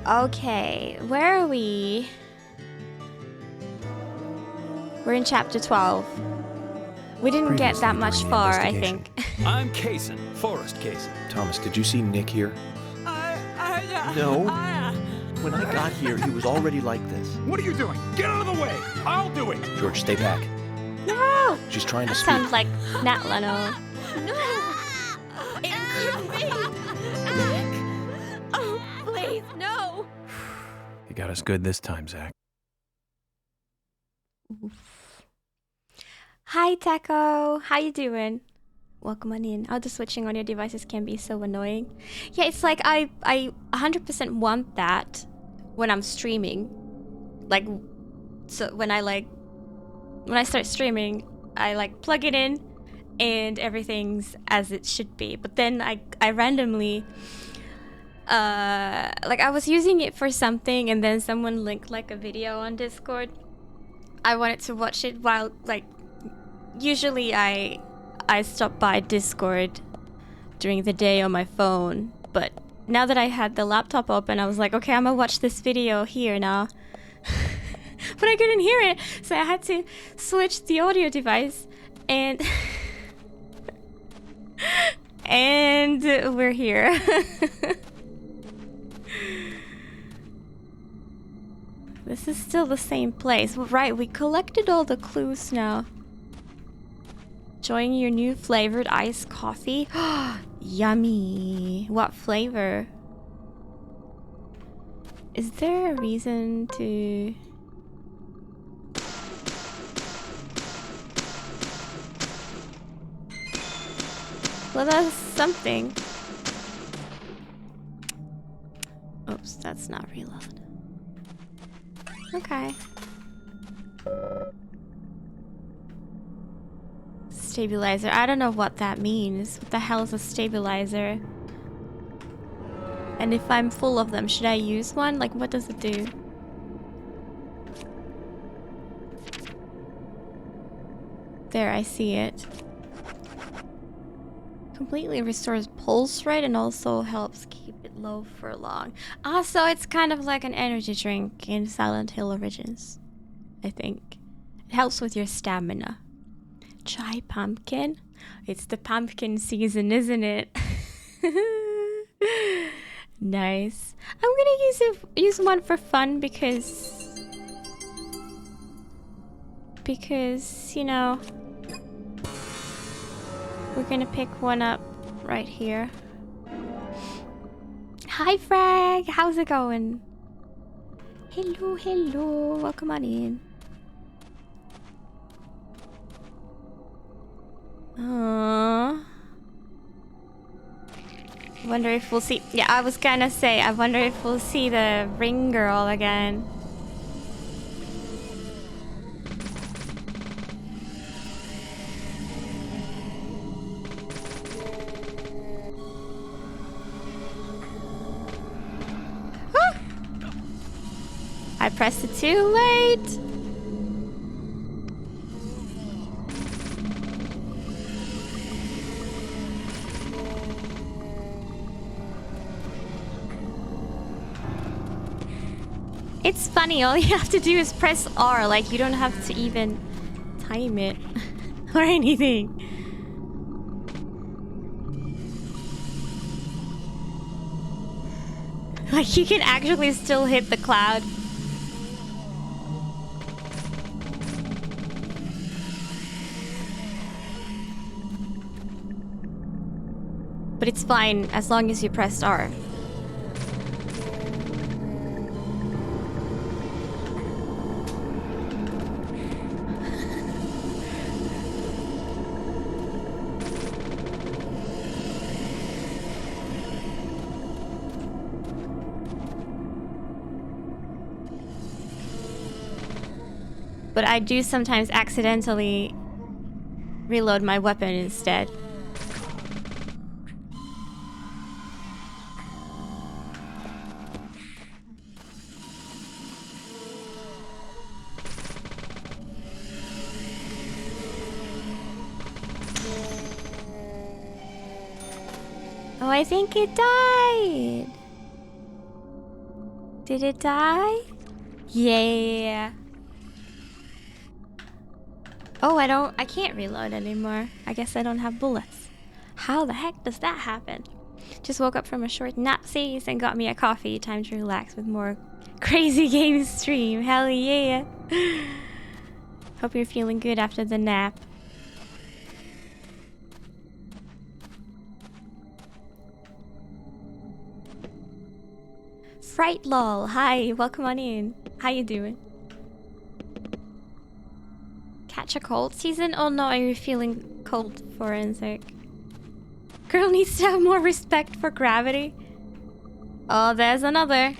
Okay, where are we? We're in chapter 12. We didn't get that much far, I think. I'm Kaysen, Forrest Kaysen. Thomas, did you see Nick here? No. When I got here, he was already like this. What are you doing? Get out of the way! I'll do it! George, stay back. No! She's trying to speak. Sounds like Nat Leno. No! It couldn't be! Nick! Oh, please, no! You got us good this time, Zach. Hi, Taco. How you doing? Welcome on in. Oh, the switching on your devices can be so annoying. Yeah, it's like I 100% want that when I'm streaming. Like, so when I start streaming, I like plug it in and everything's as it should be. But then I randomly, like I was using it for something and then someone linked like a video on Discord. I wanted to watch it while like, usually I stop by Discord during the day on my phone, but now that I had the laptop open, I was like, okay, I'm gonna watch this video here now. But I couldn't hear it, so I had to switch the audio device, and and we're here. This is still the same place. Well, right, we collected all the clues now. Enjoying your new flavored iced coffee? Yummy. What flavor? Is there a reason to... Well, that's something. Oops, that's not reload. Okay. Stabilizer. I don't know what that means. What the hell is a stabilizer? And if I'm full of them, should I use one? Like, what does it do? There, I see it. Completely restores pulse rate and also helps keep it low for long. Ah, so it's kind of like an energy drink in Silent Hill Origins, I think. It helps with your stamina. Chai pumpkin? It's the pumpkin season, isn't it? Nice. I'm gonna use one for fun because you know, we're gonna pick one up right here. Hi Frag, how's it going? Hello, hello, welcome on in. Aww. I wonder if we'll see... Yeah, I was gonna say, I wonder if we'll see the ring girl again. Ah! I pressed it too late. It's funny, all you have to do is press R, like you don't have to even time it or anything. Like you can actually still hit the cloud. But it's fine as long as you pressed R. But I do sometimes accidentally reload my weapon instead. Oh, I think it died. Did it die? Yeah. Oh, I can't reload anymore. I guess I don't have bullets. How the heck does that happen? Just woke up from a short napsies and got me a coffee. Time to relax with more crazy game stream. Hell yeah. Hope you're feeling good after the nap. Fright lol. Hi, welcome on in. How you doing? Catch a cold season? Oh no, are you feeling cold forensic? Girl needs to have more respect for gravity. Oh, there's another.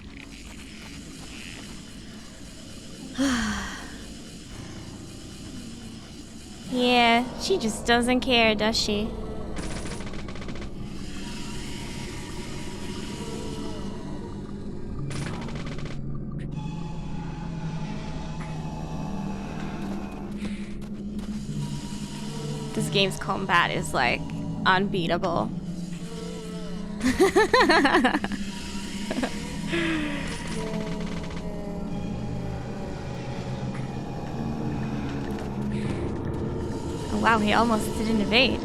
Yeah, she just doesn't care, does she? This game's combat is like unbeatable. Oh wow, he almost didn't evade.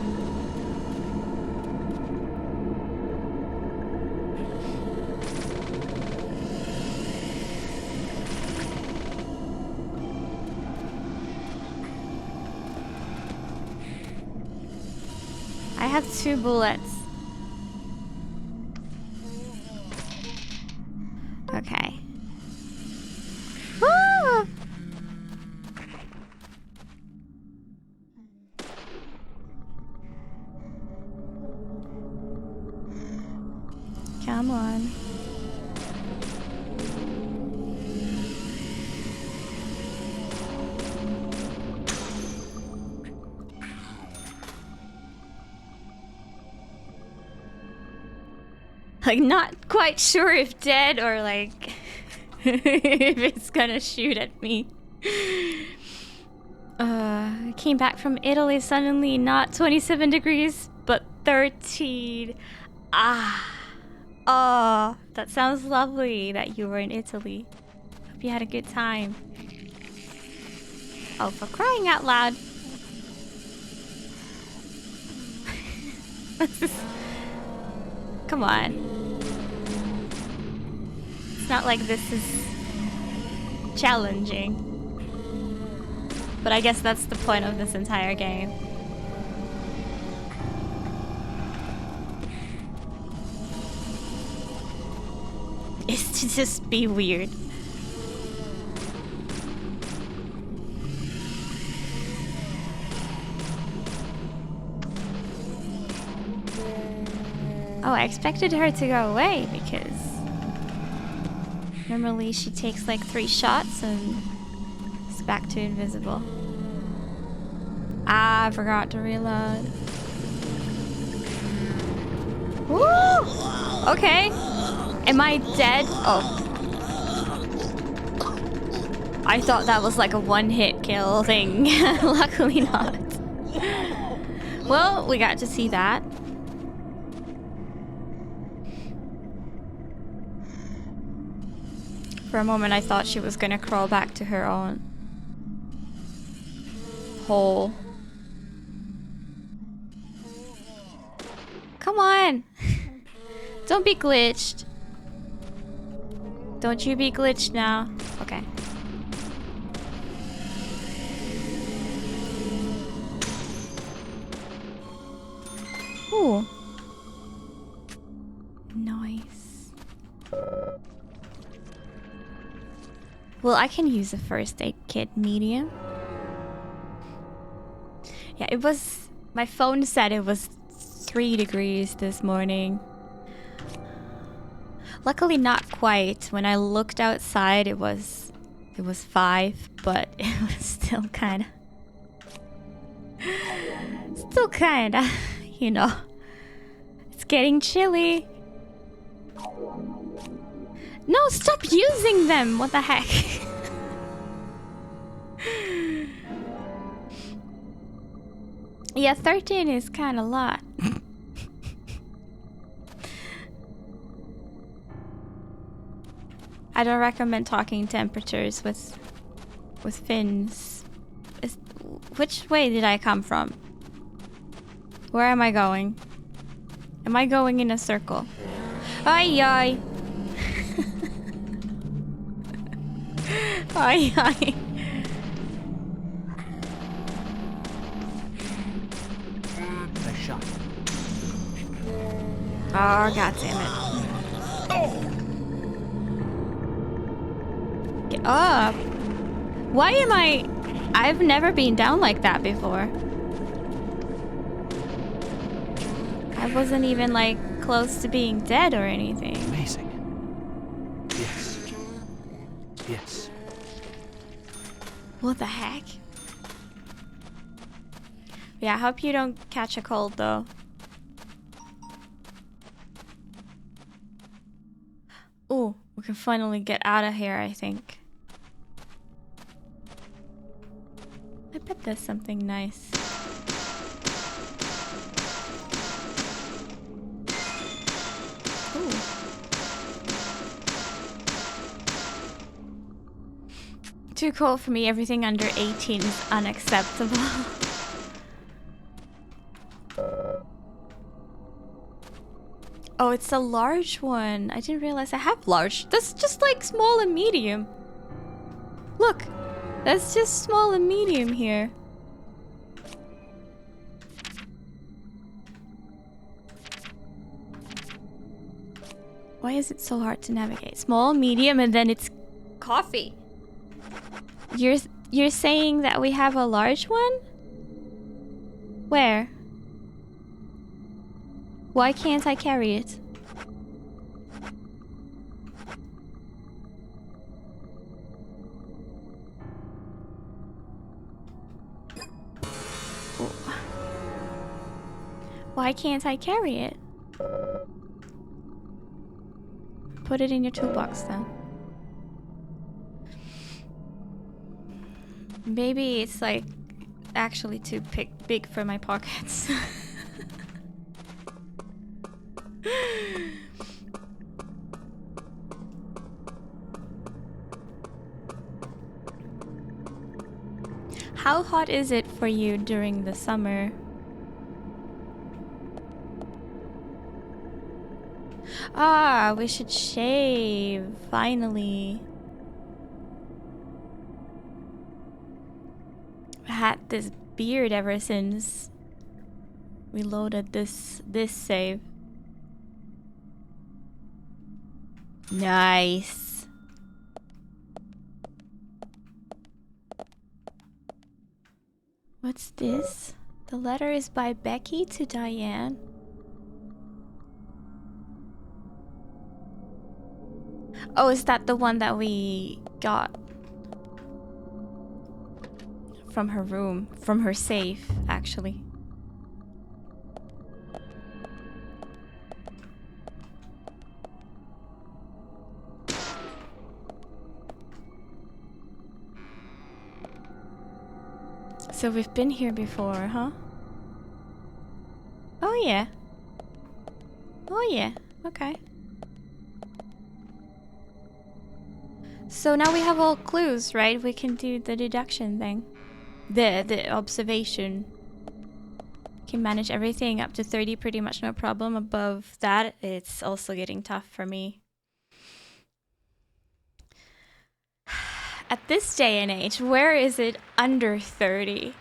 I have 2 bullets. Okay. Woo! Come on. Like, not quite sure if dead or like if it's gonna shoot at me. Came back from Italy suddenly, not 27 degrees, but 13. Ah. Oh, that sounds lovely that you were in Italy. Hope you had a good time. Oh, for crying out loud. Come on. It's not like this is challenging. But I guess that's the point of this entire game. Is to just be weird. Oh, I expected her to go away because normally she takes like 3 shots and it's back to invisible. Ah, I forgot to reload. Woo! Okay. Am I dead? Oh. I thought that was like a one-hit kill thing. Luckily not. Well, we got to see that. For a moment, I thought she was gonna crawl back to her own hole. Come on! Don't be glitched. Don't you be glitched now. Okay. Ooh. Nice. Well, I can use a first aid kit medium. Yeah, it was... My phone said it was 3 degrees this morning. Luckily not quite. When I looked outside, it was 5, but it was still kind of, you know, it's getting chilly. No, stop using them! What the heck? Yeah, 13 is kind of a lot. I don't recommend talking temperatures with fins. Which way did I come from? Where am I going? Am I going in a circle? Ay ay. Ay ay. Nice shot. Oh, god damn it. Get up. Why am I've never been down like that before. I wasn't even like close to being dead or anything. Amazing. Yes. Yes. What the heck? Yeah, I hope you don't catch a cold though. Ooh, we can finally get out of here, I think. I bet there's something nice. Ooh. Too cold for me. Everything under 18 is unacceptable. Oh, it's a large one. I didn't realize I have large. That's just like small and medium. Look, that's just small and medium here. Why is it so hard to navigate? Small, medium, and then it's coffee. You're saying that we have a large one? Where? Why can't I carry it? Why can't I carry it? Put it in your toolbox then. Maybe it's like actually too big for my pockets. How hot is it for you during the summer? Ah, we should shave, finally. I had this beard ever since we loaded this save. Nice. What's this? The letter is by Becky to Diane. Oh, is that the one that we got from her room, from her safe, actually? So we've been here before, huh? Oh yeah. Oh yeah. Okay. So now we have all clues, right? We can do the deduction thing. The observation. Can manage everything up to 30 pretty much no problem. Above that, it's also getting tough for me. At this day and age, where is it under 30?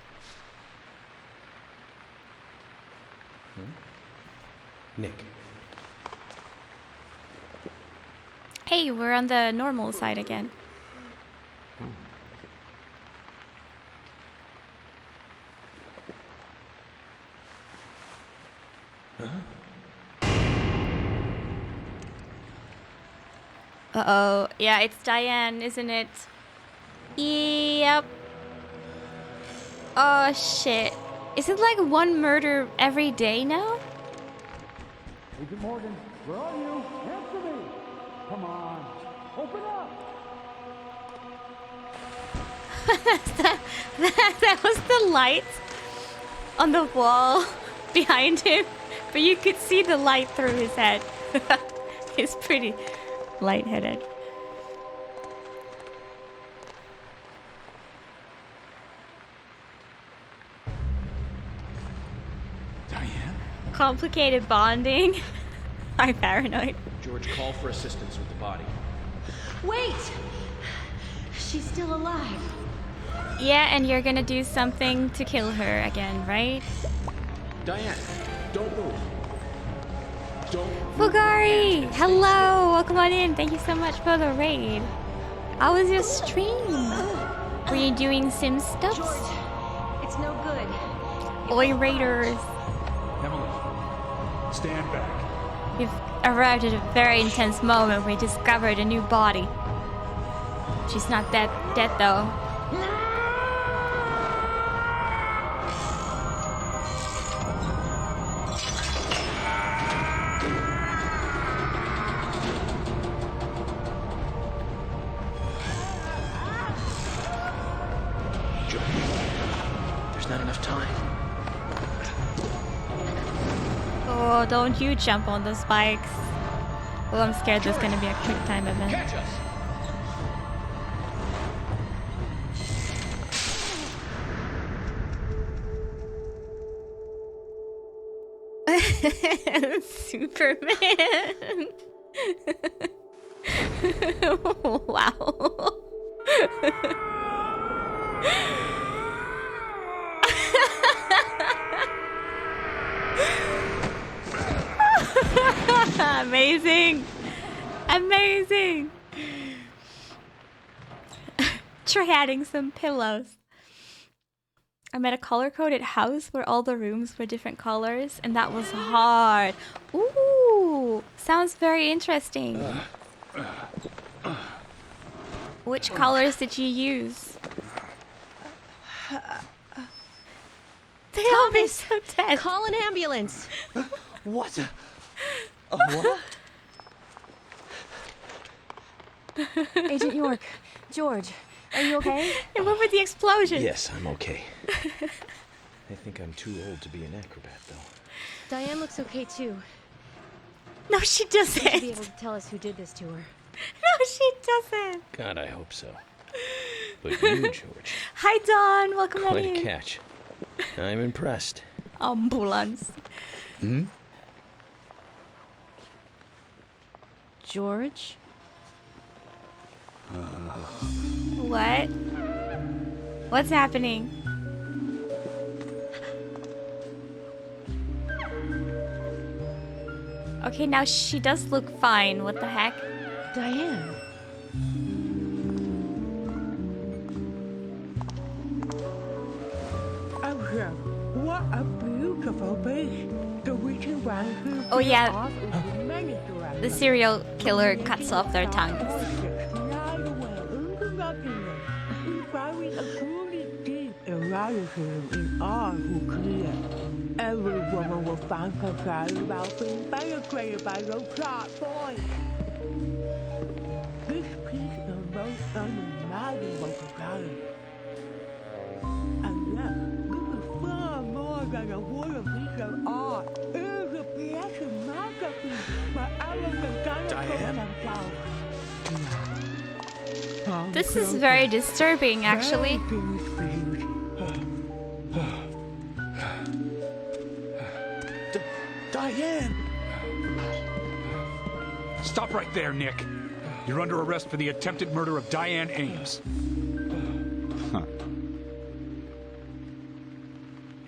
Nick. Hey, we're on the normal side again. Uh-oh. Yeah, it's Diane, isn't it? Yep. Oh, shit. Is it like one murder every day now? Agent Morgan, where are you? Answer me! Come on, open up! that was the light on the wall behind him, but you could see the light through his head. He's pretty lightheaded. complicated bonding. I'm paranoid. George, call for assistance with the body. Wait! She's still alive. Yeah, and you're gonna do something to kill her again, right? Diane, don't move. Don't. Fugari! Hello! Welcome on in. Thank you so much for the raid. How was your stream? Were you doing sim stuff? George, it's no good. Oi, raiders. Emily, stand back. We've arrived at a very intense moment. We discovered a new body. She's not dead though. There's not enough time. Oh, don't you jump on the spikes. Oh, I'm scared there's gonna be a quick time event. Catch us! Superman. Wow. Amazing. Amazing. Try adding some pillows. I'm at a color-coded house where all the rooms were different colors, and that was hard. Ooh, sounds very interesting. Which colors did you use? They all be so tense. Call an ambulance. What? What? Agent York, George, are you okay? And what with the explosion? Yes, I'm okay. I think I'm too old to be an acrobat, though. Diane looks okay too. No, she She should be doesn't. able to tell us who did this to her. No, she doesn't. God, I hope so. But you, George, Hi, Dawn. Welcome on quite a in. catch. I'm impressed. Ambulance. George? What? What's happening? Okay, now she does look fine. What the heck? Diane. What a beautiful beast. The reason why he Oh, yeah. off is many directions. The serial killer cuts off their tongues. Right away into nothingness. We find a truly deep eroticism in all who clear. Every woman will find herself about being penetrated by those sharp boys. This piece is most unimaginable to color. And yet, this is far more than a wooden piece of art. It is a piece of masterpiece by elegant Diane? themselves. This is very disturbing, actually. Diane! Stop right there, Nick. You're under arrest for the attempted murder of Diane Ames.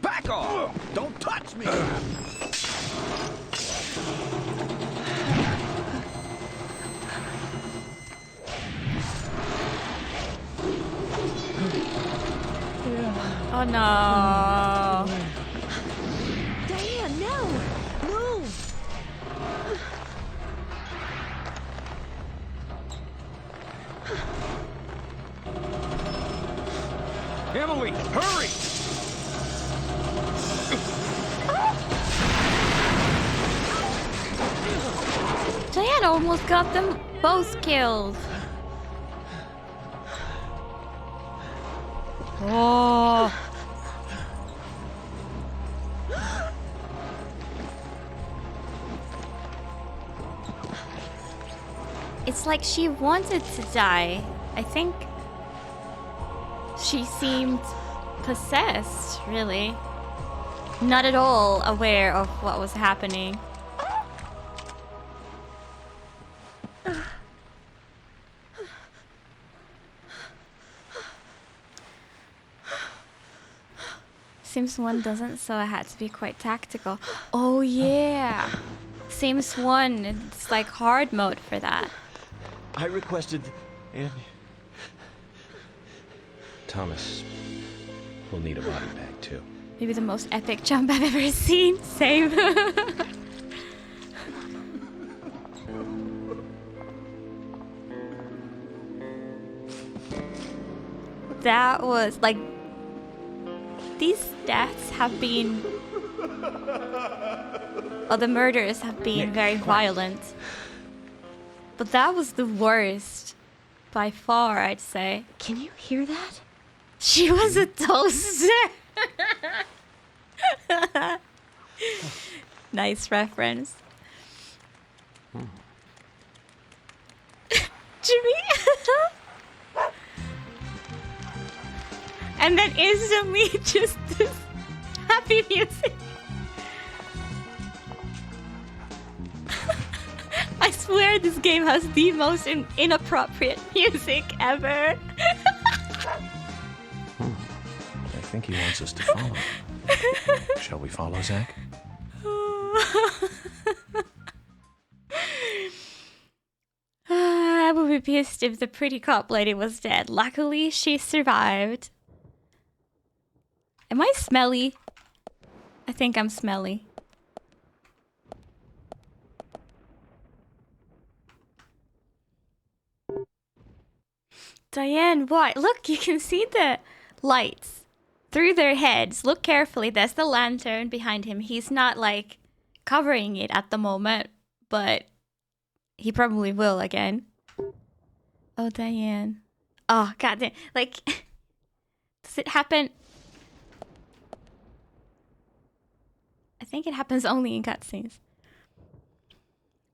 Back off! Don't touch me! Oh no. Diane, no! Move! Emily, hurry! Diane almost got them both killed. Oh. It's like she wanted to die. I think she seemed possessed, really. not at all aware of what was happening. Sims 1 doesn't, so I had to be quite tactical. Oh yeah! Sims 1, it's like hard mode for that. I requested... And... Thomas will need a body bag too. Maybe the most epic jump I've ever seen. Same. That was like... These deaths have been... Oh, the murders have been very violent. But that was the worst. By far, I'd say. Can you hear that? She was a toaster! Nice reference. Jimmy? And then instantly just this happy music. I swear this game has the most inappropriate music ever. I think he wants us to follow. Shall we follow, Zach? I would be pissed if the pretty cop lady was dead. Luckily, she survived. Am I smelly? I think I'm smelly. Diane, what? Look, you can see the lights through their heads. Look carefully. There's the lantern behind him. He's not, like, covering it at the moment, but he probably will again. Oh, Diane. Oh, goddamn. Like, does it happen? I think it happens only in cutscenes.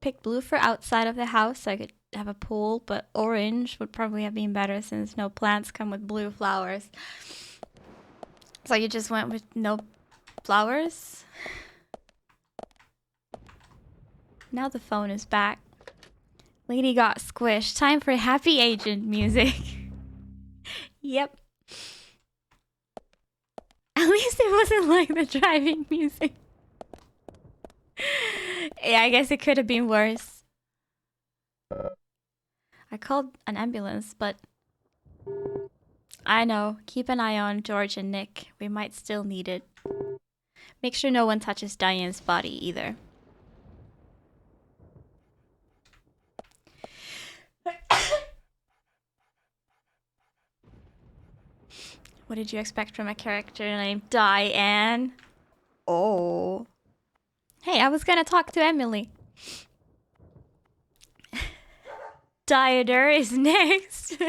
Pick blue for outside of the house so I could have a pool, but orange would probably have been better since no plants come with blue flowers. So you just went with no flowers? Now the phone is back. Lady got squished. Time for happy agent music. Yep. At least it wasn't like the driving music. Yeah, I guess it could have been worse. I called an ambulance, but... I know. Keep an eye on George and Nick. We might still need it. Make sure no one touches Diane's body either. What did you expect from a character named Diane? Oh. Hey, I was gonna talk to Emily. Dieter is next.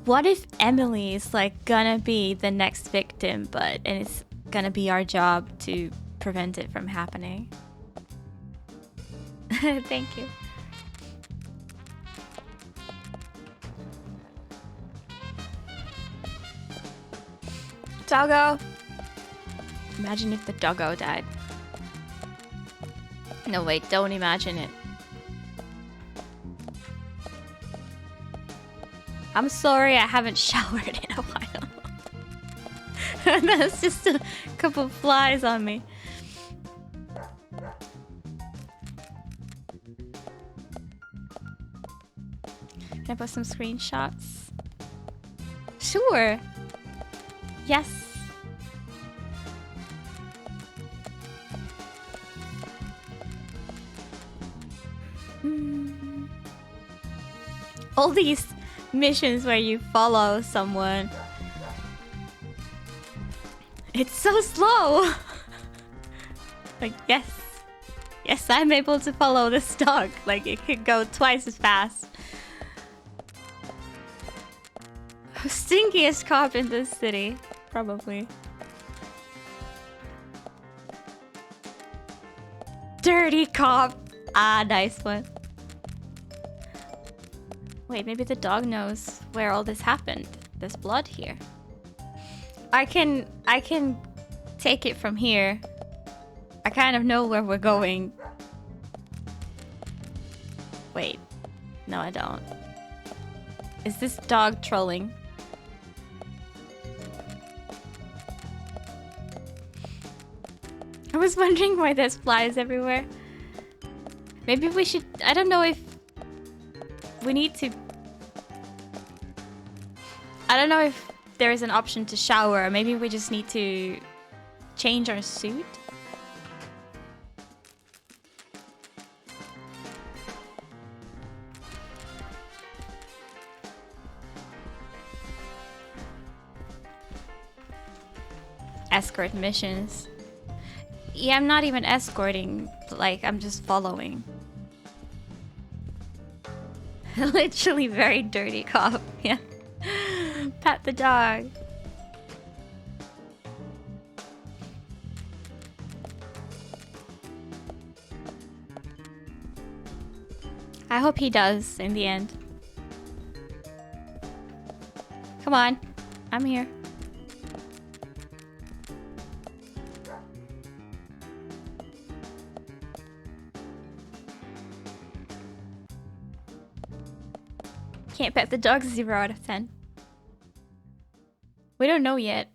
What if Emily is like gonna be the next victim, and it's gonna be our job to prevent it from happening? Thank you. Doggo! Imagine if the doggo died. No, wait, don't imagine it. I'm sorry I haven't showered in a while. That's just a couple flies on me. Can I post some screenshots? Sure. Yes. All these missions where you follow someone. It's so slow. Like, yes. Yes, I'm able to follow this dog. Like, it could go twice as fast. Stinkiest cop in this city. Probably. Dirty cop. Ah, nice one. Wait, maybe the dog knows where all this happened. There's blood here. I can take it from here. I kind of know where we're going. Wait. No, I don't. Is this dog trolling? I was wondering why there's flies everywhere. Maybe we should... I don't know if... We need to... I don't know if there is an option to shower. Maybe we just need to change our suit. Escort missions. Yeah, I'm not even escorting. Like, I'm just following. Literally very dirty cop. Yeah. Pat the dog. I hope he does in the end. Come on. I'm here. Can't pet the dog. 0 out of 10. We don't know yet.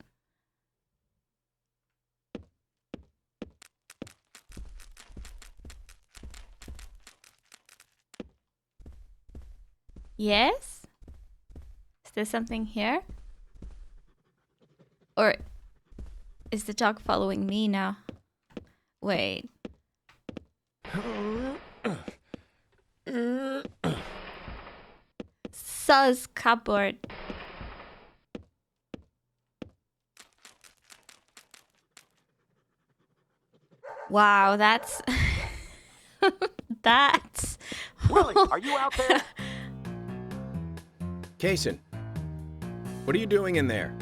Yes? Is there something here? Or is the dog following me now? Wait. Sus cupboard. Wow, that's... that's... Willie, are you out there? Kaysen, what are you doing in there?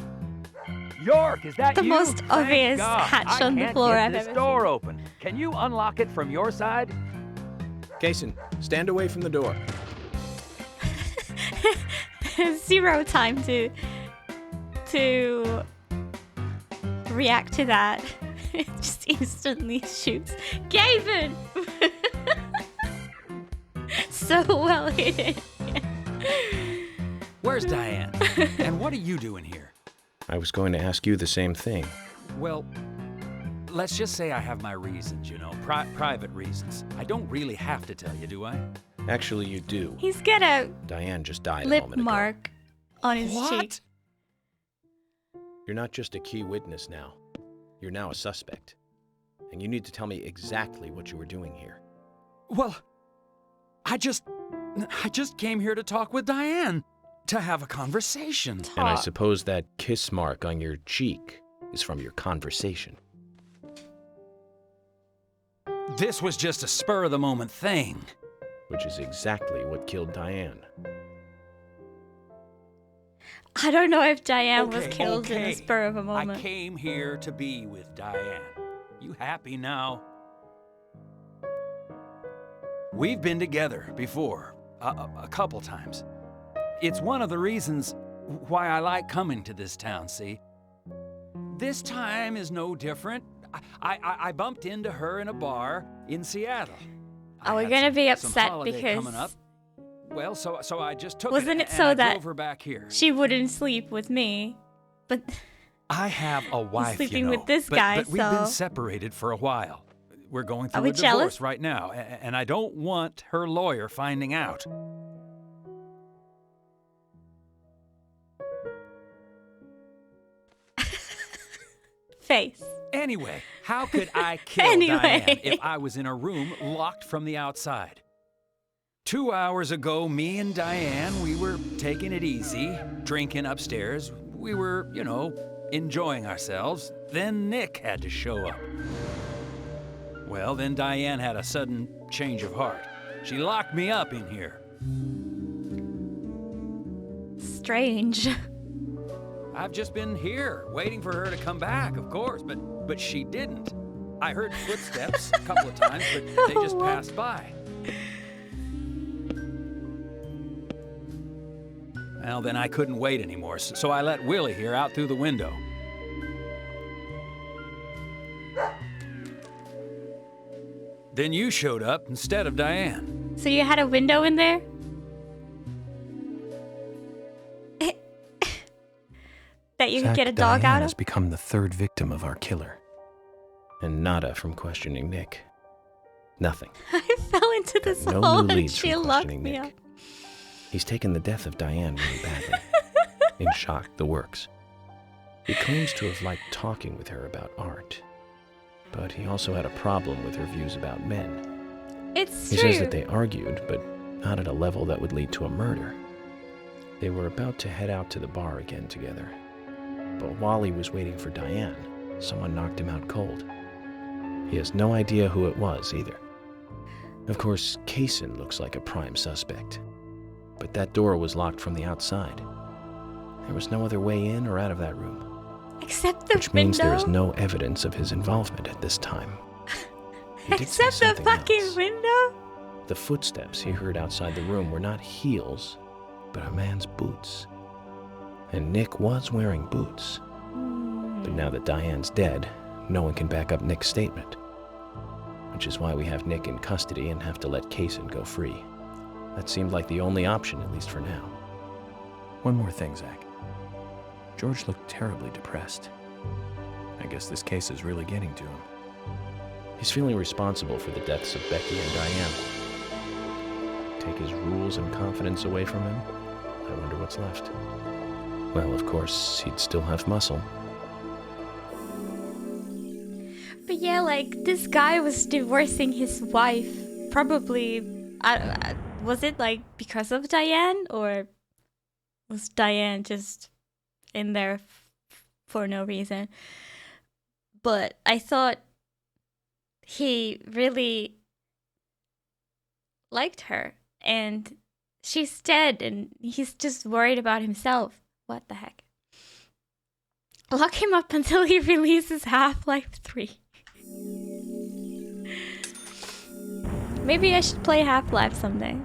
York, is that The you? most Thank obvious God. hatch on the I can't floor get I've this ever door seen. open. Can you unlock it from your side? Kaysen, stand away from the door. 0 time to react to that. It just instantly shoots. Gavin! So well hidden. Where's Diane? And what are you doing here? I was going to ask you the same thing. Well, let's just say I have my reasons, you know, private reasons. I don't really have to tell you, do I? Actually, you do. He's got a Diane just died a lip moment ago. mark on his cheek. You're not just a key witness now. You're now a suspect. And you need to tell me exactly what you were doing here. Well, I just came here to talk with Diane, to have a conversation. And I suppose that kiss mark on your cheek is from your conversation. This was just a spur-of-the-moment thing. Which is exactly what killed Diane. I don't know if Diane was killed in a spur of a I moment. came here to be with Diane. You happy now? We've been together before, a couple times. It's one of the reasons why I like coming to this town, see? This time is no different. I bumped into her in a bar in Seattle. Are we I had gonna be some upset holiday because... coming up. Well, so I just took Wasn't it it so and I that drove her back here. she wouldn't sleep with me? But I have a wife, sleeping you know, with this but, guy, but we've so- been separated for a while. We're going through we a divorce jealous? right now, and I don't want her lawyer finding out. face. Anyway, how could I kill Anyway. Diane if I was in a room locked from the outside? 2 hours ago, me and Diane, we were taking it easy, drinking upstairs. We were, you know, enjoying ourselves. Then Nick had to show up. Well, then Diane had a sudden change of heart. She locked me up in here. Strange. I've just been here, waiting for her to come back, of course, but she didn't. I heard footsteps a couple of times, but they just What? passed by. Well, then I couldn't wait anymore, so I let Willie here out through the window. Then you showed up instead of Diane. So you had a window in there? That you could Zach, get a dog Diane out has of? become the third victim of our killer. And nada from questioning Nick. Nothing. I fell into this No hole new and leads she from locked questioning me Nick. up. He's taken the death of Diane really badly. In shock, the works. He claims to have liked talking with her about art. But he also had a problem with her views about men. It's He true. says that they argued, but not at a level that would lead to a murder. They were about to head out to the bar again together. But while he was waiting for Diane, someone knocked him out cold. He has no idea who it was either. Of course, Kaysen looks like a prime suspect. But that door was locked from the outside. There was no other way in or out of that room. Except the Which window. means there is no evidence of his involvement at this time. He did say Except the something fucking else. window. The footsteps he heard outside the room were not heels, but a man's boots. And Nick was wearing boots. But now that Diane's dead, no one can back up Nick's statement. Which is why we have Nick in custody and have to let Kaysen go free. That seemed like the only option, at least for now. One more thing, Zach. George looked terribly depressed. I guess this case is really getting to him. He's feeling responsible for the deaths of Becky and Diane. Take his rules and confidence away from him? I wonder what's left. Well, of course, he'd still have muscle. But yeah, like, this guy was divorcing his wife. Probably, was it like because of Diane? Or was Diane just in there for no reason? But I thought he really liked her. And she's dead and he's just worried about himself. What the heck? Lock him up until he releases Half-Life 3. Maybe I should play Half-Life someday.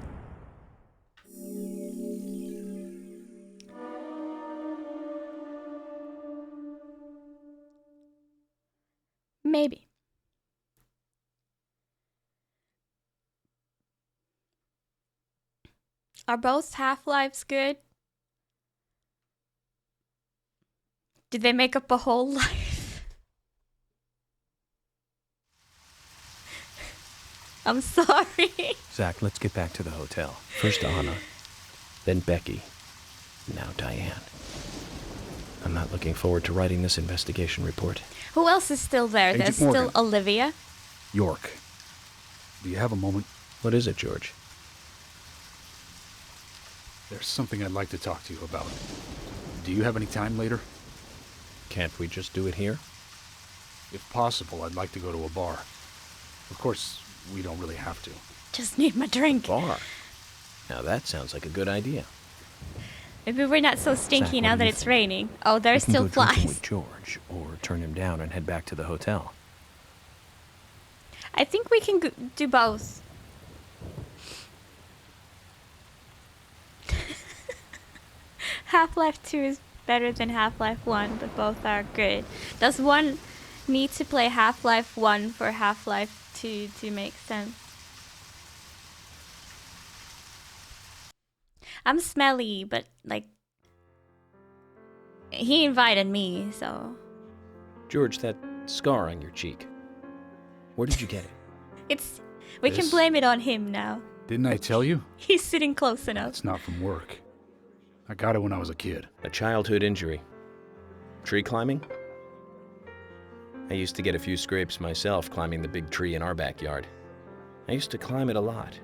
Maybe. Are both Half-Lives good? Did they make up a whole life? I'm sorry. Zach, let's get back to the hotel. First Anna, then Becky, now Diane. I'm not looking forward to writing this investigation report. Who else is still there? Agent There's Morgan. still Olivia. York. Do you have a moment? What is it, George? There's something I'd like to talk to you about. Do you have any time later? Can't we just do it here? If possible, I'd like to go to a bar. Of course, we don't really have to. Just need my drink. Bar. Now that sounds like a good idea. Maybe we're not so stinky Zach, what now do that you it's think? raining. Oh, there's We can still go drinking flies. with George, or turn him down and head back to the hotel. I think we can do both. Half-Life 2 is better than Half-Life 1, but both are good. Does one need to play Half-Life 1 for Half-Life 2 to make sense? I'm smelly, but like he invited me, so George, that scar on your cheek. Where did you get it? we can This- blame it on him now. Didn't I tell you? He's sitting close enough. It's not from work. I got it when I was a kid. A childhood injury. Tree climbing? I used to get a few scrapes myself climbing the big tree in our backyard. I used to climb it a lot.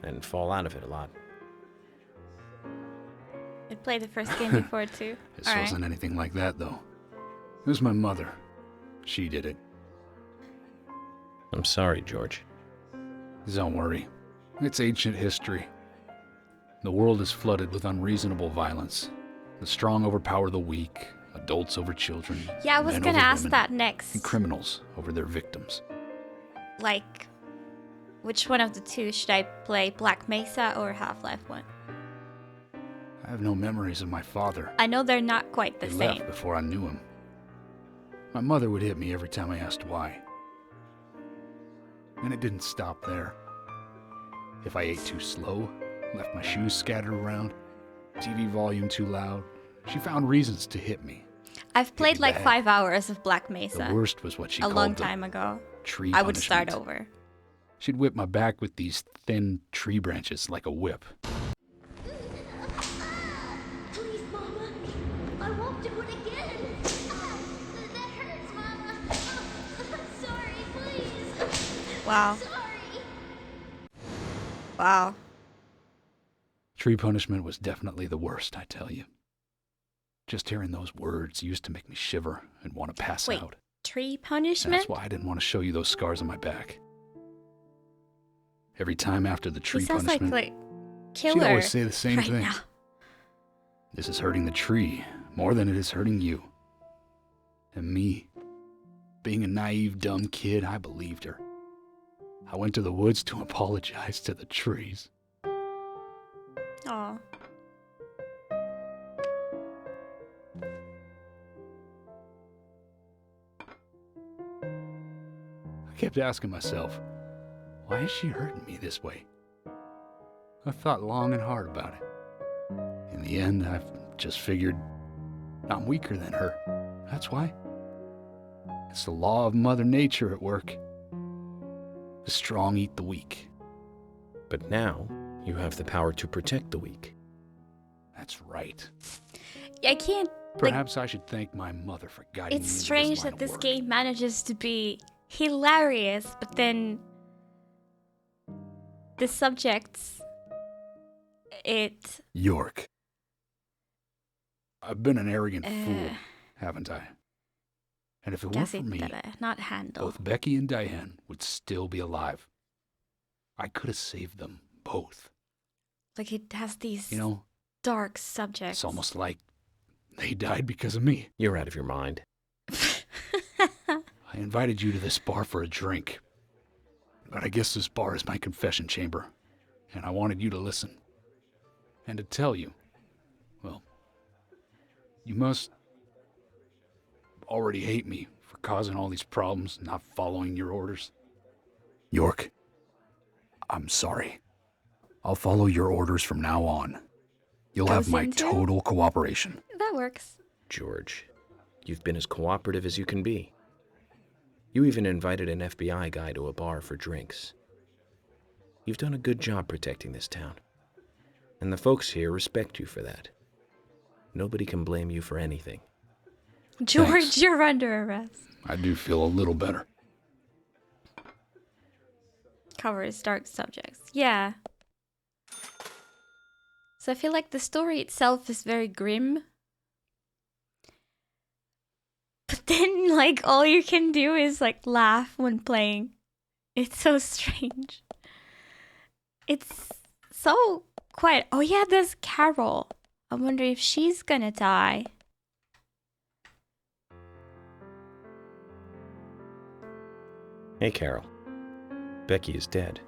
And fall out of it a lot. I played the first game before too. This Alright. wasn't anything like that, though. It was my mother. She did it. I'm sorry, George. Don't worry. It's ancient history. The world is flooded with unreasonable violence. The strong overpower the weak, adults over children. Yeah, I was men gonna over ask women, that next. And criminals over their victims. Like, which one of the two should I play, Black Mesa or Half-Life 1? I have no memories of my father. I know they're not quite the He same. left before I knew him. My mother would hit me every time I asked why. And it didn't stop there. If I ate too slow, left my shoes scattered around, TV volume too loud, she found reasons to hit me. I've played like bad. 5 hours of Black Mesa. The worst was what she a called long the time ago. tree I would start punishment. over. She'd whip my back with these thin tree branches like a whip. Please, Mama. I won't do it again. That hurts, Mama. I'm sorry, please. Wow. Sorry. Wow. Tree punishment was definitely the worst, I tell you. Just hearing those words used to make me shiver and want to pass Wait, out. tree punishment? That's why I didn't want to show you those scars on my back. Every time after the tree He sounds like punishment, killer. she'd always say the same right thing. now. This is hurting the tree more than it is hurting you. And me, being a naive, dumb kid, I believed her. I went to the woods to apologize to the trees. Aw. I kept asking myself, why is she hurting me this way? I thought long and hard about it. In the end, I've just figured I'm weaker than her. That's why. It's the law of Mother Nature at work. The strong eat the weak. But now, you have the power to protect the weak. That's right. I can't. Perhaps I should thank my mother for guiding me It's into strange line that of this work. game manages to be hilarious, but then the subjects, it. York. I've been an arrogant fool, Uh, haven't I? And if it weren't for me, not handle. both Becky and Diane would still be alive. I could have saved them both. Like it has these You know, dark subjects. it's almost like they died because of me. You're out of your mind. I invited you to this bar for a drink. But I guess this bar is my confession chamber. And I wanted you to listen. And to tell you, well, you must already hate me for causing all these problems, not following your orders. York, I'm sorry. I'll follow your orders from now on. You'll have Goes my into? total cooperation. That works. George, you've been as cooperative as you can be. You even invited an FBI guy to a bar for drinks. You've done a good job protecting this town. And the folks here respect you for that. Nobody can blame you for anything. George, Thanks. you're under arrest. I do feel a little better. Covers dark subjects. Yeah. So I feel like the story itself is very grim. But then, like, all you can do is, like, laugh when playing. It's so strange. It's so quiet. Oh, yeah, there's Carol. I wonder if she's gonna die. Hey, Carol. Becky is dead.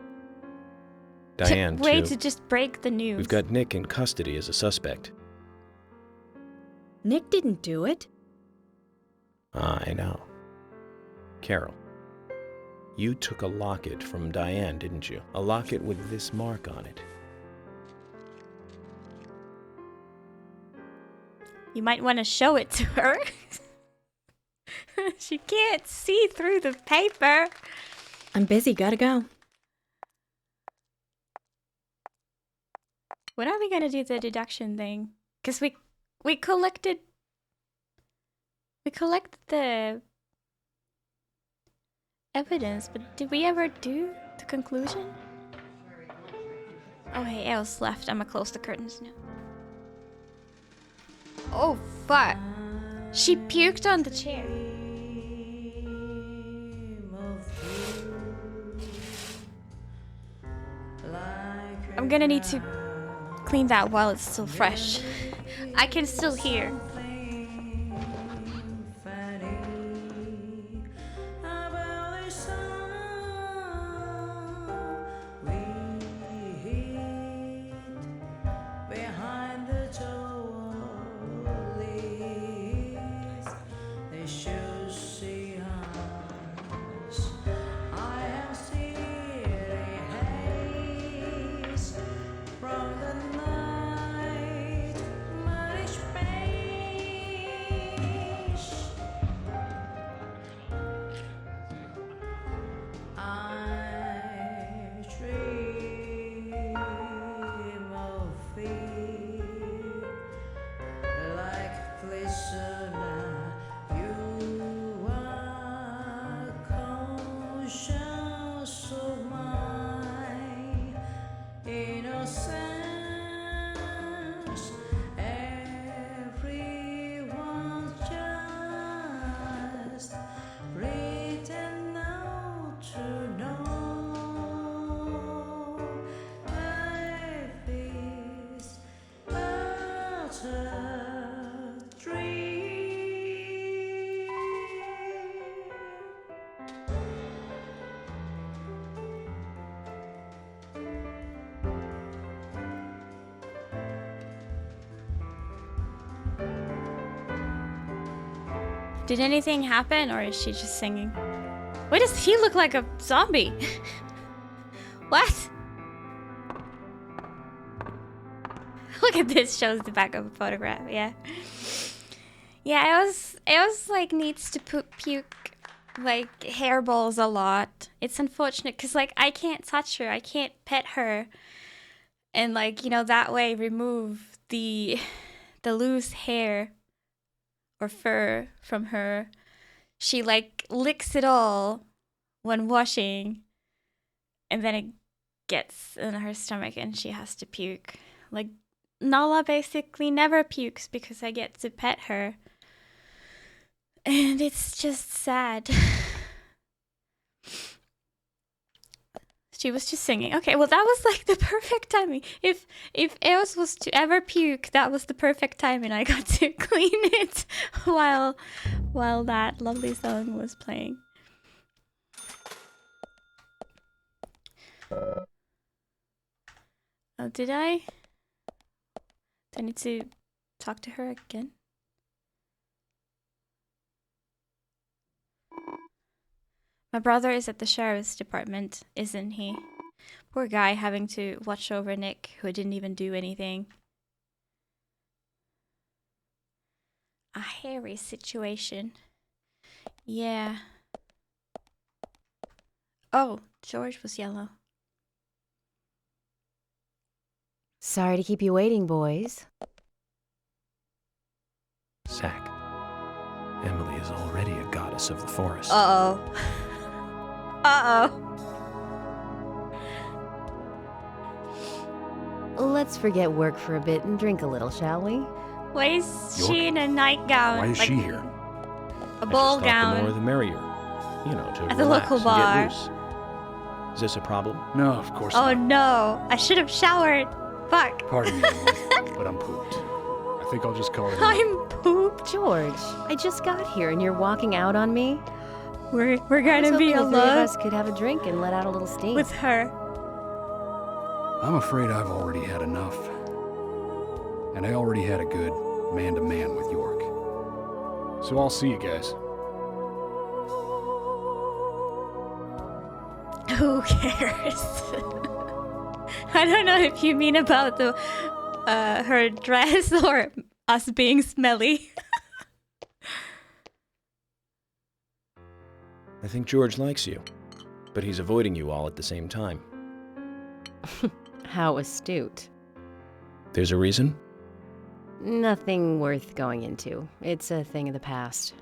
Diane, Way too. to just break the news. We've got Nick in custody as a suspect. Nick didn't do it. I know. Carol, you took a locket from Diane, didn't you? A locket with this mark on it. You might want to show it to her. She can't see through the paper. I'm busy, gotta go. When are we gonna do the deduction thing? Because we collected the evidence, but did we ever do the conclusion? Oh hey, Elle's left. I'ma close the curtains now. Oh fuck! She puked on the chair. I'm gonna need to clean that while it's still fresh. I can still hear. Did anything happen, or is she just singing? Why does he look like a zombie? What? Look at this, shows the back of a photograph, yeah. Yeah, it was like needs to puke like hairballs a lot. It's unfortunate because like I can't touch her, I can't pet her, and like, you know, that way remove the loose hair or fur from her. She like licks it all when washing, and then it gets in her stomach and she has to puke. Like Nala basically never pukes because I get to pet her. And it's just sad. She was just singing. Okay, well that was like the perfect timing. If Eos was to ever puke, that was the perfect timing. I got to clean it while that lovely song was playing. Oh, did I? Do I need to talk to her again? My brother is at the sheriff's department, isn't he? Poor guy having to watch over Nick, who didn't even do anything. A hairy situation. Yeah. Oh, George was yellow. Sorry to keep you waiting, boys. Zach, Emily is already a goddess of the forest. Uh-oh. Uh-oh. Let's forget work for a bit and drink a little, shall we? Why is she in a nightgown? Why is she here? A I ball just thought the more gown. the merrier. You know, to At the relax local and bar. get loose. Is this a problem? No, of course Oh not. no, I should have showered. Fuck. Pardon me, Emily, but I'm pooped. I think I'll just call it a night. I'm pooped. George, I just got here and you're walking out on me. We're I was gonna be hoping the three of alone us could have a drink and let out a little steam. with her. I'm afraid I've already had enough. And I already had a good man-to-man with York. So I'll see you guys. Who cares? I don't know if you mean about the her dress or us being smelly. I think George likes you, but he's avoiding you all at the same time. How astute. There's a reason? Nothing worth going into. It's a thing of the past.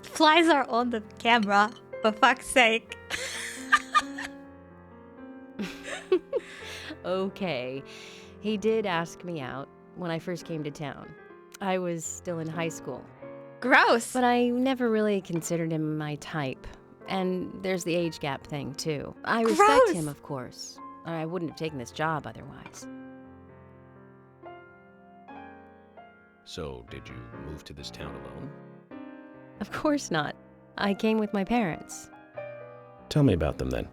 Flies are on the camera, for fuck's sake. Okay. He did ask me out when I first came to town. I was still in high school. Gross. But I never really considered him my type. And there's the age gap thing, too. I respect Gross. him, of course. Or I wouldn't have taken this job otherwise. So, did you move to this town alone? Of course not. I came with my parents. Tell me about them then.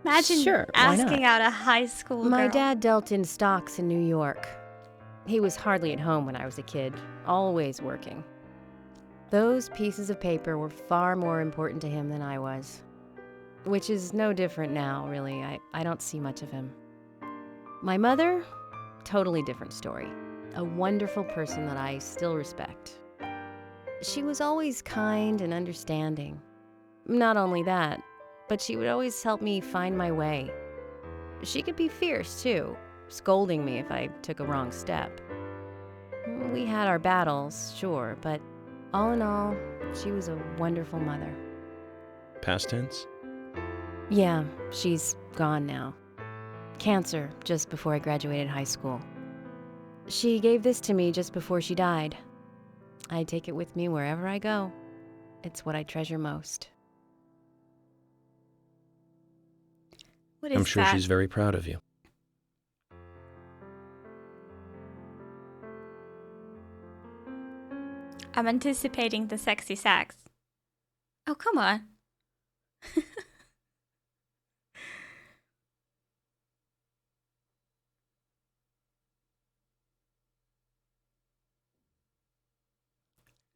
Imagine Sure, why not? asking out a high school My girl. dad dealt in stocks in New York. He was hardly at home when I was a kid, always working. Those pieces of paper were far more important to him than I was. Which is no different now, really. I don't see much of him. My mother? Totally different story. A wonderful person that I still respect. She was always kind and understanding. Not only that, but she would always help me find my way. She could be fierce, too, scolding me if I took a wrong step. We had our battles, sure, but all in all, she was a wonderful mother. Past tense? Yeah, she's gone now. Cancer, just before I graduated high school. She gave this to me just before she died. I take it with me wherever I go. It's what I treasure most. What is I'm sure that? she's very proud of you. I'm anticipating the sexy sax. Oh, come on.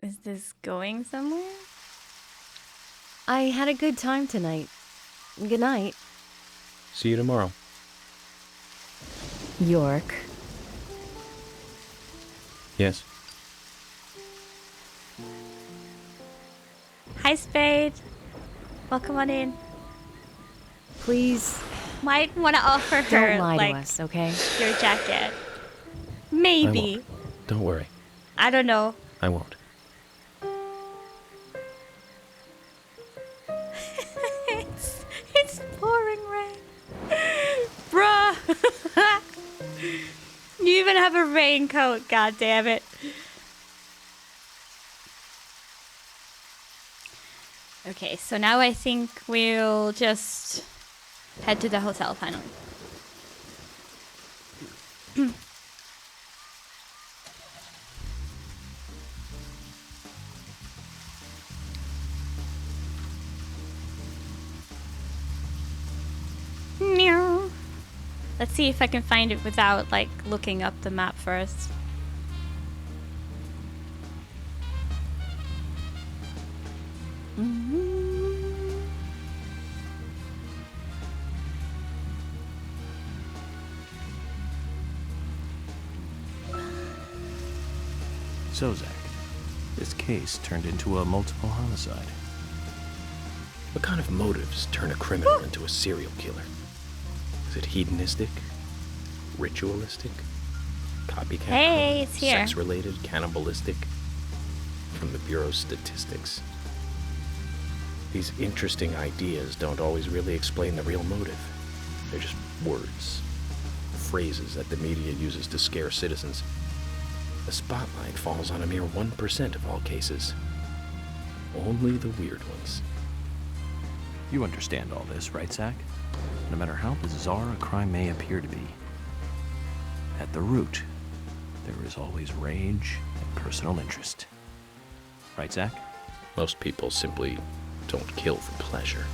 Is this going somewhere? I had a good time tonight. Good night, See you tomorrow. York. Yes. Hi, Spade. Welcome on in. Please Might want to offer her don't lie like to us, okay? your jacket. I Maybe. won't. Don't worry. I don't know. I won't. It's pouring rain. Bruh. You even have a raincoat, god damn it. Okay, so now I think we'll just head to the hotel finally. Meow. Let's see if I can find it without like looking up the map first. So, Zach, this case turned into a multiple homicide. What kind of motives turn a criminal into a serial killer? Is it hedonistic? Ritualistic? Copycat? Hey, crime, it's here. Sex-related? Cannibalistic? From the Bureau's statistics. These interesting ideas don't always really explain the real motive. They're just words. Phrases that the media uses to scare citizens. The spotlight falls on a mere 1% of all cases. Only the weird ones. You understand all this, right, Zach? No matter how bizarre a crime may appear to be, at the root, there is always rage and personal interest. Right, Zach? Most people simply don't kill for pleasure.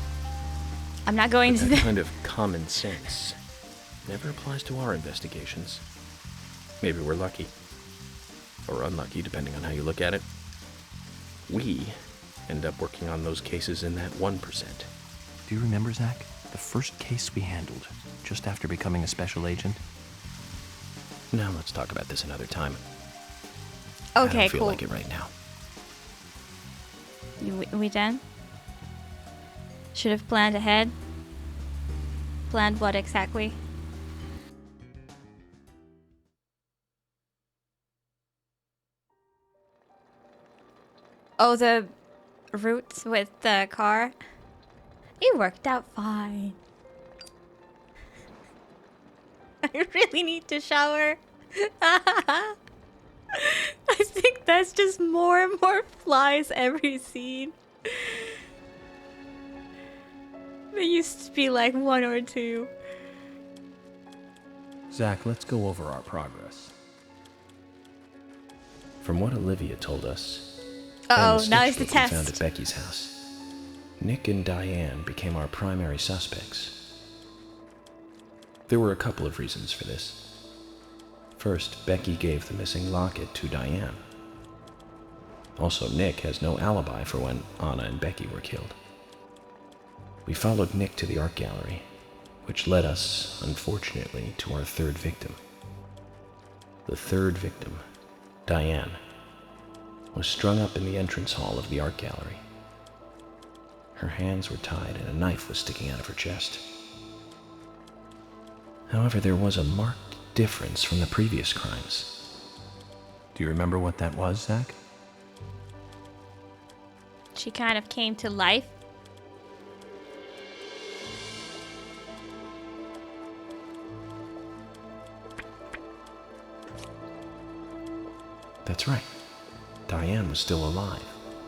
I'm not going to That the... kind of common sense never applies to our investigations. Maybe we're lucky. Or unlucky, depending on how you look at it. We end up working on those cases in that 1%. Do you remember, Zach, the first case we handled just after becoming a special agent? Now let's talk about this another time. I Okay, don't feel cool. like it right now. We done? Should have planned ahead. Planned what exactly? Oh, the route with the car? It worked out fine. I really need to shower. I think that's just more and more flies every scene. There used to be like one or two. Zach, let's go over our progress. From what Olivia told us, Uh-oh, and now it's the sketchbook we found test. at Becky's house, Nick and Diane became our primary suspects. There were a couple of reasons for this. First, Becky gave the missing locket to Diane. Also, Nick has no alibi for when Anna and Becky were killed. We followed Nick to the art gallery, which led us, unfortunately, to our third victim. The third victim, Diane, was strung up in the entrance hall of the art gallery. Her hands were tied and a knife was sticking out of her chest. However, there was a marked difference from the previous crimes. Do you remember what that was, Zach? She kind of came to life. That's right. Diane was still alive.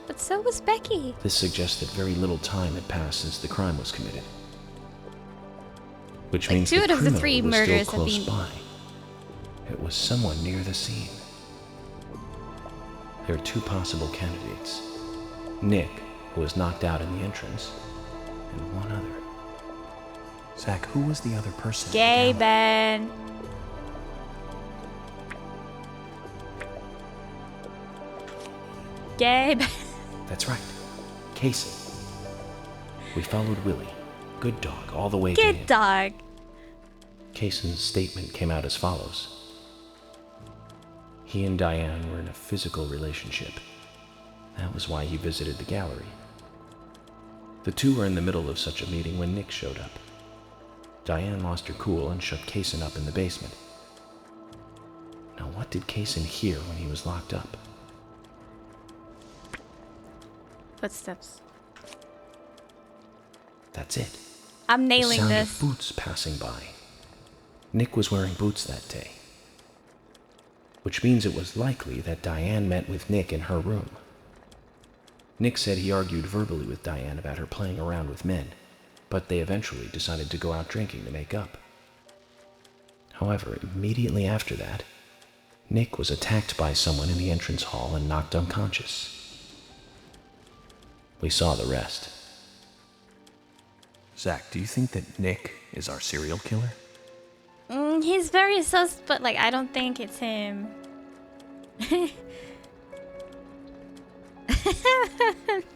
But so was Becky. This suggests that very little time had passed since the crime was committed. Which Like, means two the out of the criminal three was murders still have close been- by. It was someone near the scene. There are two possible candidates. Nick, who was knocked out in the entrance, and one other. Zach, who was the other person? Gay Ben. Gay Ben. That's right. Casey. We followed Willie, good dog, all the way to Good him. dog. Cason's statement came out as follows. He and Diane were in a physical relationship. That was why he visited the gallery. The two were in the middle of such a meeting when Nick showed up. Diane lost her cool and shut Cason up in the basement. Now, what did Cason hear when he was locked up? Footsteps. That's it. I'm The nailing sound this. of boots passing by. Nick was wearing boots that day, which means it was likely that Diane met with Nick in her room. Nick said he argued verbally with Diane about her playing around with men, but they eventually decided to go out drinking to make up. However, immediately after that, Nick was attacked by someone in the entrance hall and knocked unconscious. We saw the rest. Zach, do you think that Nick is our serial killer? He's very sus, but like I don't think it's him.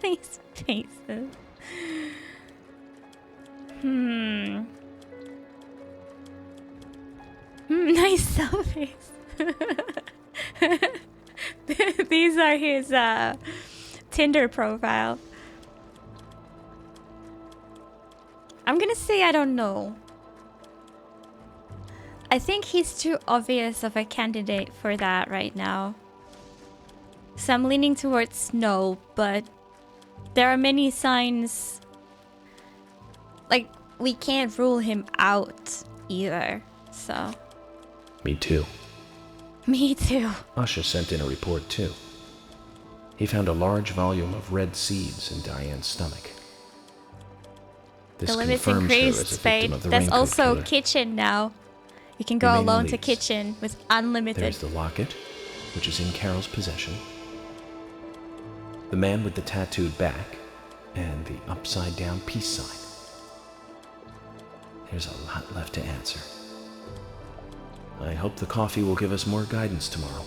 These faces. Nice selfies. These are his Tinder profile. I'm gonna say I don't know. I think he's too obvious of a candidate for that right now. So I'm leaning towards no, but there are many signs. Like, we can't rule him out either, so. Me too. Me too. Usha sent in a report too. He found a large volume of red seeds in Diane's stomach. This The limit's confirms her as increased, a victim Spade. of the There's raincoat also killer. kitchen now. You can go Remaining alone to leads. kitchen with unlimited. There's the locket, which is in Carol's possession. The man with the tattooed back, and the upside-down peace sign. There's a lot left to answer. I hope the coffee will give us more guidance tomorrow.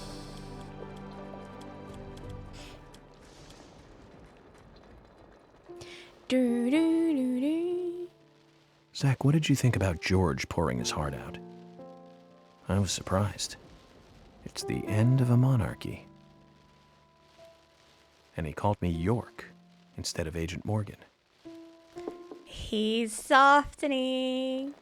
Zach, what did you think about George pouring his heart out? I was surprised. It's the end of a monarchy. And he called me York instead of Agent Morgan. He's softening.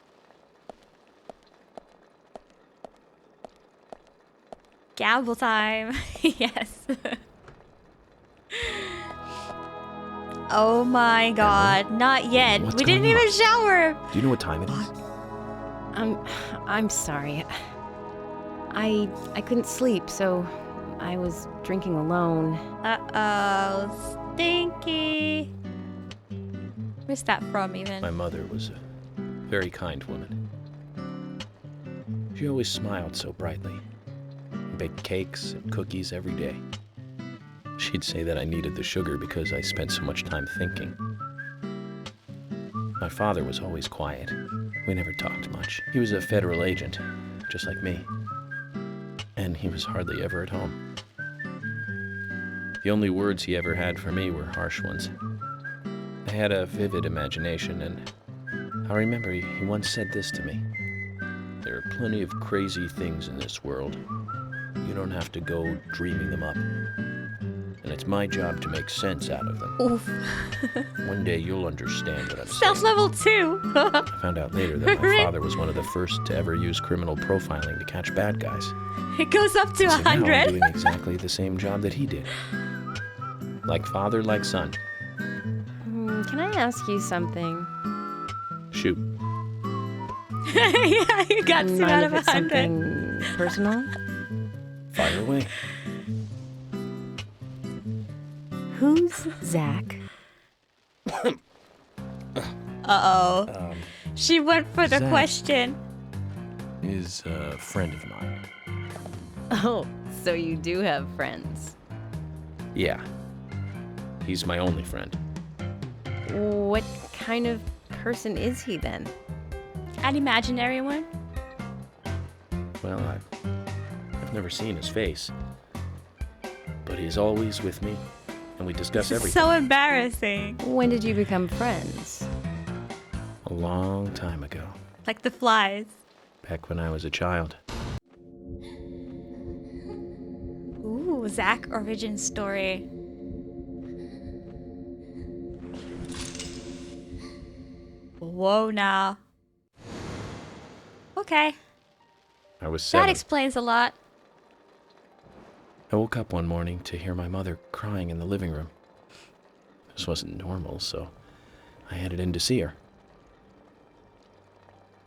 Gamble time. Yes. Oh my god. Not yet. What's We didn't going on? even shower. Do you know what time it is? I'm sorry. I couldn't sleep, so I was drinking alone. Uh-oh. Stinky. Where's that from even? My mother was a very kind woman. She always smiled so brightly, and baked cakes and cookies every day. She'd say that I needed the sugar because I spent so much time thinking. My father was always quiet. We never talked much. He was a federal agent, just like me. And he was hardly ever at home. The only words he ever had for me were harsh ones. I had a vivid imagination, and I remember he once said this to me. There are plenty of crazy things in this world. You don't have to go dreaming them up. And it's my job to make sense out of them. Oof. One day you'll understand what I'm Stealth saying. level 2. I found out later that my father was one of the first to ever use criminal profiling to catch bad guys. It goes up to So now I'm 100. doing exactly the same job that he did. Like father, like son. Can I ask you something? Shoot. Yeah, you got 2 Mind out if of it's 100. something personal? Fire away. Who's Zach? Uh-oh. She went for the Zach. question. Is a friend of mine. Oh, so you do have friends. Yeah. He's my only friend. What kind of person is he then? An imaginary one? Well, I've never seen his face. But he's always with me, and we discuss everything. So embarrassing. When did you become friends? A long time ago, Like the flies. back when I was a child. Ooh, Zach origin story. Whoa now. Okay, I was 7. that explains a lot. I woke up one morning to hear my mother crying in the living room. This wasn't normal, so I headed in to see her.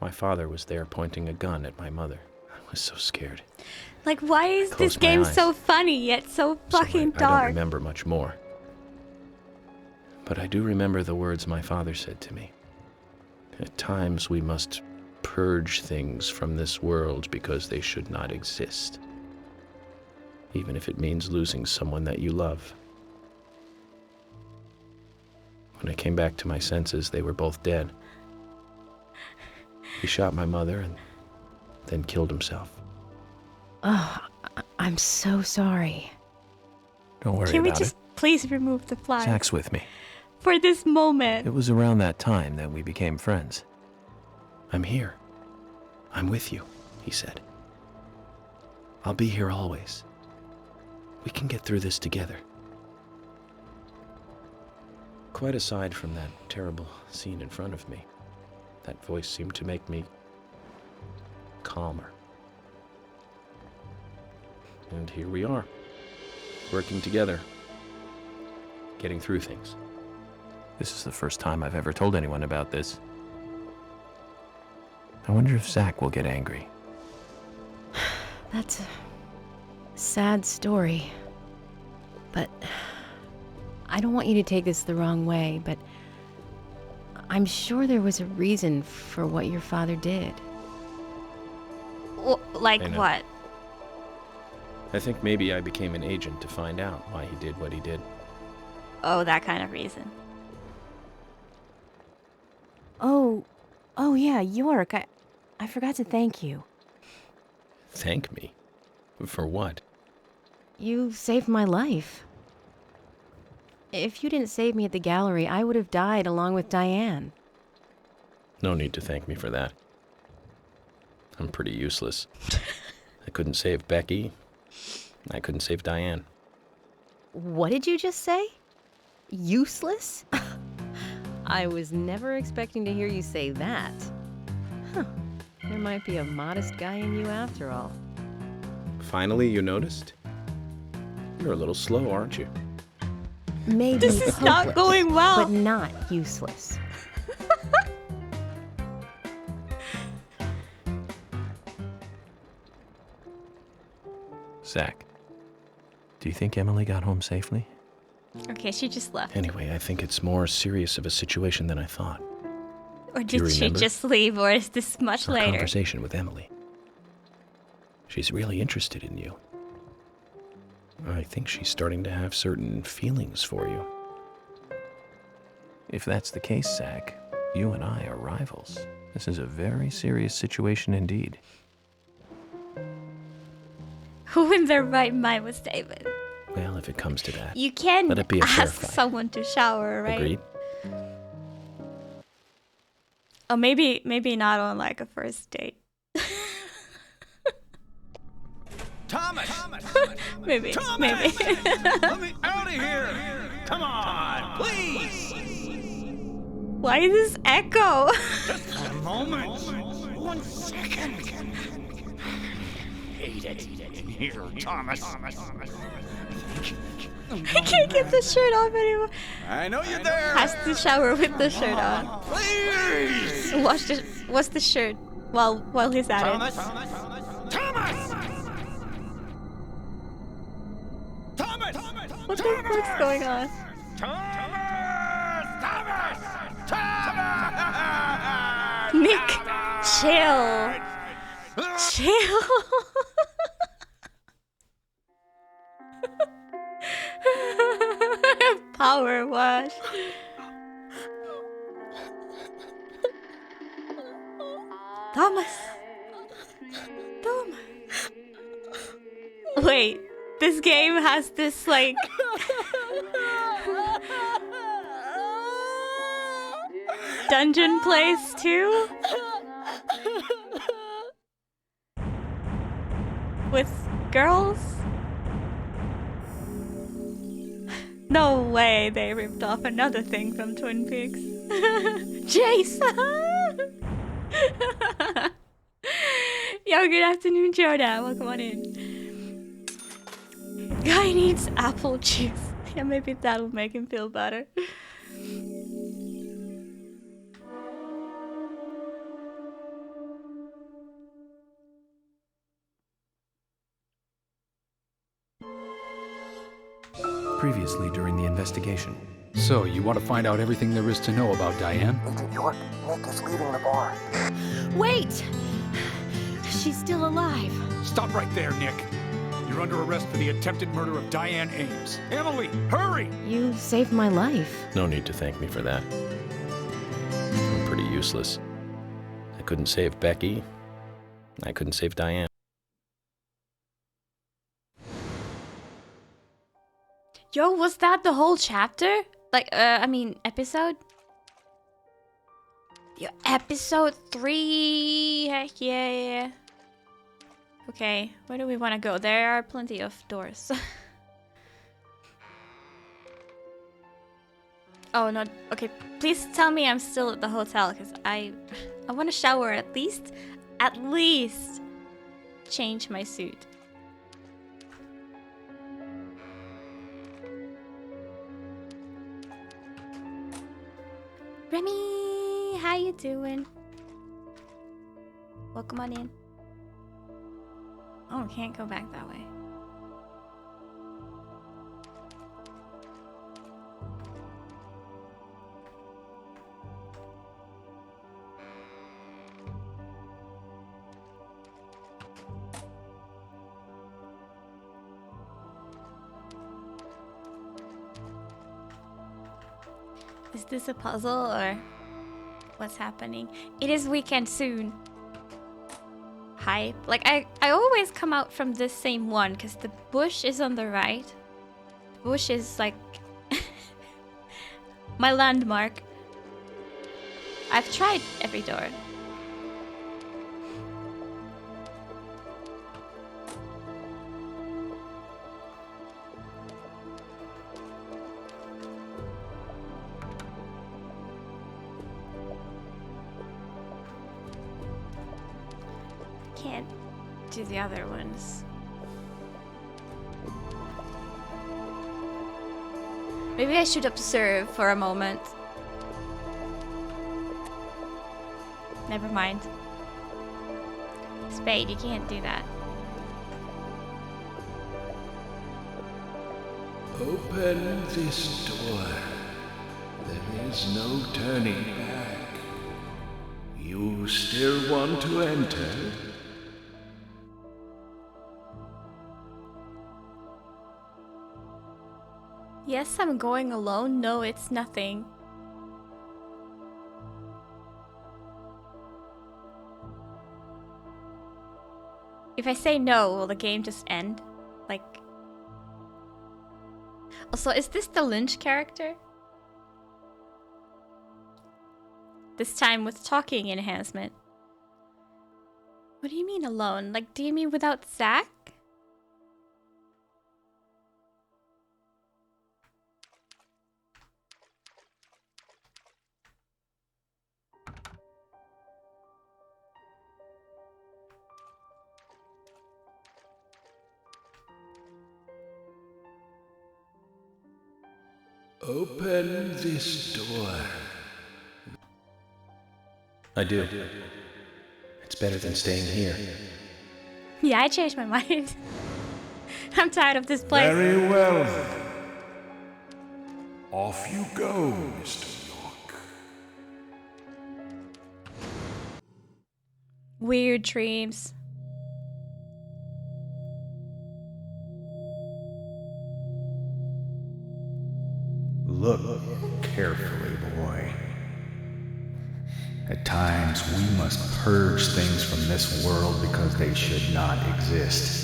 My father was there pointing a gun at my mother. I was so scared. Like, why is this Closed my game eyes. so funny yet so fucking I don't dark? remember much more. But I do remember the words my father said to me. At times we must purge things from this world because they should not exist. Even if it means losing someone that you love. When I came back to my senses, they were both dead. He shot my mother and then killed himself. Oh, I'm so sorry. Don't worry Can we about just please remove the it. flies Zach's with me. for this moment? It was around that time that we became friends. I'm here. I'm with you, he said. I'll be here always. We can get through this together. Quite aside from that terrible scene in front of me, that voice seemed to make me calmer. And here we are, working together, getting through things. This is the first time I've ever told anyone about this. I wonder if Zach will get angry. That's a sad story. But I don't want you to take this the wrong way, but I'm sure there was a reason for what your father did. Like I know. what? I think maybe I became an agent to find out why he did what he did. Oh, that kind of reason. Oh yeah, York, I forgot to thank you. Thank me? For what? You saved my life. If you didn't save me at the gallery, I would have died along with Diane. No need to thank me for that. I'm pretty useless. I couldn't save Becky. I couldn't save Diane. What did you just say? Useless? I was never expecting to hear you say that. Huh. There might be a modest guy in you after all. Finally, you noticed? You're a little slow, aren't you? Maybe This is not hopeless, going well. but not useless. Zach, do you think Emily got home safely? Okay, she just left. Anyway, I think it's more serious of a situation than I thought. Or Do you did she remember? just leave, or is this much Our later? conversation with Emily. She's really interested in you. I think she's starting to have certain feelings for you. If that's the case, Zach, you and I are rivals. This is a very serious situation indeed. Who in their right mind was David? Well, if it comes to that. You can Let it be a fair ask fight. someone to shower, right? Agreed? Oh, maybe not on like a first date. Thomas! Maybe. Let me out of here! Come on, please! Why is this echo? Just a moment. 1 second. Hate it in here, Thomas. I can't get the shirt off anymore. I know you're there. Has to shower with the shirt on. Please! Wash the shirt while he's at Thomas! it. Thomas! What the fuck's going on? Nick, chill. Chill. Power wash. Thomas. Thomas. Wait, this game has this like dungeon place too? With girls? No way they ripped off another thing from Twin Peaks. Jace! Yo, good afternoon, Joda. Welcome on in. Guy needs apple juice. Yeah, maybe that'll make him feel better. Previously during the investigation. So, you want to find out everything there is to know about Diane? Agent York, Nick is leaving the bar. Wait! She's still alive. Stop right there, Nick. You're under arrest for the attempted murder of Diane Ames. Emily, hurry! You saved my life. No need to thank me for that. I'm pretty useless. I couldn't save Becky. I couldn't save Diane. Yo, was that the whole chapter? Like, episode? Yeah, episode 3. Heck yeah. Okay, where do we want to go? There are plenty of doors. Oh, no. Okay, please tell me I'm still at the hotel, because I want to shower at least change my suit. Remy, how you doing? Welcome on in. Oh, can't go back that way. Is this a puzzle or what's happening? It is weekend soon. Hype. Like, I always come out from this same one because the bush is on the right. The bush is like my landmark. I've tried every door. Can't do the other ones. Maybe I should observe for a moment. Never mind. Spade, you can't do that. Open this door. There is no turning back. You still want to enter? Yes, I'm going alone. No, it's nothing. If I say no, will the game just end? Like... Also, is this the Lynch character? This time with talking enhancement. What do you mean alone? Like, do you mean without Zach? Open this door. I do. It's better than staying here. Yeah, I changed my mind. I'm tired of this place. Very well. Off you go, Mr. York. Weird dreams. Look carefully, boy. At times, we must purge things from this world because they should not exist.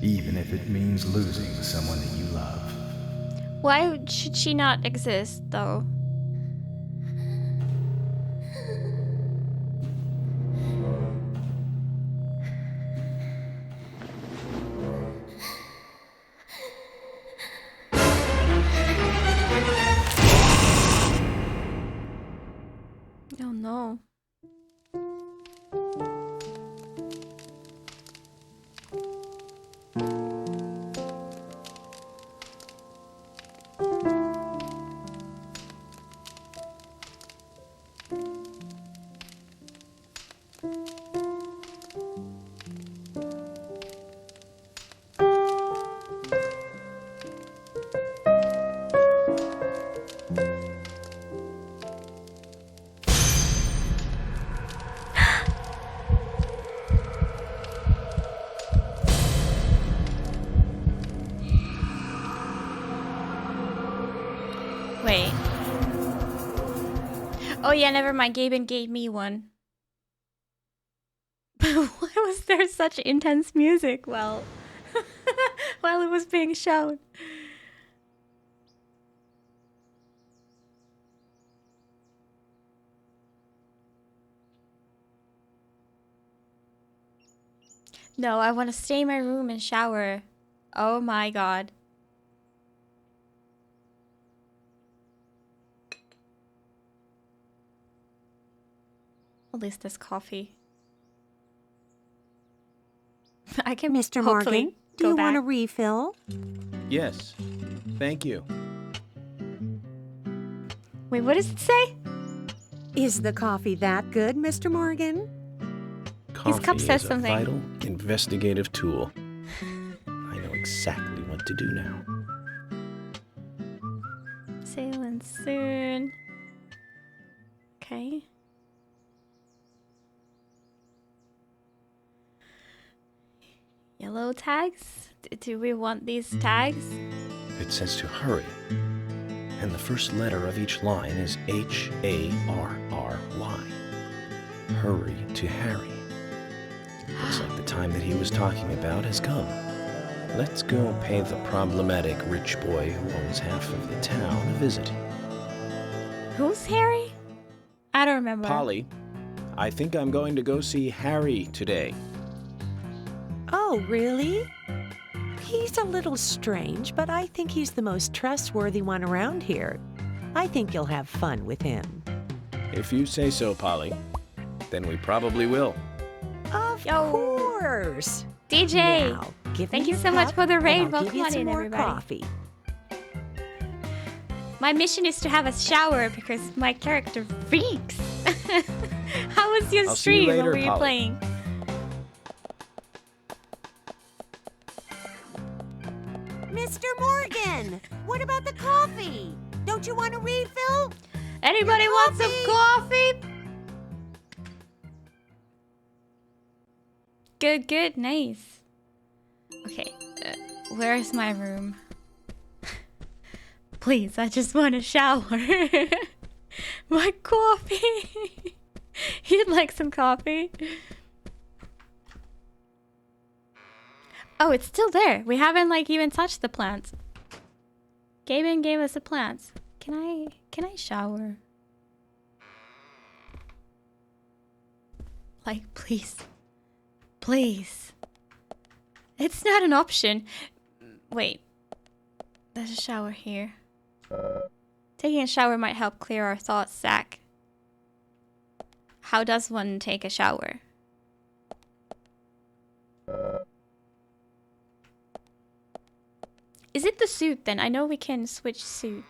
Even if it means losing someone that you love. Why should she not exist, though? Oh no. Wait. Oh yeah, never mind. Gaben gave me one. But why was there such intense music while while it was being shown? No, I want to stay in my room and shower. Oh my god. At least there's coffee. I can Mr. hopefully Morgan, do go you back. want a refill? Yes. Thank you. Wait, what does it say? Is the coffee that good, Mr. Morgan? Coffee cup says is something. a vital investigative tool. I know exactly what to do now. Sailing soon. Okay. Yellow tags? Do we want these tags? It says to hurry. And the first letter of each line is H-A-R-R-Y. Hurry to Harry. Looks like the time that he was talking about has come. Let's go pay the problematic rich boy who owns half of the town a visit. Who's Harry? I don't remember. Polly, I think I'm going to go see Harry today. Oh, really? He's a little strange, but I think he's the most trustworthy one around here. I think you'll have fun with him. If you say so, Polly, then we probably will. Of course. DJ, Now, give thank me you your so much cup, for the and raid. I'll Welcome give you on some in, more everybody. coffee. My mission is to have a shower because my character freaks. How was your I'll see you stream? later, What were you Polly. playing? Mr. Morgan, what about the coffee? Don't you want a refill? Anybody want some coffee? Good, good, nice. Okay, where's my room? Please, I just want a shower. My coffee. You'd like some coffee? Oh, it's still there. We haven't like even touched the plants. Gaben gave us the plants. Can I shower? Like, please. Please. It's not an option. Wait. There's a shower here. Taking a shower might help clear our thoughts, Zach. How does one take a shower? Is it the suit then? I know we can switch suit.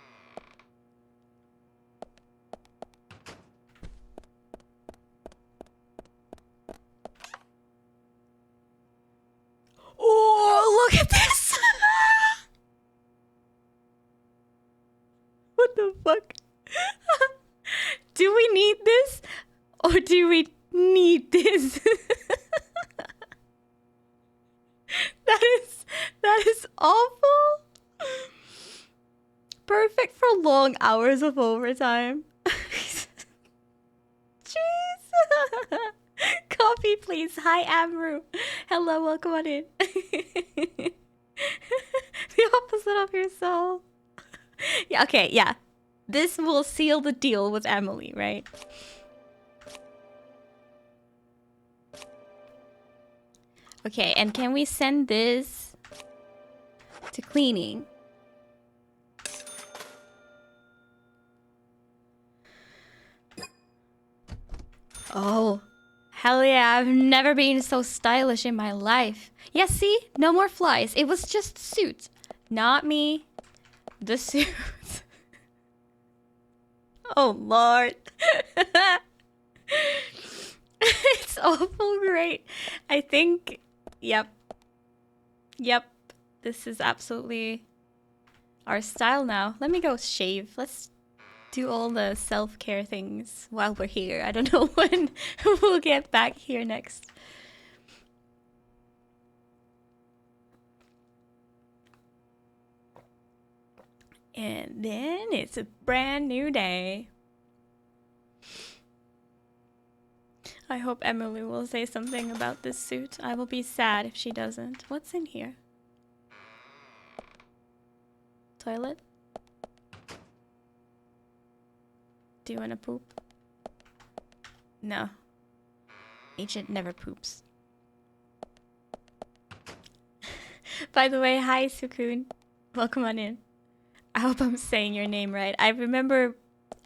Oh, look at this! do we need this? That is awful. Perfect for long hours of overtime. Jeez. Coffee, please. Hi, Amru. Hello, welcome on in. The opposite of yourself. Yeah, okay, yeah. This will seal the deal with Emily, right? Okay, and can we send this to cleaning? Oh, hell yeah, I've never been so stylish in my life. Yeah, see? No more flies. It was just suit. Not me. The suit. Oh, Lord. It's awful great. I think, yep. Yep. This is absolutely our style now. Let me go shave. Let's do all the self-care things while we're here. I don't know when we'll get back here next. And then it's a brand new day. I hope Emily will say something about this suit. I will be sad if she doesn't. What's in here? Toilet? Do you want to poop? No. Agent never poops. By the way, hi Sukun. Welcome on in. I hope I'm saying your name right. I remember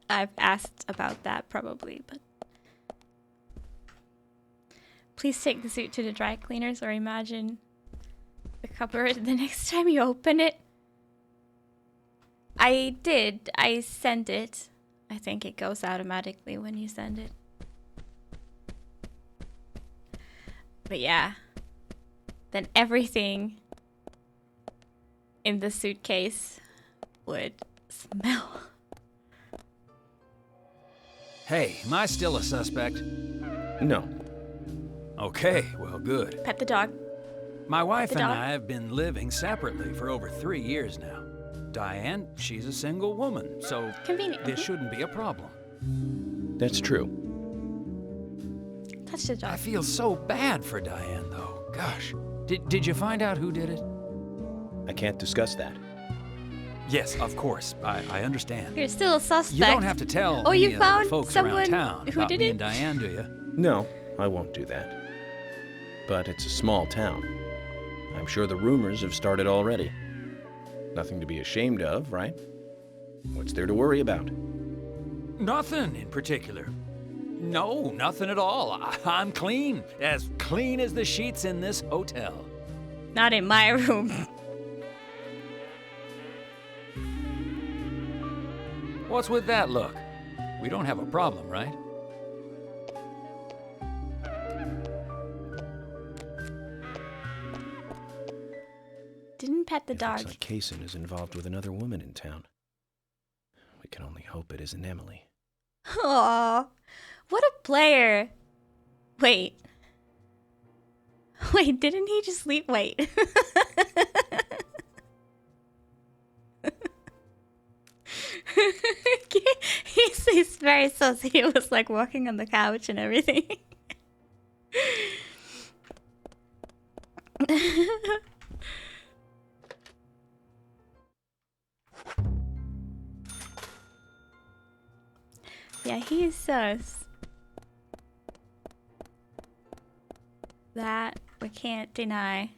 I've asked about that probably, but... Please take the suit to the dry cleaners or imagine the cupboard the next time you open it. I did. I sent it. I think it goes automatically when you send it. But yeah. Then everything in the suitcase would smell. Hey, am I still a suspect? No. Okay, well, good. Pet the dog. My wife The and dog. I have been living separately for over 3 years now. Diane, she's a single woman, so Convenient. this shouldn't be a problem. That's true. Touch the dog. I feel so bad for Diane, though. Gosh. Did you find out who did it? I can't discuss that. Yes, of course. I understand. You're still a suspect. You don't have to tell Oh, you any of the found folks someone around town who about did me it? and Diane, do you? No, I won't do that. But it's a small town. I'm sure the rumors have started already. Nothing to be ashamed of, right? What's there to worry about? Nothing in particular. No, nothing at all. I'm clean as the sheets in this hotel. Not in my room. What's with that look? We don't have a problem, right? Didn't pet the It dog. looks like Kaysen is involved with another woman in town. We can only hope it isn't Emily. Aw, what a player. Wait. Wait, didn't he just leave? Wait. He's very sus. He was like walking on the couch and everything. Yeah, he is sus. That we can't deny.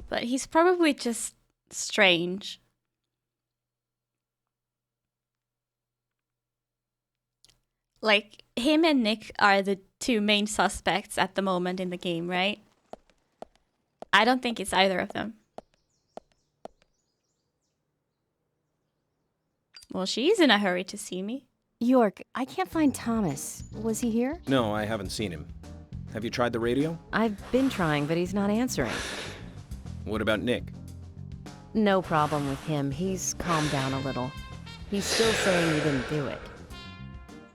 But he's probably just strange. Like, him and Nick are the two main suspects at the moment in the game, right? I don't think it's either of them. Well, she's in a hurry to see me. York, I can't find Thomas. Was he here? No, I haven't seen him. Have you tried the radio? I've been trying, but he's not answering. What about Nick? No problem with him. He's calmed down a little. He's still saying you didn't do it.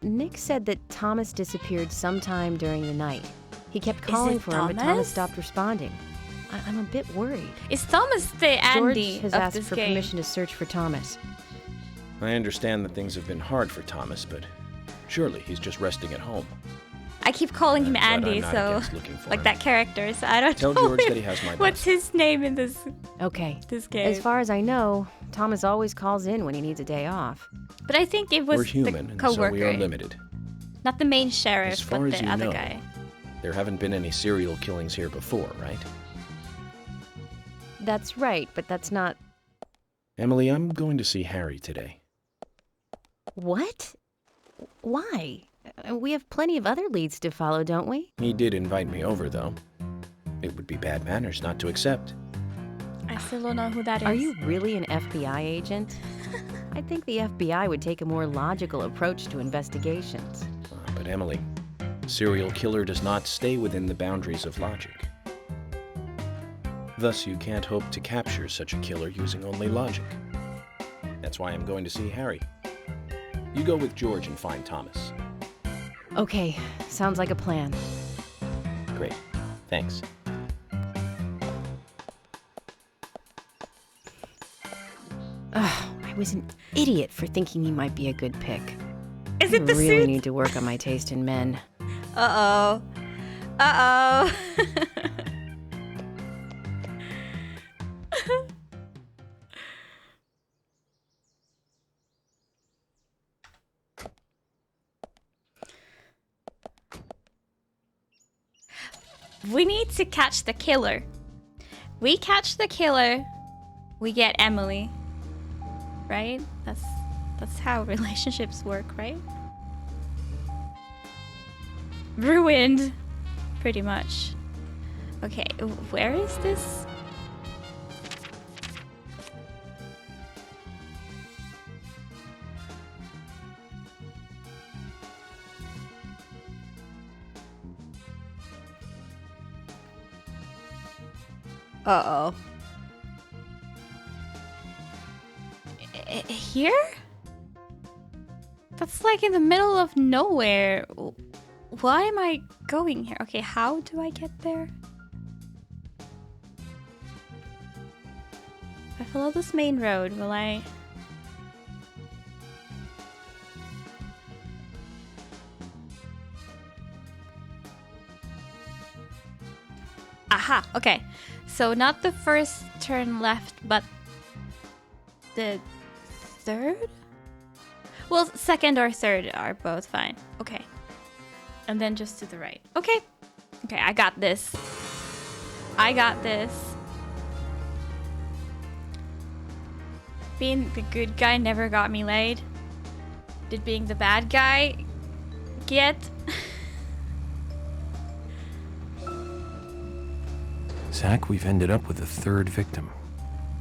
Nick said that Thomas disappeared sometime during the night. He kept calling for him, but Thomas Thomas stopped responding. I'm a bit worried. Is Thomas the Andy George has of asked this for game? permission to search for Thomas. I understand that things have been hard for Thomas, but surely he's just resting at home. I keep calling him But Andy, I'm not so against looking for like him. that character. So I don't Tell know George that he has my what's his name in this Okay. this game. As far as I know, Thomas always calls in when he needs a day off. But I think it was We're human, the and coworker, so we are limited. not the main As sheriff, far but as the you other know, guy. there haven't been any serial killings here before, right? That's right, but that's not... Emily, I'm going to see Harry today. What? Why? We have plenty of other leads to follow, don't we? He did invite me over, though. It would be bad manners not to accept. I still don't know who that is. Are you really an FBI agent? I think the FBI would take a more logical approach to investigations. But Emily, a serial killer does not stay within the boundaries of logic. Thus, you can't hope to capture such a killer using only logic. That's why I'm going to see Harry. You go with George and find Thomas. Okay, sounds like a plan. Great. Thanks. I was an idiot for thinking he might be a good pick. Is it the I really suit? need to work on my taste in men. Uh-oh. Uh-oh. We need to catch the killer. We catch the killer, we get Emily. Right? That's how relationships work, right? Ruined, pretty much. Okay, where is this? Uh-oh. Here? That's like in the middle of nowhere. Why am I going here? Okay, how do I get there? If I follow this main road, will I... Aha, okay. So not the first turn left, but the third? Well, second or third are both fine. Okay. And then just to the right. Okay. Okay, I got this. I got this. Being the good guy never got me laid. Did being the bad guy get? Zach, we've ended up with a third victim.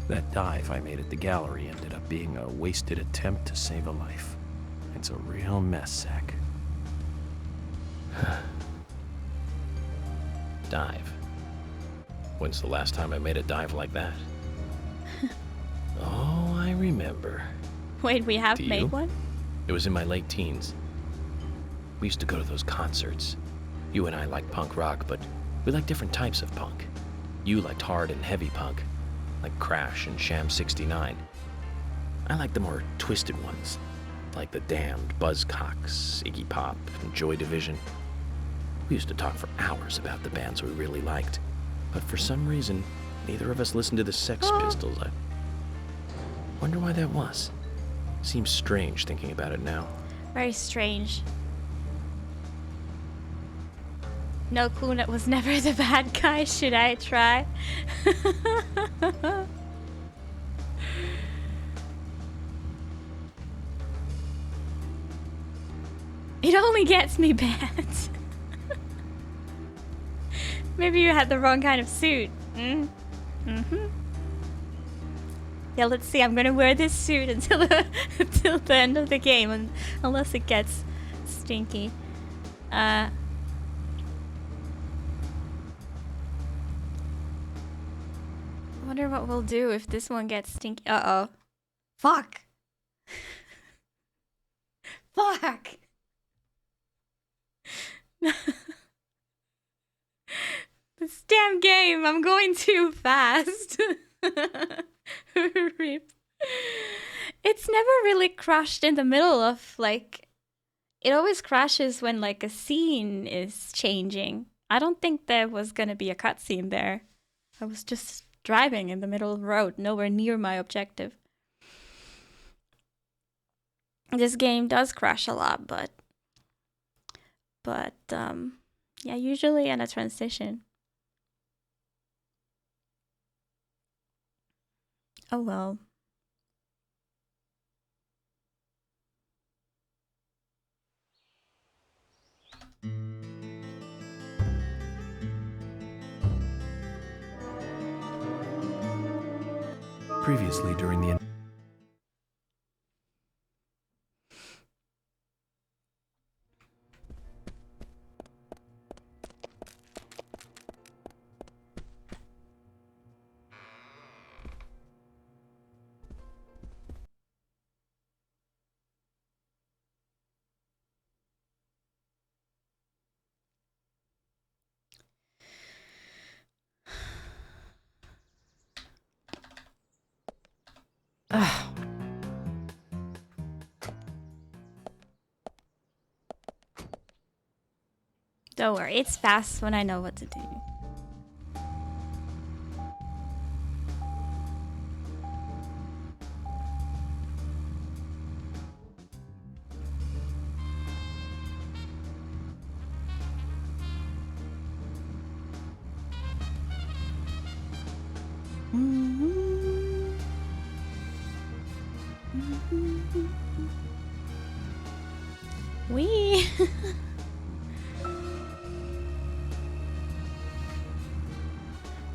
That dive I made at the gallery ended up being a wasted attempt to save a life. It's a real mess, Zach. Dive. When's the last time I made a dive like that? Oh, I remember. Wait, we have Do you? made one? It was in my late teens. We used to go to those concerts. You and I liked punk rock, but we liked different types of punk. You liked hard and heavy punk, like Crash and Sham 69. I liked the more twisted ones, like The Damned, Buzzcocks, Iggy Pop, and Joy Division. We used to talk for hours about the bands we really liked, but for some reason, neither of us listened to the Sex Pistols. I wonder why that was. Seems strange thinking about it now. Very strange. No, Clunet was never the bad guy. Should I try? It only gets me bad. Maybe you had the wrong kind of suit. Mm-hmm. Yeah, let's see. I'm gonna wear this suit until until the end of the game, unless it gets stinky. I wonder what we'll do if this one gets stinky. Uh-oh. Fuck. Fuck. Damn game, I'm going too fast. Rip. It's never really crashed in the middle of, like, it always crashes when, like, a scene is changing. I don't think there was gonna be a cutscene there. I was just driving in the middle of the road, nowhere near my objective. This game does crash a lot, but yeah, usually in a transition. Oh well. Previously, during the Don't worry, it's fast when I know what to do. Wee.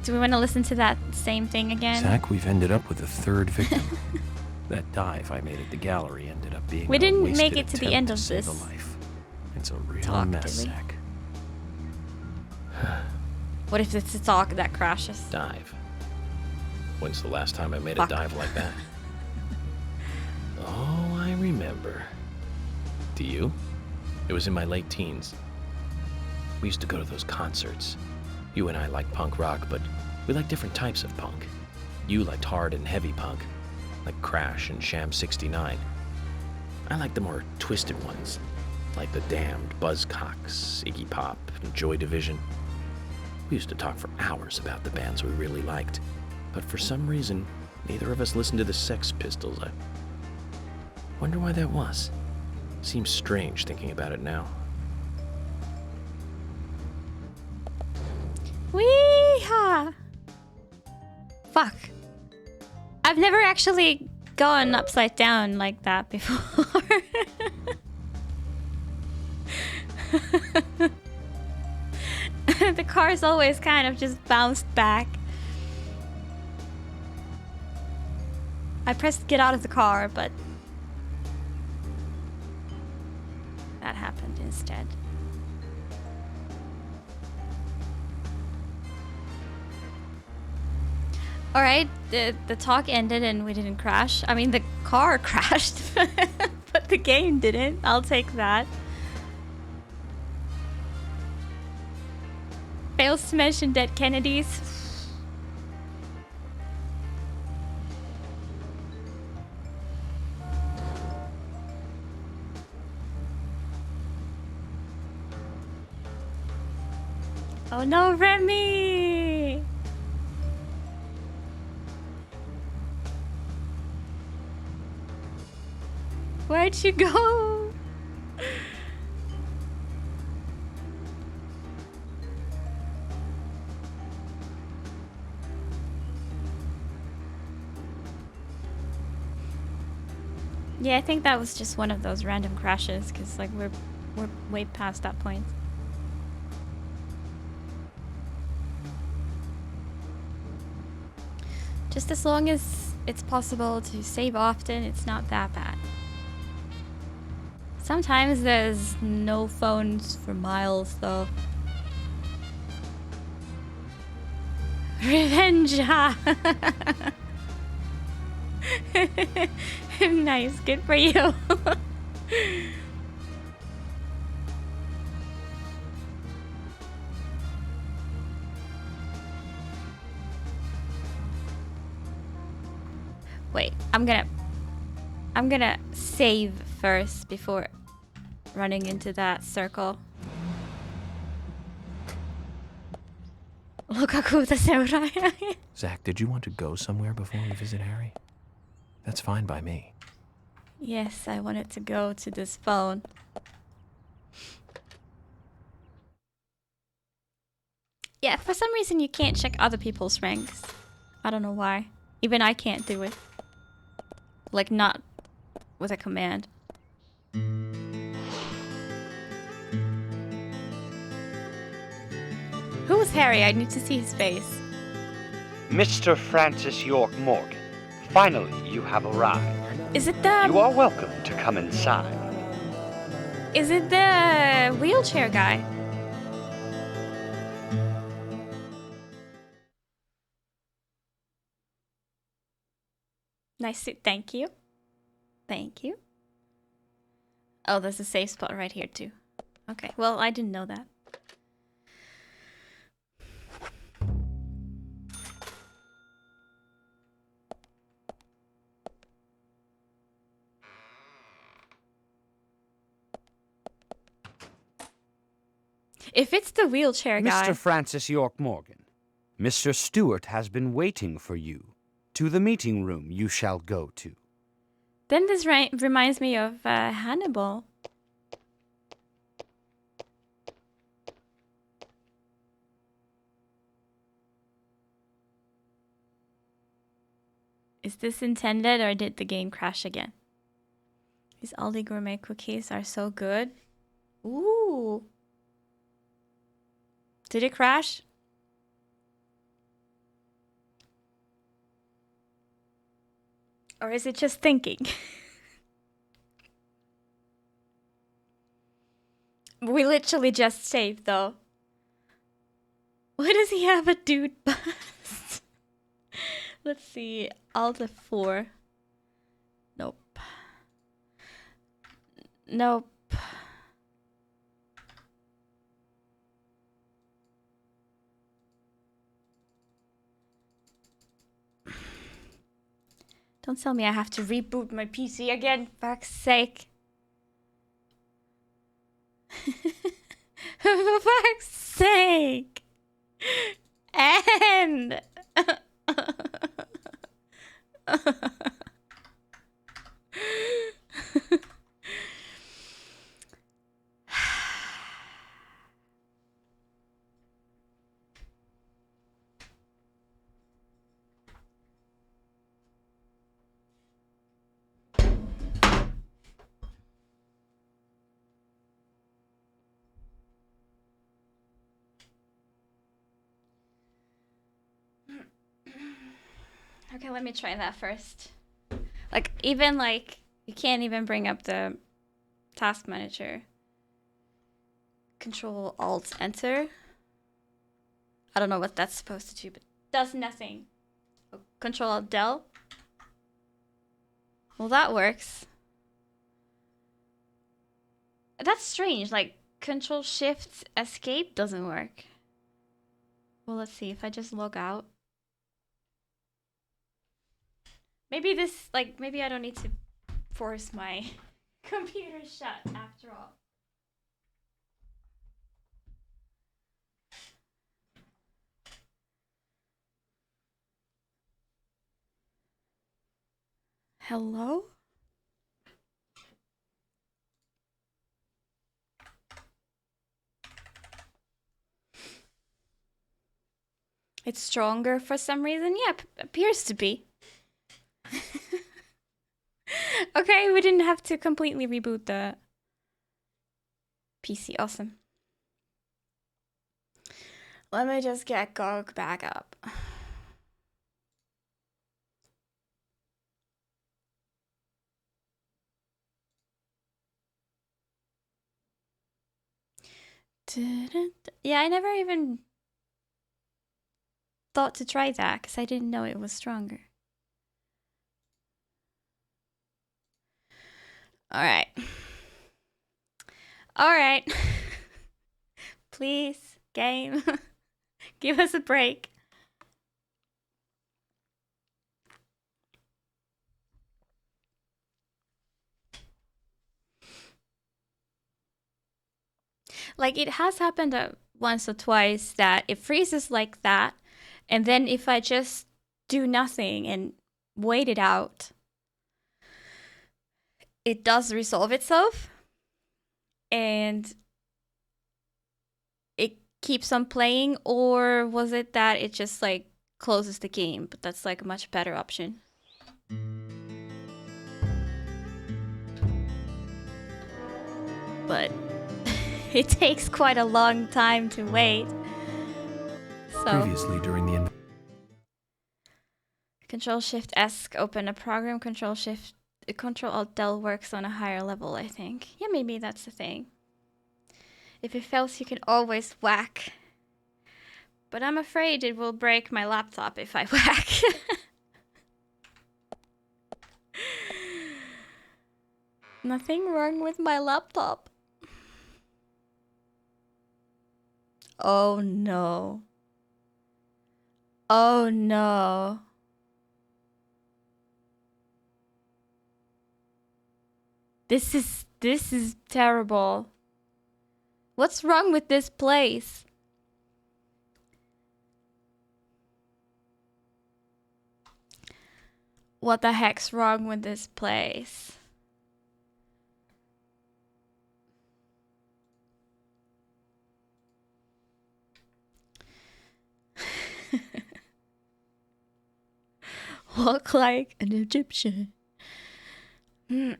Do we want to listen to that same thing again? Zach, we've ended up with a third victim. That dive I made at the gallery ended up being We a didn't wasted make it to the attempt end to of save this a life. It's a real talk, mess, did we? Zach. What if it's a talk that crashes? Dive. When's the last time I made Fuck. a dive like that? Oh, I remember. Do you? It was in my late teens. We used to go to those concerts. You and I liked punk rock, but we liked different types of punk. You liked hard and heavy punk, like Crash and Sham 69. I liked the more twisted ones, like The Damned, Buzzcocks, Iggy Pop, and Joy Division. We used to talk for hours about the bands we really liked, but for some reason, neither of us listened to the Sex Pistols. I wonder why that was. Seems strange thinking about it now. Wee-ha! Fuck. I've never actually gone upside down like that before. The car's always kind of just bounced back. I pressed get out of the car, but that happened instead. Alright, the talk ended and we didn't crash. I mean, the car crashed, but the game didn't. I'll take that. Fails to mention dead Kennedys. Oh no, Remy! Where'd you go? Yeah, I think that was just one of those random crashes, because like we're way past that point. Just as long as it's possible to save often, it's not that bad. Sometimes there's no phones for miles, though. Revenge! Ha! Nice, good for you. Wait, I'm gonna save first before running into that circle. 路角的小人。 Zach, did you want to go somewhere before we visit Harry? That's fine by me. Yes, I wanted to go to this phone. Yeah, for some reason you can't check other people's ranks. I don't know why. Even I can't do it. Like, not with a command. Who is Harry? I need to see his face. Mr. Francis York Morgan, finally you have arrived. Is it the... You are welcome to come inside. Is it the wheelchair guy? Nice suit, thank you. Thank you. Oh, there's a safe spot right here too. Okay, well, I didn't know that. If it's the wheelchair guy... Mr. Francis York Morgan, Mr. Stewart has been waiting for you. To the meeting room you shall go to. Then this reminds me of Hannibal. Is this intended or did the game crash again? These Aldi gourmet cookies are so good. Ooh. Did it crash? Or is it just thinking? We literally just saved though. Why does he have a dude bust? Let's see. Alt F4. Nope. Nope. Don't tell me I have to reboot my PC again, for fuck's sake. For fuck's sake. And okay, let me try that first. Like, even like, you can't even bring up the task manager. Control Alt Enter. I don't know what that's supposed to do, but does nothing. Oh, Control Alt Del. Well, that works. That's strange. Like, Control Shift Escape doesn't work. Well, let's see if I just log out. Maybe this, like, maybe I don't need to force my computer shut after all. Hello? It's stronger for some reason? Yeah, appears to be. Okay, we didn't have to completely reboot the PC. Awesome. Let me just get GOG back up. Yeah, I never even thought to try that because I didn't know it was stronger. All right. All right. Please, game. Give us a break. Like, it has happened once or twice that it freezes like that, and then if I just do nothing and wait it out, it does resolve itself, and it keeps on playing. Or was it that it just like closes the game? But that's like a much better option. But it takes quite a long time to wait. So Previously during the Control-Shift-S, open a program. Control-Alt-Del works on a higher level, I think. Yeah, maybe that's the thing. If it fails, you can always whack. But I'm afraid it will break my laptop if I whack. Nothing wrong with my laptop. Oh no. Oh no. This is terrible. What's wrong with this place? What the heck's wrong with this place? Walk like an Egyptian. Game.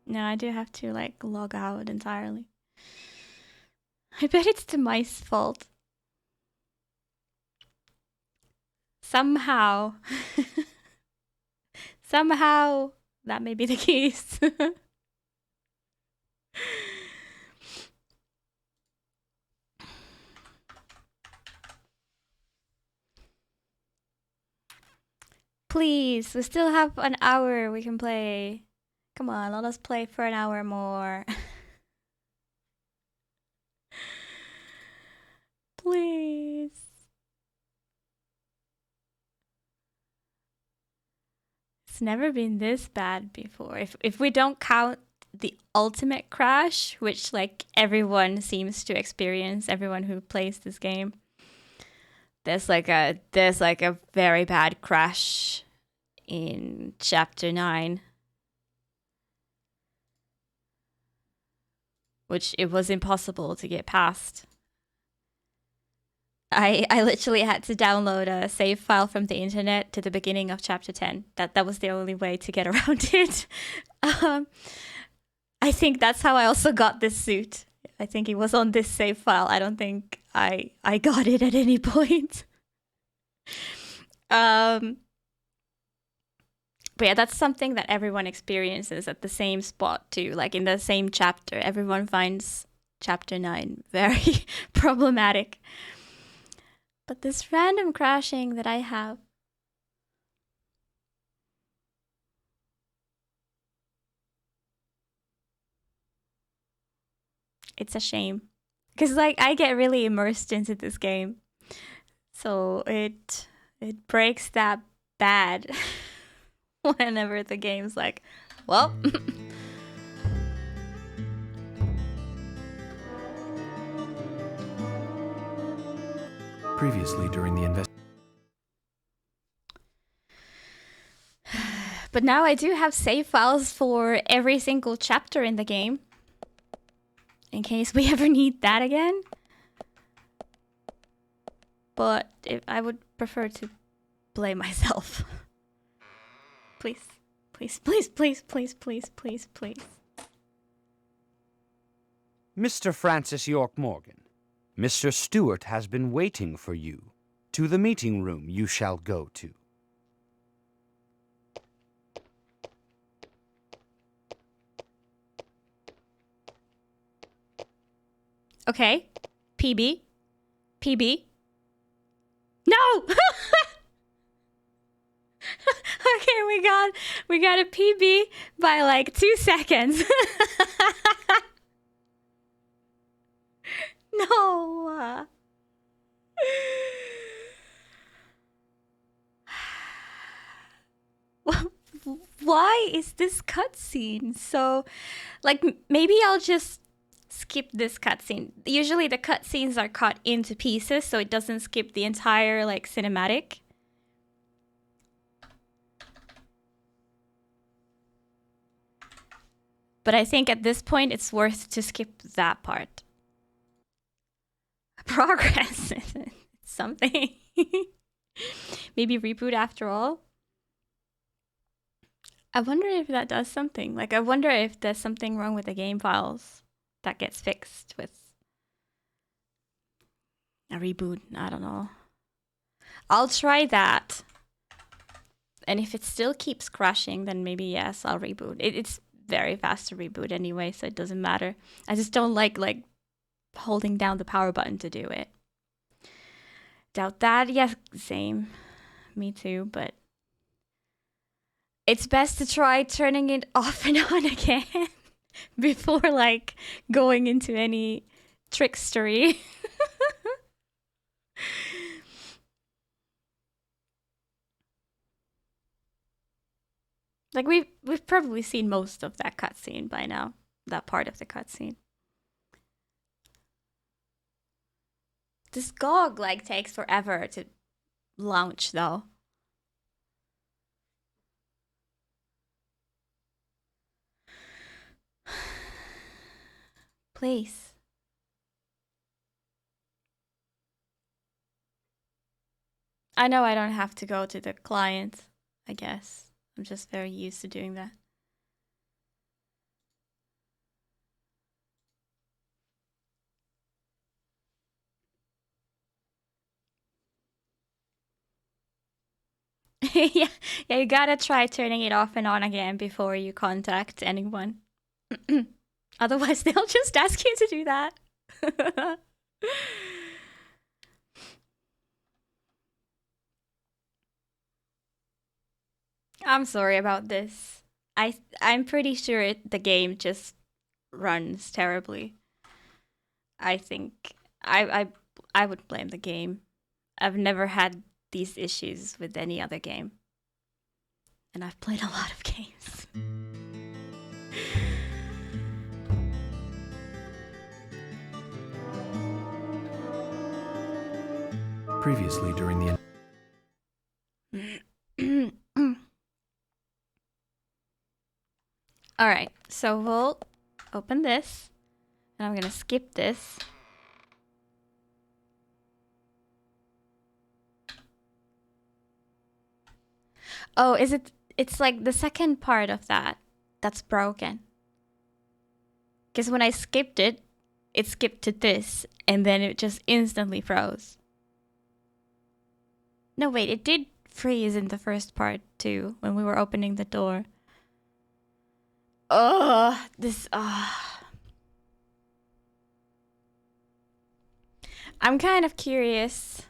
No, I do have to like log out entirely. I bet it's the mice fault. Somehow. Somehow that may be the case. Please, we still have an hour we can play. Come on, let us play for an hour more. Please. It's never been this bad before. If we don't count the ultimate crash, which like everyone seems to experience, everyone who plays this game. There's like a very bad crash in chapter 9. Which it was impossible to get past. I literally had to download a save file from the internet to the beginning of chapter 10. That was the only way to get around it. I think that's how I also got this suit. I think it was on this save file. I don't think I got it at any point. But yeah, that's something that everyone experiences at the same spot too. Like in the same chapter, everyone finds chapter 9 very problematic. But this random crashing that I have. It's a shame. Because like I get really immersed into this game. So it breaks that bad whenever the game's like, well. Previously during the But now I do have save files for every single chapter in the game. In case we ever need that again. But I would prefer to play myself. Please. Please, please, please, please, please, please, please. Mr. Francis York Morgan, Mr. Stewart has been waiting for you. To the meeting room you shall go to. Okay. PB. PB. No! Okay, we got a PB by like 2 seconds. No. Why is this cutscene so... Like, maybe I'll just skip this cutscene. Usually the cutscenes are cut into pieces, so it doesn't skip the entire, like, cinematic. But I think at this point, it's worth to skip that part. Progress. Something. Maybe reboot after all. I wonder if that does something. Like, I wonder if there's something wrong with the game files that gets fixed with a reboot. I don't know. I'll try that. And if it still keeps crashing, then maybe yes, I'll reboot. It's very fast to reboot anyway, so it doesn't matter. I just don't like holding down the power button to do it. Doubt that. Yes, same. Me too, but it's best to try turning it off and on again before like going into any trickstery. Like we've probably seen most of that cutscene by now. That part of the cutscene. This GOG like takes forever to launch though. Please. I know I don't have to go to the client, I guess. I'm just very used to doing that. yeah, you gotta try turning it off and on again before you contact anyone. Otherwise, they'll just ask you to do that. I'm sorry about this. I'm pretty sure the game just runs terribly. I think I would blame the game. I've never had these issues with any other game. And I've played a lot of games. Previously during the... Alright, so we'll open this. And I'm gonna skip this. Oh, is it... It's like the second part of that that's broken. Because when I skipped it, it skipped to this. And then it just instantly froze. No, wait, it did freeze in the first part too, when we were opening the door. Ugh, this, I'm kind of curious.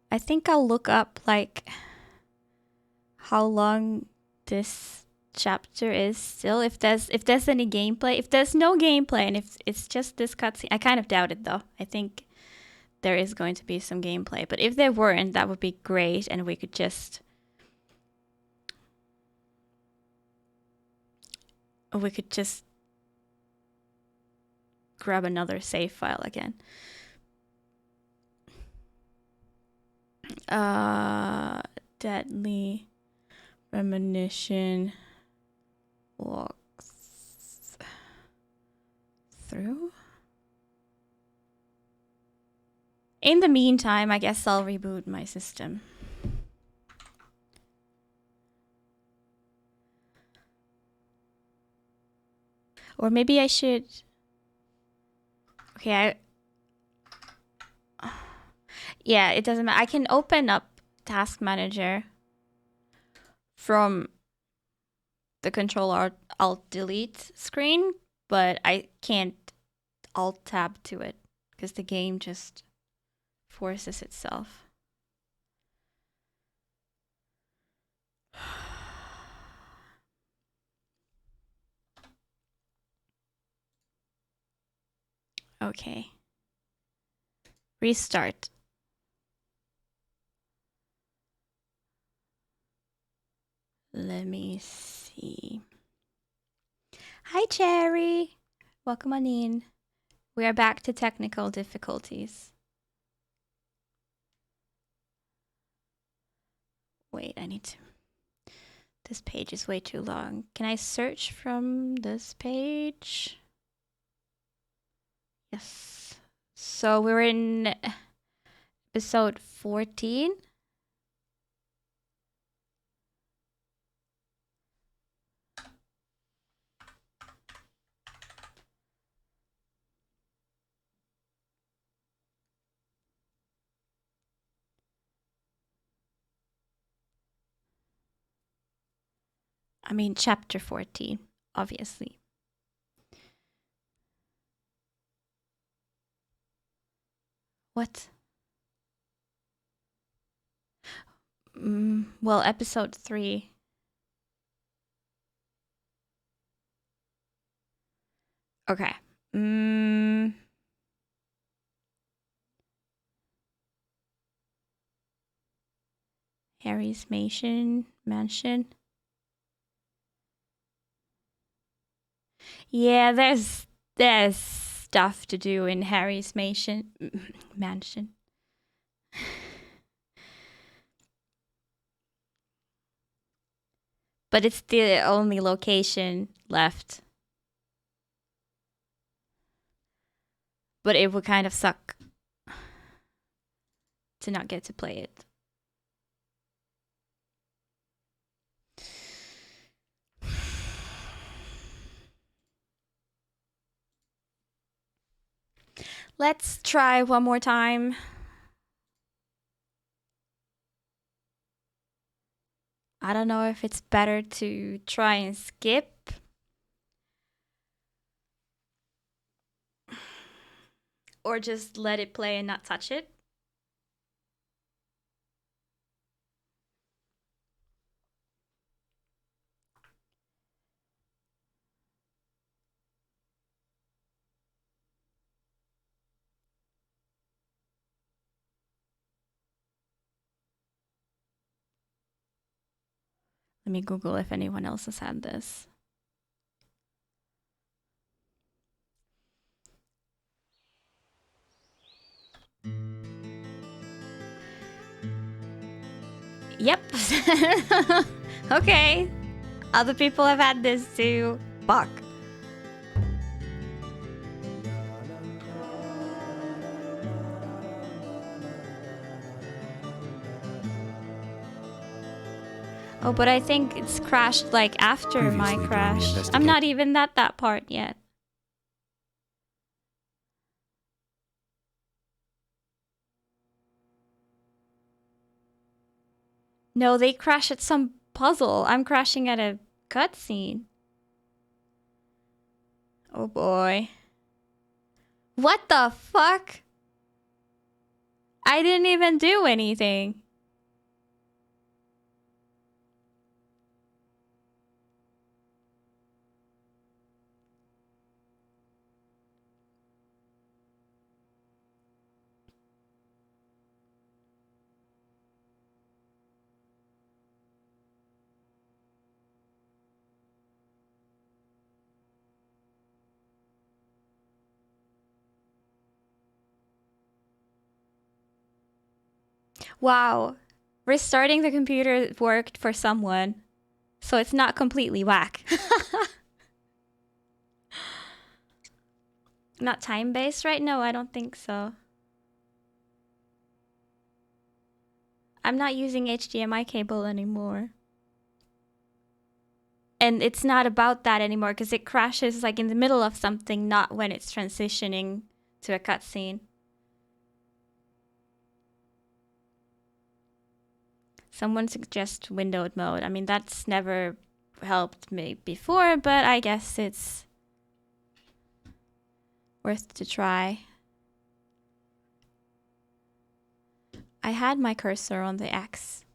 I think I'll look up, like, how long this chapter is still, if there's any gameplay. If there's no gameplay and if it's just this cutscene, I kind of doubt it though. I think there is going to be some gameplay, but if there weren't, that would be great, and we could just grab another save file again. Deadly Premonition walks through. In the meantime, I guess I'll reboot my system. Or maybe I should... Okay, yeah, it doesn't matter. I can open up Task Manager from the Control-Alt-Delete screen, but I can't Alt-Tab to it because the game just forces itself. Okay. Restart. Let me see. Hi, Cherry. Welcome on in. We are back to technical difficulties. Wait, I need to... This page is way too long. Can I search from this page? Yes. So we're in episode 14. I mean, chapter 14, obviously. What? Well, episode 3. Okay. Harry's mansion. Yeah, there's stuff to do in Harry's mansion. But it's the only location left. But it would kind of suck to not get to play it. Let's try one more time. I don't know if it's better to try and skip. Or just let it play and not touch it. Let me Google if anyone else has had this. Yep. Okay. Other people have had this too. Fuck. Oh, but I think it's crashed like after my Previously during the crash. I'm investigation. not even at that part yet. No, they crash at some puzzle. I'm crashing at a cutscene. Oh boy. What the fuck? I didn't even do anything. Wow. Restarting the computer worked for someone. So it's not completely whack. Not time-based, right? No, I don't think so. I'm not using HDMI cable anymore. And it's not about that anymore because it crashes like in the middle of something, not when it's transitioning to a cutscene. Someone suggests windowed mode. I mean, that's never helped me before, but I guess it's worth to try. I had my cursor on the X.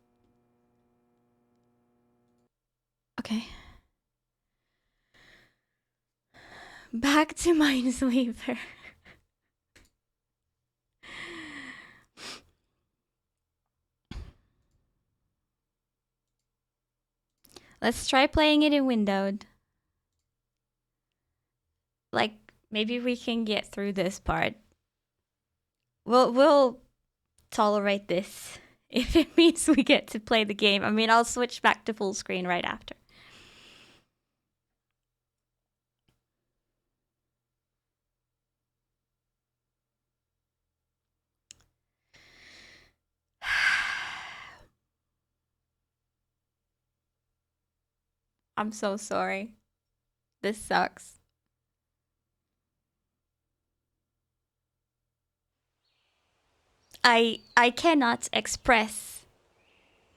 Okay. Back to Minesweeper. Let's try playing it in windowed. Like, maybe we can get through this part. We'll tolerate this if it means we get to play the game. I mean, I'll switch back to full screen right after. I'm so sorry. This sucks. I cannot express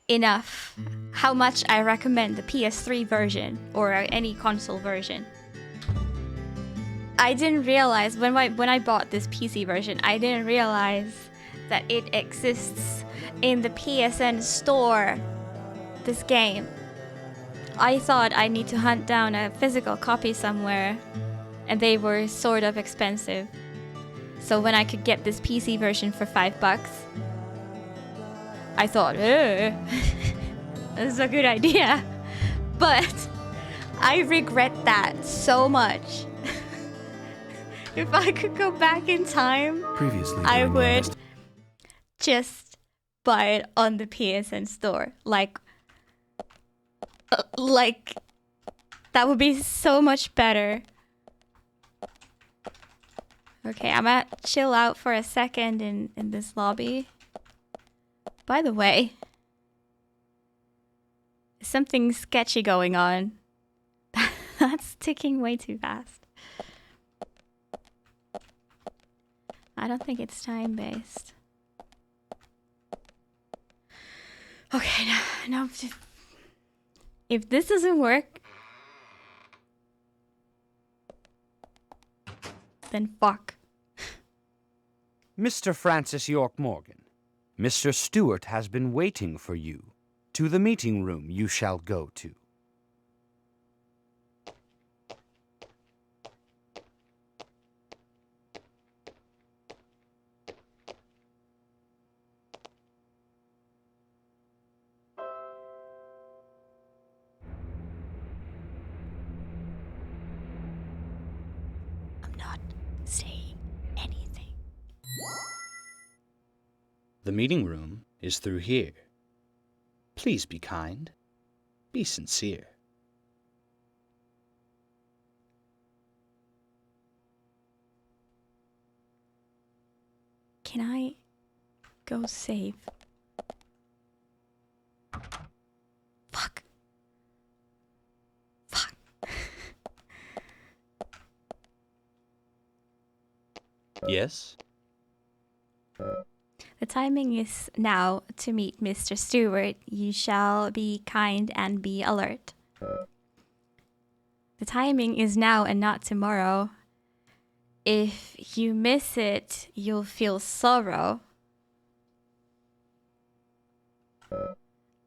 enough how much I recommend the PS3 version or any console version. I didn't realize when I bought this PC version, I didn't realize that it exists in the PSN store, this game. I thought I need to hunt down a physical copy somewhere, and they were sort of expensive. So when I could get this PC version for $5, I thought, this is a good idea. But I regret that so much. If I could go back in time, Previously, I during the would just buy it on the PSN store. Like that would be so much better. Okay, I'm gonna chill out for a second in this lobby. By the way, something sketchy going on. That's ticking way too fast. I don't think it's time-based. Okay, no, if this doesn't work, then fuck. Mr. Francis York Morgan, Mr. Stewart has been waiting for you. To the meeting room you shall go to. I'm not saying anything. The meeting room is through here. Please be kind. Be sincere. Can I go save? Fuck. Fuck. Yes? The timing is now to meet Mr. Stewart. You shall be kind and be alert. The timing is now and not tomorrow. If you miss it, you'll feel sorrow.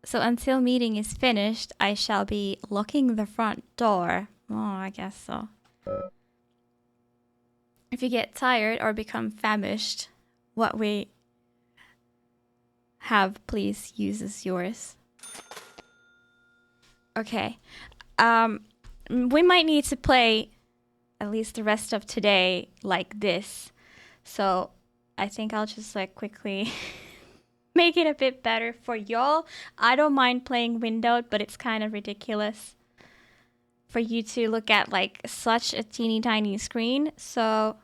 So until meeting is finished, I shall be locking the front door. Oh, I guess so. If you get tired or become famished, what we have, please use as yours. Okay. We might need to play at least the rest of today like this. So I think I'll just like quickly make it a bit better for y'all. I don't mind playing windowed, but it's kind of ridiculous for you to look at like such a teeny tiny screen. So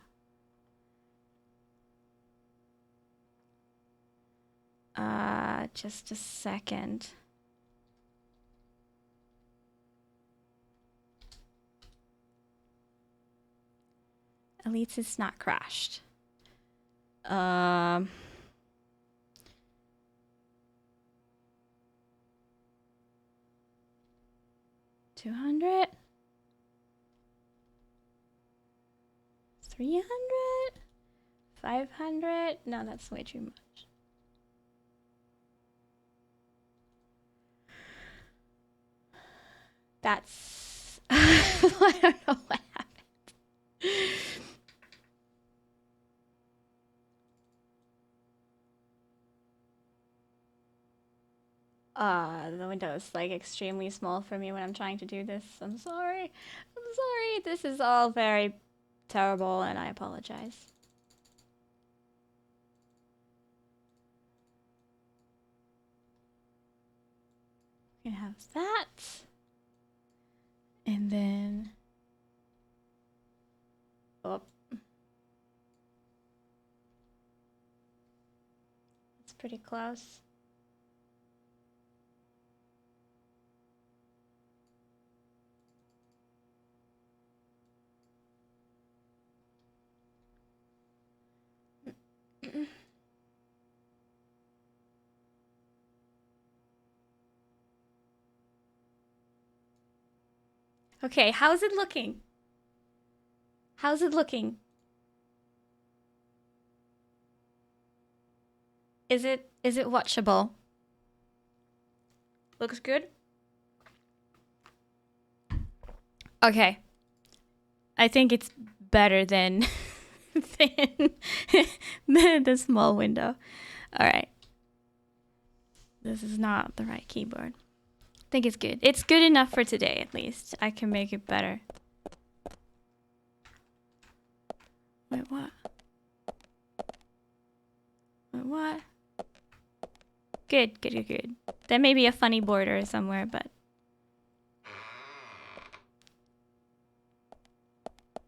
just a second. At least it's not crashed. 200? 300? 500? No, that's way too much. That's... I don't know what happened. The window is like extremely small for me when I'm trying to do this. I'm sorry. I'm sorry. This is all very terrible and I apologize. We can have that. And then... Oh. It's pretty close. Okay, how's it looking? How's it looking? Is it watchable? Looks good? Okay. I think it's better than the small window. All right. This is not the right keyboard. I think it's good. It's good enough for today, at least. I can make it better. Wait, what? Wait, what? Good, good, good, good. There may be a funny border somewhere, but...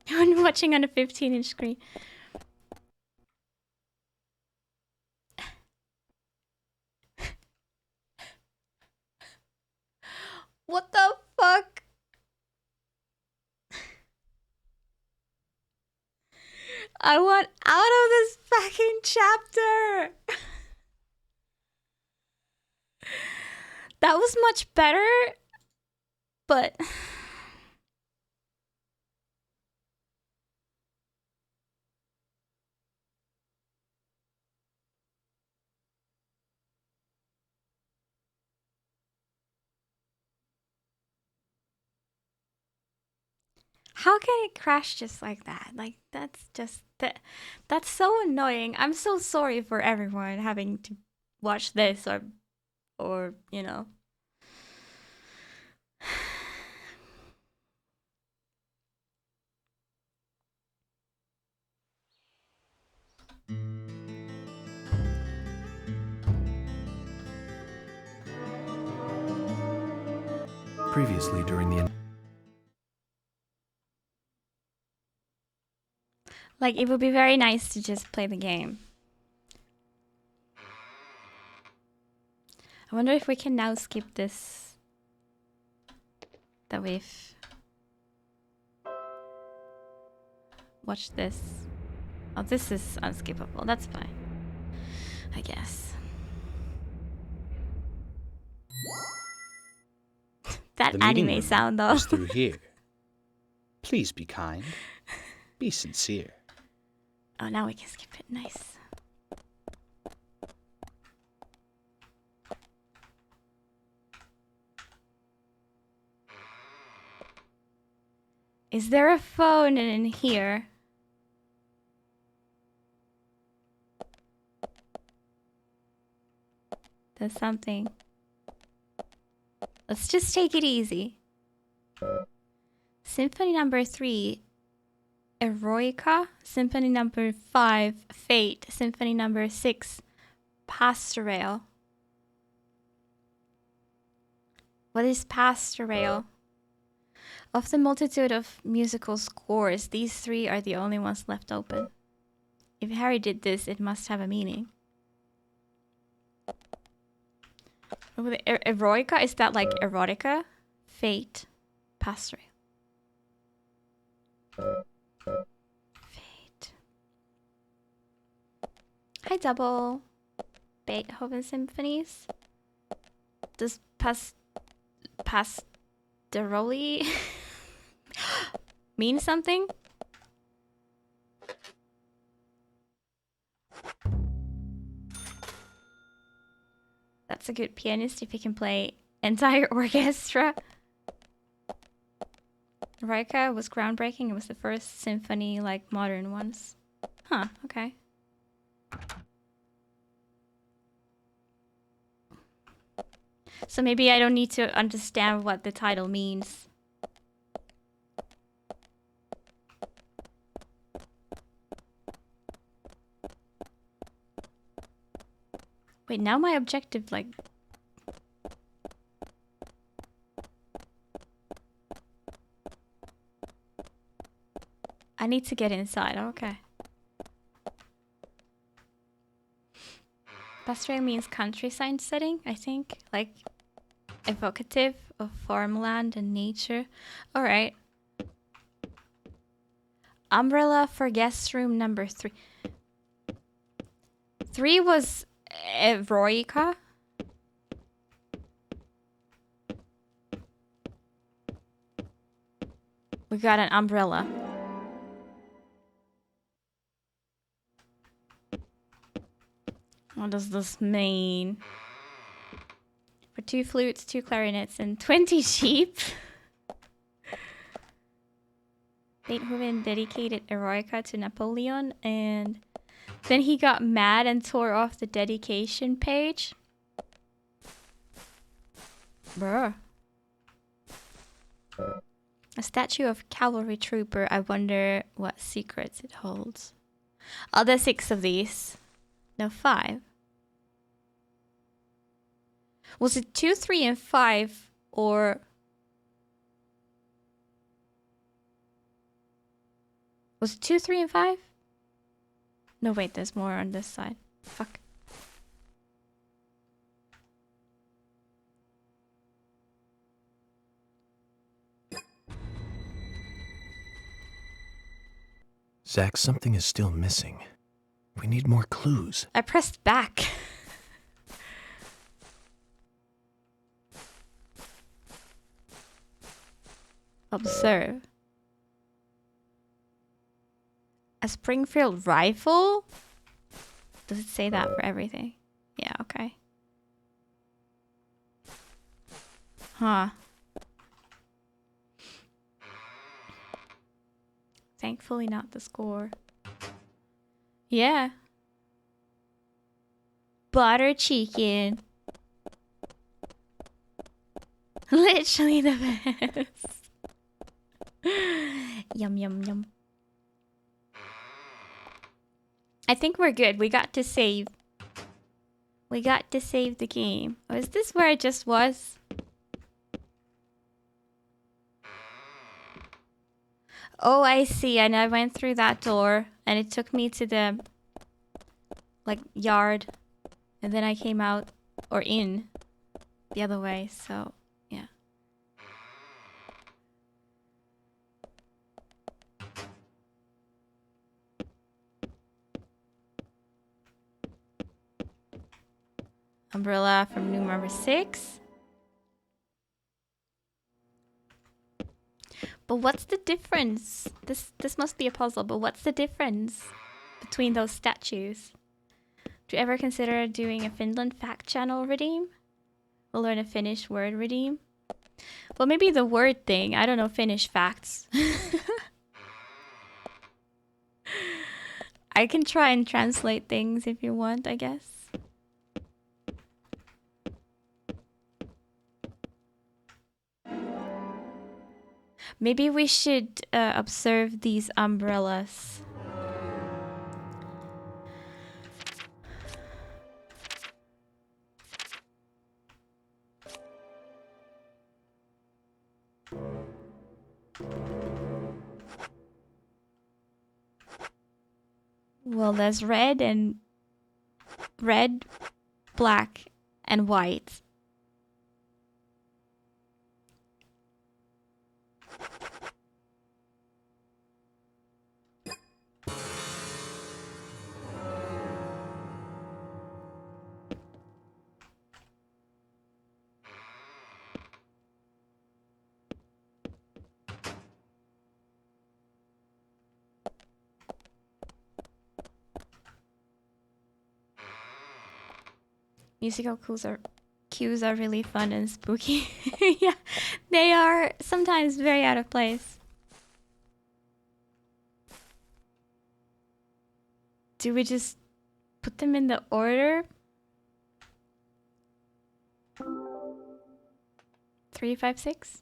I'm watching on a 15-inch screen. What the fuck? I want out of this fucking chapter. That was much better, but... How can it crash just like that? Like, that's just... That's so annoying. I'm so sorry for everyone having to watch this or you know... Previously during the... Like, it would be very nice to just play the game. I wonder if we can now skip this. That we've watched this. Oh, this is unskippable. That's fine, I guess. That The meeting anime room sound, though. is through here. Please be kind. Be sincere. Oh, now we can skip it. Nice. Is there a phone in here? There's something. Let's just take it easy. Symphony number 3, Eroica. Symphony number 5, Fate. Symphony number 6, Pastoral. What is Pastoral? Of the multitude of musical scores, these 3 are the only ones left open. If Harry did this, it must have a meaning. Eroica, is that like erotica? Fate. Pastoral. Fate. Hi, Double. Beethoven symphonies. Does pastorally mean something? That's a good pianist if he can play entire orchestra. Eroica was groundbreaking. It was the first symphony like modern ones. Huh, okay. So maybe I don't need to understand what the title means. Wait, now my objective, like... I need to get inside, okay. Pastoral means countryside setting, I think. Like, evocative of farmland and nature. Alright. Umbrella for guest room number 3. 3 was Eroica. We got an umbrella. What does this mean? For 2 flutes, 2 clarinets, and 20 sheep. Beethoven dedicated Eroica to Napoleon, and then he got mad and tore off the dedication page. Bruh. A statue of cavalry trooper. I wonder what secrets it holds. Are there 6 of these? No, 5. Was it 2, 3, and 5, or... Was it 2, 3, and 5? No, wait, there's more on this side. Fuck. Zach, something is still missing. We need more clues. I pressed back. Observe. A Springfield rifle? Does it say that for everything? Yeah, okay. Huh. Thankfully not the score. Yeah. Butter chicken. Literally the best. Yum, yum, yum. I think we're good. We got to save. We got to save the game. Oh, is this where I just was? Oh, I see. And I went through that door and it took me to the like yard. And then I came out or in the other way. So, yeah. Umbrella from room number 6. But what's the difference? This must be a puzzle, but what's the difference between those statues? Do you ever consider doing a Finland fact channel redeem? We'll learn a Finnish word redeem. Well, maybe the word thing. I don't know Finnish facts. I can try and translate things if you want, I guess. Maybe we should observe these umbrellas. Well, there's red, black, and white. Musical cues are really fun and spooky. Yeah, they are sometimes very out of place. Do we just put them in the order? 356.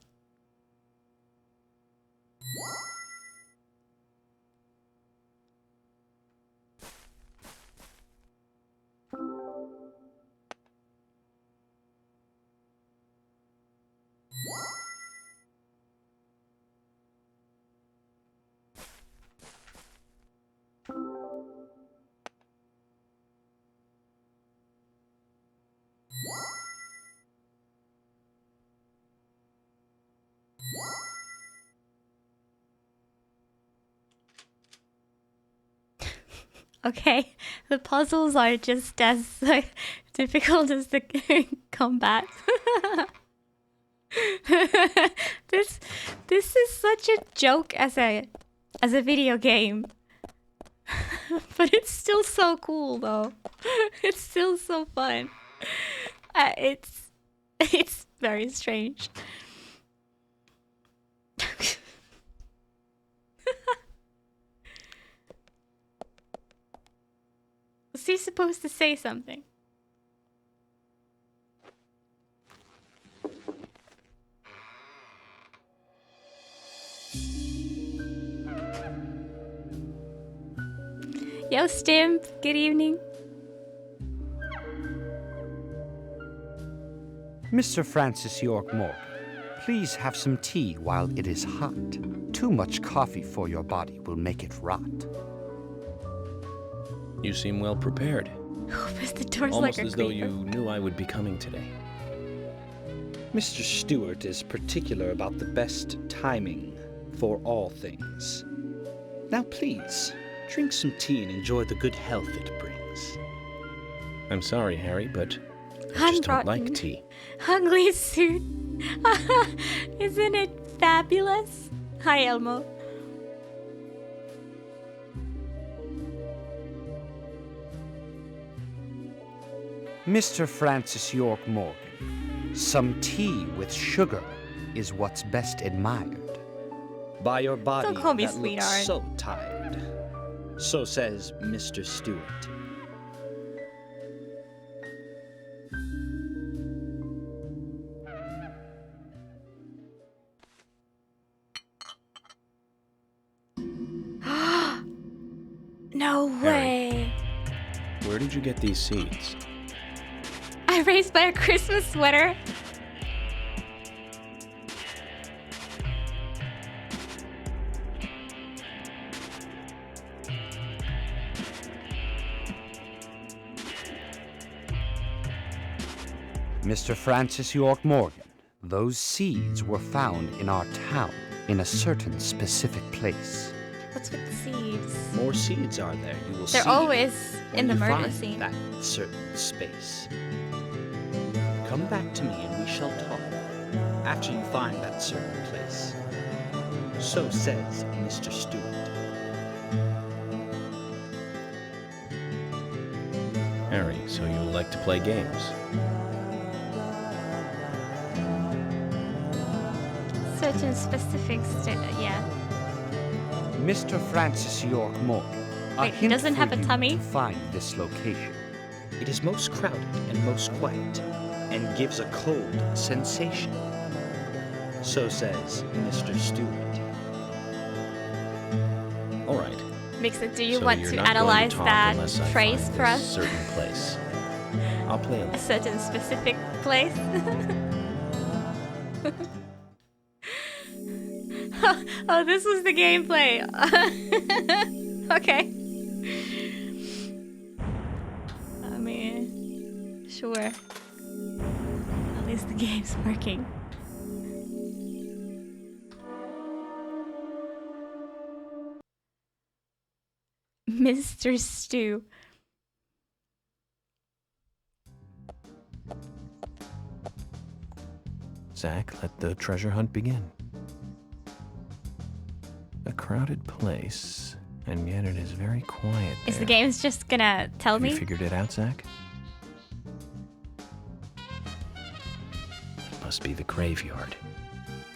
Okay, the puzzles are just as like, difficult as the combat. this is such a joke as a video game. But it's still so cool though. It's still so fun. It's very strange. Was he supposed to say something? Yo, Stim, good evening. Mr. Francis York Morgan, please have some tea while it is hot. Too much coffee for your body will make it rot. You seem well prepared. Opens the doors Almost like a as though creeper. you knew I would be coming today. Mr. Stewart is particular about the best timing for all things. Now please, drink some tea and enjoy the good health it brings. I'm sorry, Harry, but I I'm just don't rotten. like tea. Ugly suit. Isn't it fabulous? Hi, Elmo. Mr. Francis York Morgan, some tea with sugar is what's best admired. By your body Don't call me that looks sweetheart. so tired. So says Mr. Stewart. No way. Where did you get these seeds? I raised by a Christmas sweater. Mr. Francis York Morgan, those seeds were found in our town in a certain specific place. What's with the seeds? More seeds are there, you will see. They're always when in the you murder find scene. that certain space. Come back to me and we shall talk after you find that certain place. So says Mr. Stewart. Harry, so you like to play games? Certain specific yeah. Mr. Francis York Morgan, a Wait, he hint doesn't for have a you tummy? to find this location. It is most crowded and most quiet, and gives a cold sensation. So says Mr. Stewart. All right. Mixon, do you So want you're to not going analyze talk that unless I phrase find for this us? certain place. I'll play A along. certain specific place? Oh, this was the gameplay. Okay. I mean, sure. At least the game's working. Mr. Stew. Zach, let the treasure hunt begin. A crowded place, and yet it is very quiet there. Is the game's just gonna tell Have me? you figured it out, Zach? Must be the graveyard.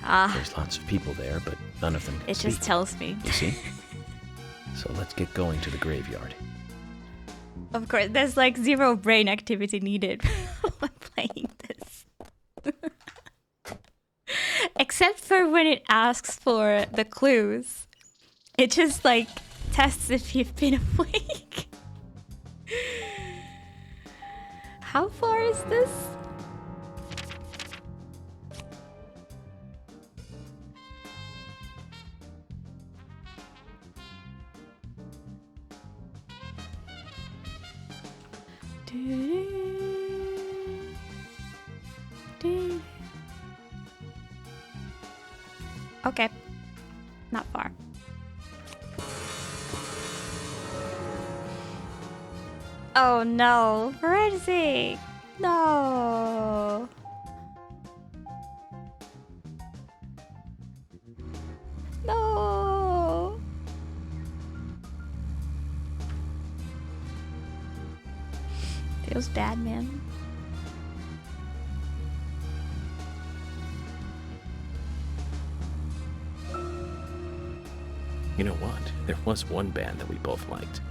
Ah, There's lots of people there, but none of them can it speak. just tells me. You see? So let's get going to the graveyard. Of course, there's like zero brain activity needed when playing this. Except for when it asks for the clues. It just like tests if you've been awake. How far is this? Okay, not far. Oh no, where is he? No. No. Feels bad, man. You know what? There was one band that we both liked.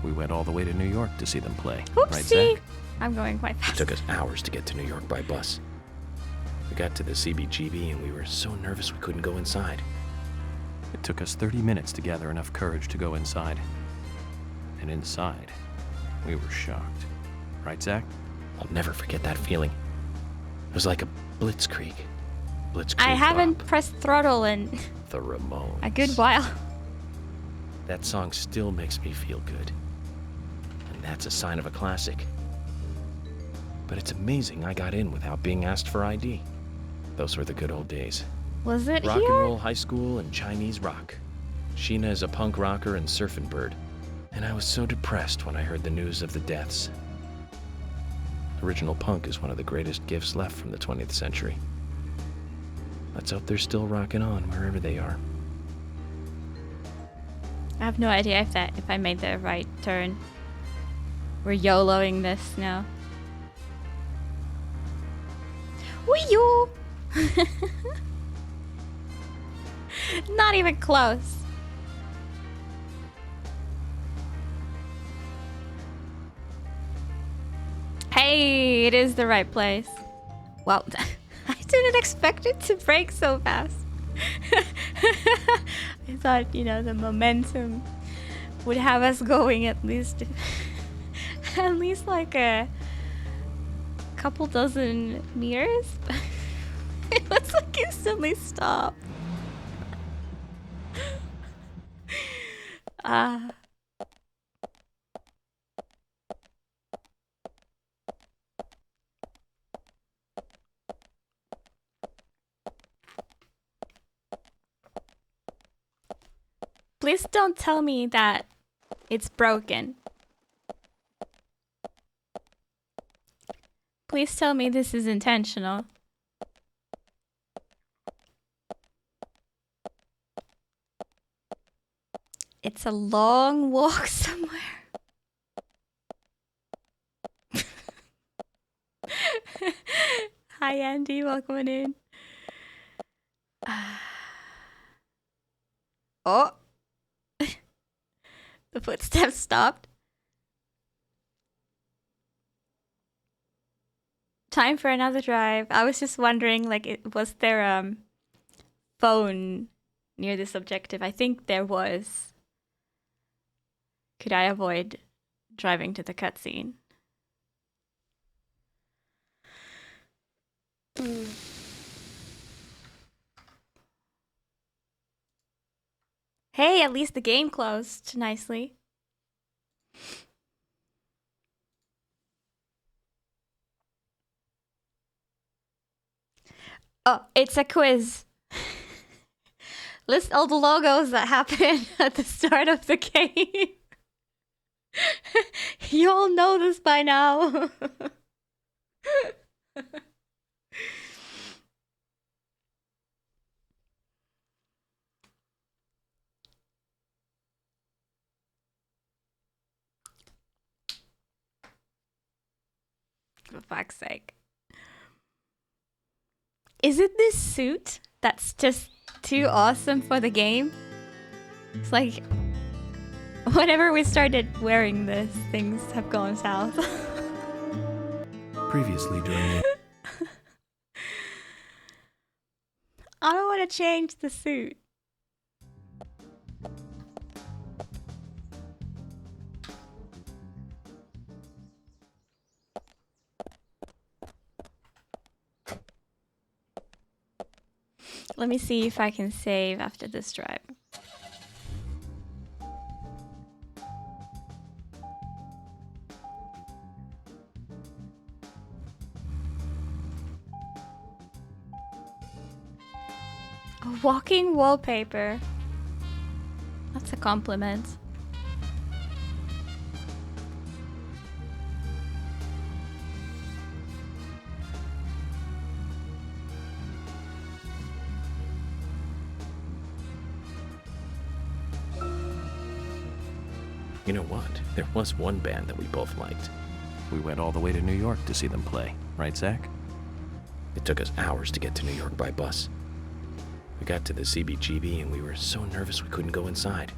We went all the way to New York to see them play. Oopsie. Right, Zach? I'm going quite fast. It took us hours to get to New York by bus. We got to the CBGB and we were so nervous we couldn't go inside. It took us 30 minutes to gather enough courage to go inside. And inside, we were shocked. Right, Zach? I'll never forget that feeling. It was like a blitzkrieg. I haven't pressed throttle in The Ramones. a good while. That song still makes me feel good. And that's a sign of a classic. But it's amazing I got in without being asked for ID. Those were the good old days. Was it Rock here? and roll high school and Chinese rock. Sheena is a punk rocker and surfing bird. And I was so depressed when I heard the news of the deaths. Original punk is one of the greatest gifts left from the 20th century. Let's hope they're still rocking on wherever they are. I have no idea if I made the right turn. We're YOLOing this now. Wee-yoo! Not even close. Hey, it is the right place. Well, I didn't expect it to break so fast. I thought, you know, the momentum would have us going at least like a couple dozen meters. It was like instantly stop. Please don't tell me that it's broken. Please tell me this is intentional. It's a long walk somewhere. Hi Andy, welcome in. Oh. The footsteps stopped. Time for another drive. I was just wondering, like, was there phone near this objective? I think there was. Could I avoid driving to the cutscene? Hey, at least the game closed nicely. Oh, it's a quiz. List all the logos that happen at the start of the game. You all know this by now. For fuck's sake. Is it this suit that's just too awesome for the game? It's like, whenever we started wearing this, things have gone south. Previously during the... I don't to change the suit. Let me see if I can save after this drive. A walking wallpaper. That's a compliment. You know what? There was one band that we both liked. We went all the way to New York to see them play, right, Zach? It took us hours to get to New York by bus. We got to the CBGB and we were so nervous we couldn't go inside.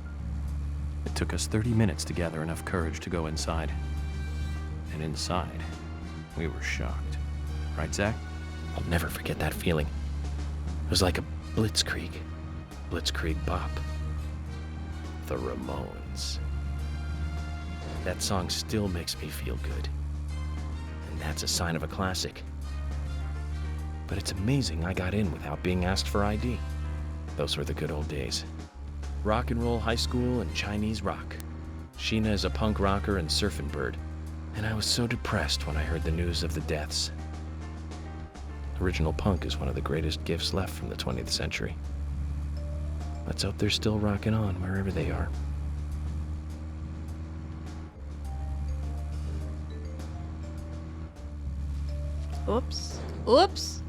It took us 30 minutes to gather enough courage to go inside. And inside, we were shocked. Right, Zach? I'll never forget that feeling. It was like a blitzkrieg. Blitzkrieg Bop. The Ramones. That song still makes me feel good. And that's a sign of a classic. But it's amazing I got in without being asked for ID. Those were the good old days. Rock and roll high school and Chinese rock. Sheena is a punk rocker and surfing bird. And I was so depressed when I heard the news of the deaths. Original punk is one of the greatest gifts left from the 20th century. Let's hope they're still rocking on wherever they are. Oops. Oops.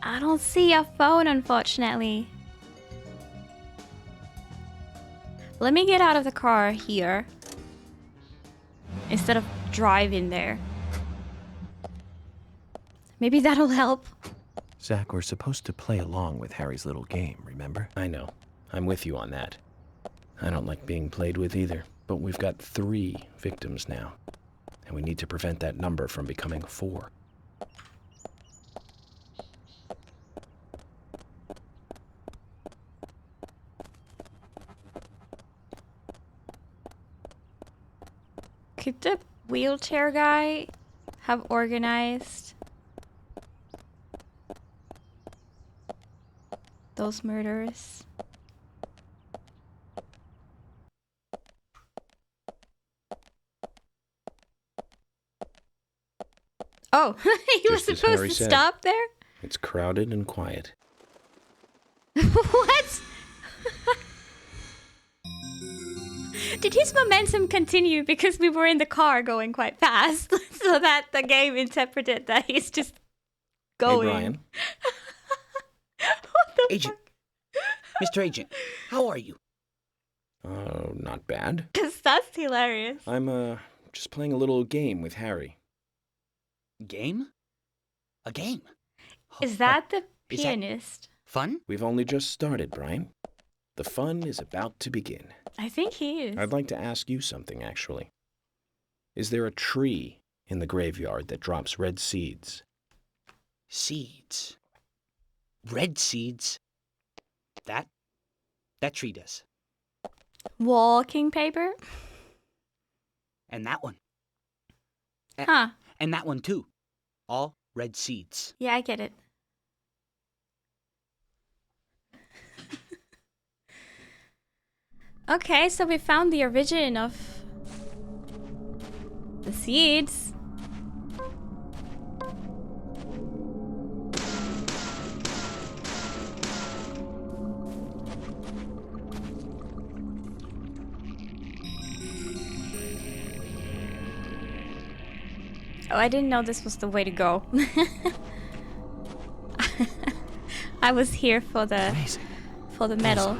I don't see your phone, unfortunately. Let me get out of the car here instead of driving there. Maybe that'll help. Zach, we're supposed to play along with Harry's little game, remember? I know. I'm with you on that. I don't like being played with either, but we've got 3 victims now, and we need to prevent that number from becoming 4. Could the wheelchair guy have organized those murders? Oh, he was Just as supposed Harry to said. stop there? It's crowded and quiet. What? Did his momentum continue because we were in the car going quite fast, so that the game interpreted that he's just going? Hey, Brian. What the Agent. Mr. Agent, how are you? Oh, not bad. Because that's hilarious. I'm, just playing a little game with Harry. Game? A game? Is that the Is that pianist? fun? We've only just started, Brian. The fun is about to begin. I think he is. I'd like to ask you something, actually. Is there a tree in the graveyard that drops red seeds? Seeds. Red seeds. That tree does. Walking paper? And that one. Huh. And that one too. All red seeds. Yeah, I get it. Okay, so we found the origin of the seeds. Oh, I didn't know this was the way to go. I was here for the medal.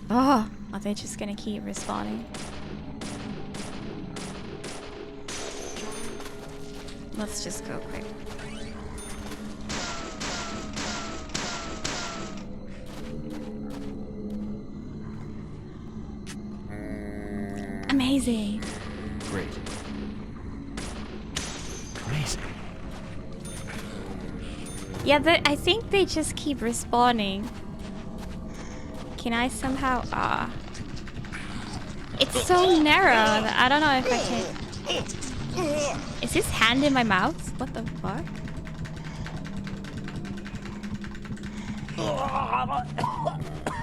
Oh, are they just gonna keep respawning? Let's just go quick. Great. Amazing. Yeah, I think they just keep respawning. Can I somehow... It's so narrow that I don't know if I can... Is his hand in my mouth? What the fuck?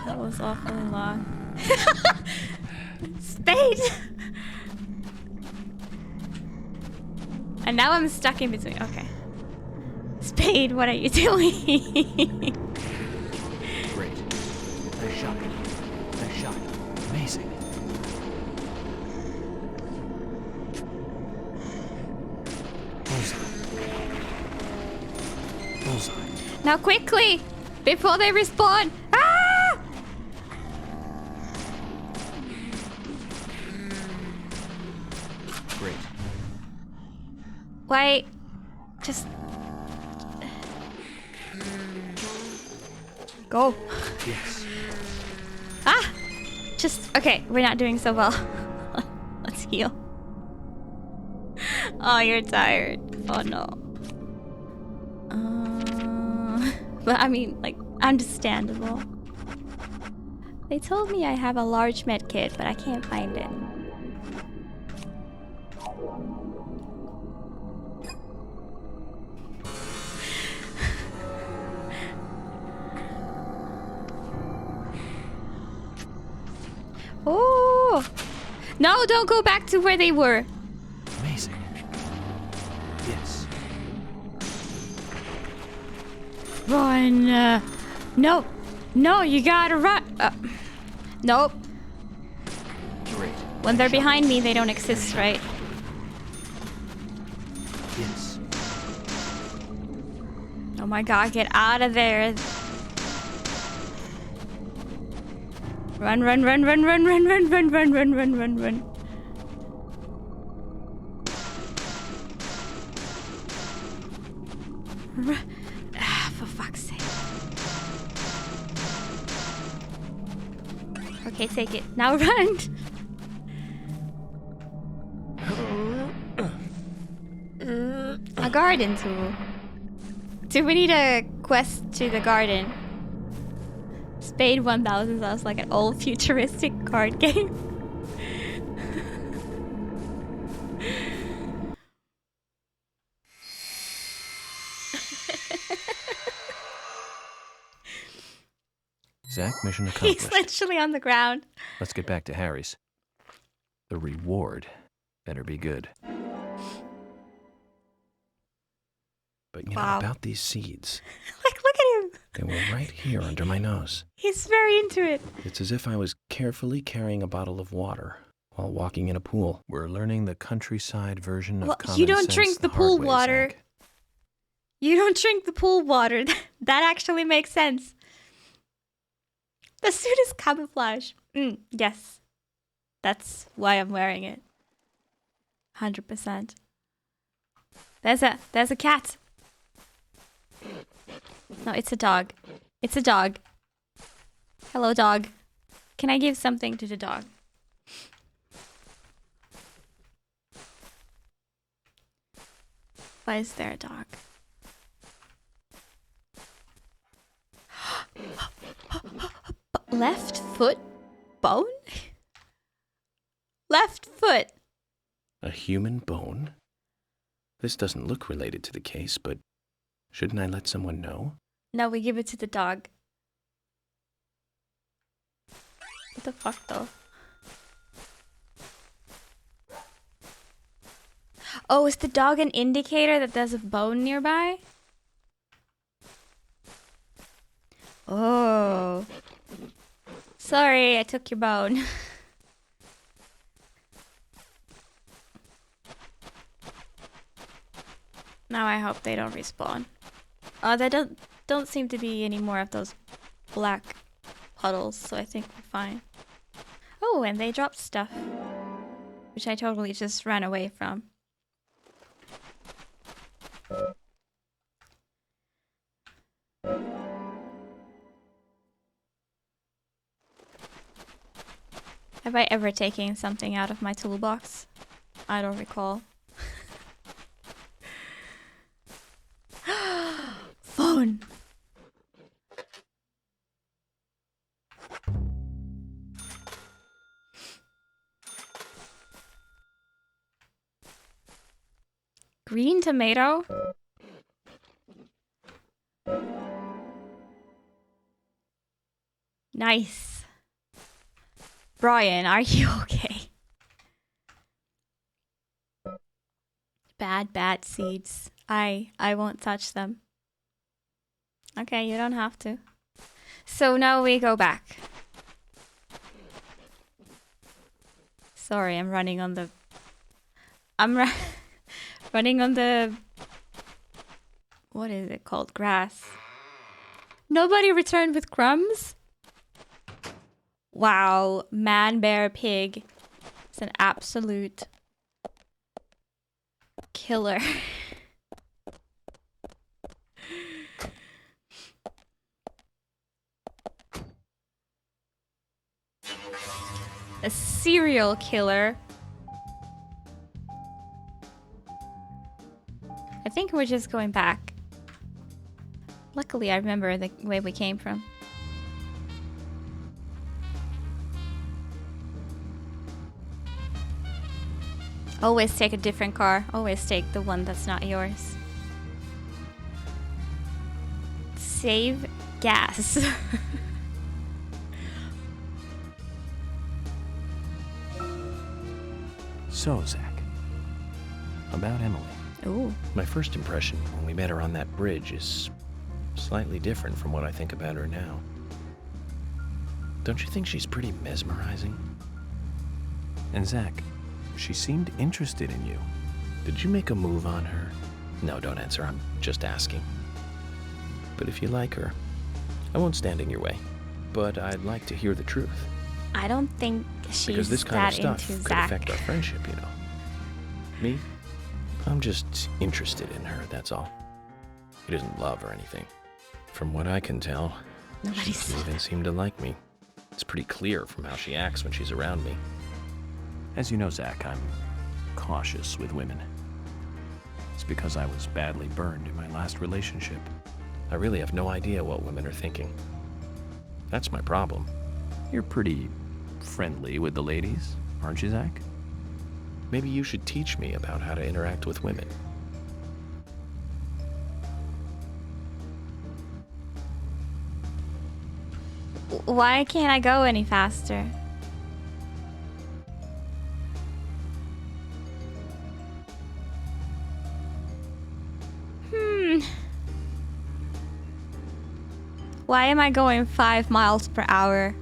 That was awfully long. Spade! And now I'm stuck in between. Okay. Spade, what are you doing? Great. Nice shot. Nice shot. Amazing. Bullseye. Now quickly! Before they respawn! Ah! Great. Wait. Just... Go. Yes. Ah! Just... Okay, we're not doing so well. Let's heal. Oh, you're tired. Oh no. But I mean, like, understandable. They told me I have a large med kit, but I can't find it. Oh! No, don't go back to where they were. Amazing. Yes. Run. No. No, you gotta run. Nope. Great. When they're behind me, they don't exist, right? Yes. Oh my god, get out of there. Run, run, run, run, run, run, run, run, run, run, run, run, run. For fuck's sake. Okay, take it. Now run! A garden tool. Do we need a quest to the garden? Spade 1000 sounds like an old futuristic card game. Zach, mission accomplished. He's literally on the ground. Let's get back to Harry's. The reward better be good. But you know about these seeds. Like, look at him. They were right here under my nose. He's very into it. It's as if I was carefully carrying a bottle of water while walking in a pool. We're learning the countryside version of Well, common you don't sense drink the hard pool way, water. Zach. You don't drink the pool water. That actually makes sense. The suit is camouflage. Yes. That's why I'm wearing it. 100%. There's a cat. No, it's a dog. It's a dog. Hello, dog. Can I give something to the dog? Why is there a dog? Left foot bone? Left foot. A human bone? This doesn't look related to the case, but shouldn't I let someone know? No, we give it to the dog. What the fuck, though? Oh, is the dog an indicator that there's a bone nearby? Oh. Sorry, I took your bone. Now I hope they don't respawn. Oh, there don't seem to be any more of those black puddles, so I think we're fine. Oh, and they dropped stuff, which I totally just ran away from. Have I ever taken something out of my toolbox? I don't recall. Phone. Green tomato? Nice. Brian, are you okay? Bad seeds. I won't touch them. Okay, you don't have to. So now we go back. Sorry, I'm running on the... running on the... What is it called? Grass. Nobody returned with crumbs? Wow, man, bear, pig. It's an absolute killer. A serial killer. I think we're just going back. Luckily, I remember the way we came from. Always take a different car. Always take the one that's not yours. Save gas. So, Zach, about Emily. Ooh. My first impression when we met her on that bridge is slightly different from what I think about her now. Don't you think she's pretty mesmerizing? And Zach, she seemed interested in you. Did you make a move on her? No, don't answer. I'm just asking. But if you like her, I won't stand in your way. But I'd like to hear the truth. I don't think she's because this kind of that stuff into could Zach. affect our friendship, you know. Me? I'm just interested in her, that's all. It isn't love or anything. From what I can tell, she doesn't even seem to like me. It's pretty clear from how she acts when she's around me. As you know, Zach, I'm cautious with women. It's because I was badly burned in my last relationship. I really have no idea what women are thinking. That's my problem. You're pretty friendly with the ladies, aren't you, Zach? Maybe you should teach me about how to interact with women. Why can't I go any faster? Why am I going 5 miles per hour?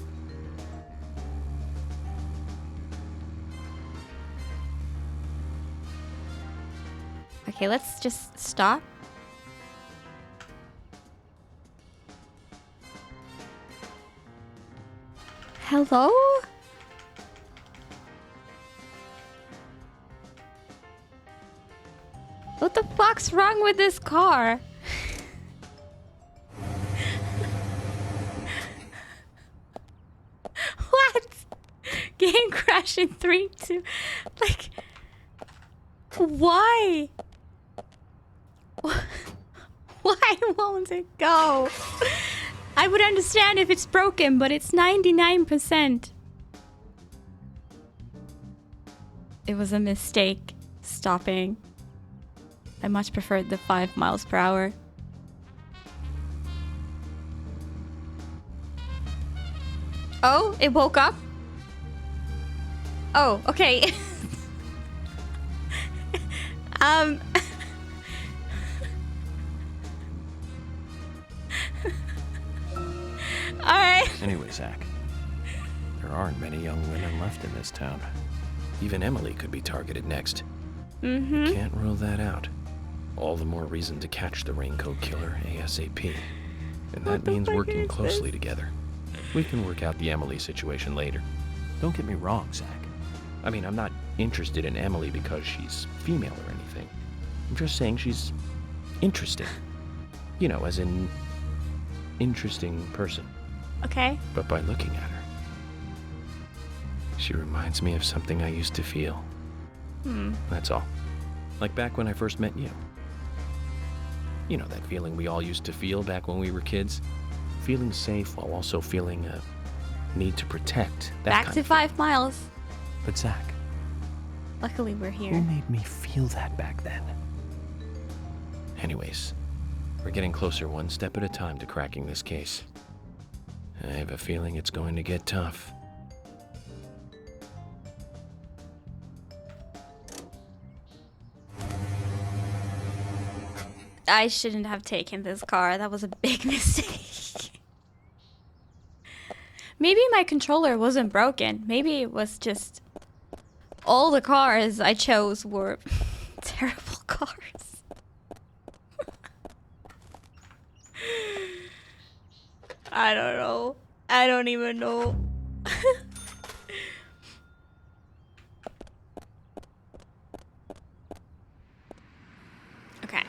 Okay, let's just stop. Hello? What the fuck's wrong with this car? What? Game crash in 3, 2. Like, why? Why won't it go? I would understand if it's broken, but it's 99%. It was a mistake stopping. I much preferred the 5 miles per hour. Oh, it woke up? Oh, okay. Alright. Anyway, Zach, there aren't many young women left in this town. Even Emily could be targeted next. Mm-hmm. Can't rule that out. All the more reason to catch the raincoat killer ASAP. And that means working closely together. We can work out the Emily situation later. Don't get me wrong, Zach. I mean, I'm not interested in Emily because she's female or anything. I'm just saying she's interesting. You know, as in interesting person. Okay. But by looking at her, she reminds me of something I used to feel. That's all. Like back when I first met you. You know that feeling we all used to feel back when we were kids? Feeling safe while also feeling a need to protect. That Back kind to of 5 miles. feeling. But Zach, Luckily, we're who here. made me feel that back then? Anyways, we're getting closer one step at a time to cracking this case. I have a feeling it's going to get tough. I shouldn't have taken this car. That was a big mistake. Maybe my controller wasn't broken. Maybe it was just all the cars I chose were terrible cars. I don't know. I don't even know. Okay.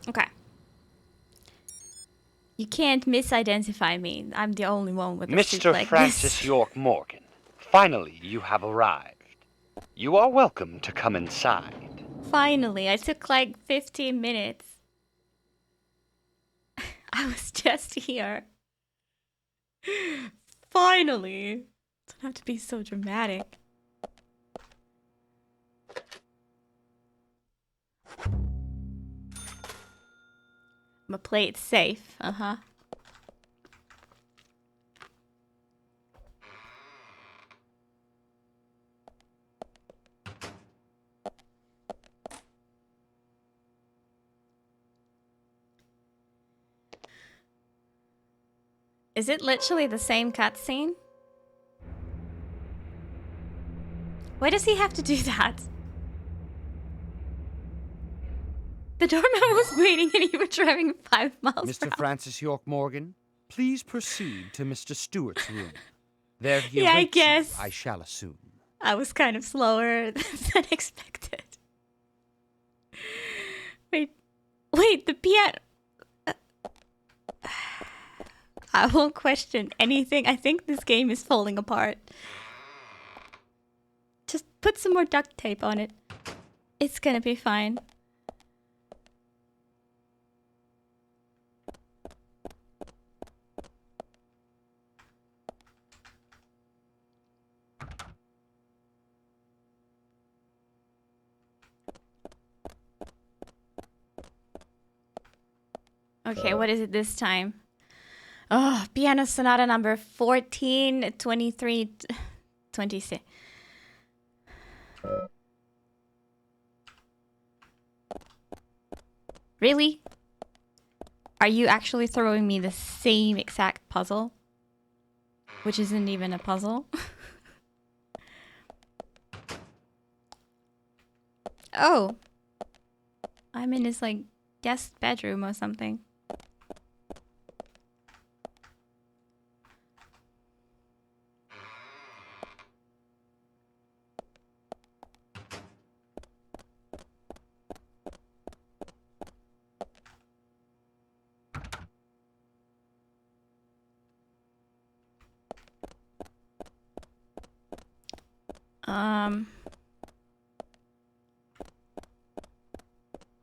Okay. You can't misidentify me. I'm the only one with a suit Mr. like Francis this. York Morgan, finally you have arrived. You are welcome to come inside. Finally, I took like 15 minutes. I was just here. Finally. Don't have to be so dramatic. I'ma play it safe. Uh-huh. Is it literally the same cutscene? Why does he have to do that? The doorman was waiting and you were driving 5 miles per Mr. hour. Francis York Morgan, please proceed to Mr. Stewart's room. There he Yeah, I awaits you, guess. I shall assume. I was kind of slower than expected. Wait, the piano. I won't question anything. I think this game is falling apart. Just put some more duct tape on it. It's gonna be fine. Okay, what is it this time? Oh, Piano Sonata number 14, 23, 26. Really? Are you actually throwing me the same exact puzzle? Which isn't even a puzzle. Oh. I'm in his, like, guest bedroom or something.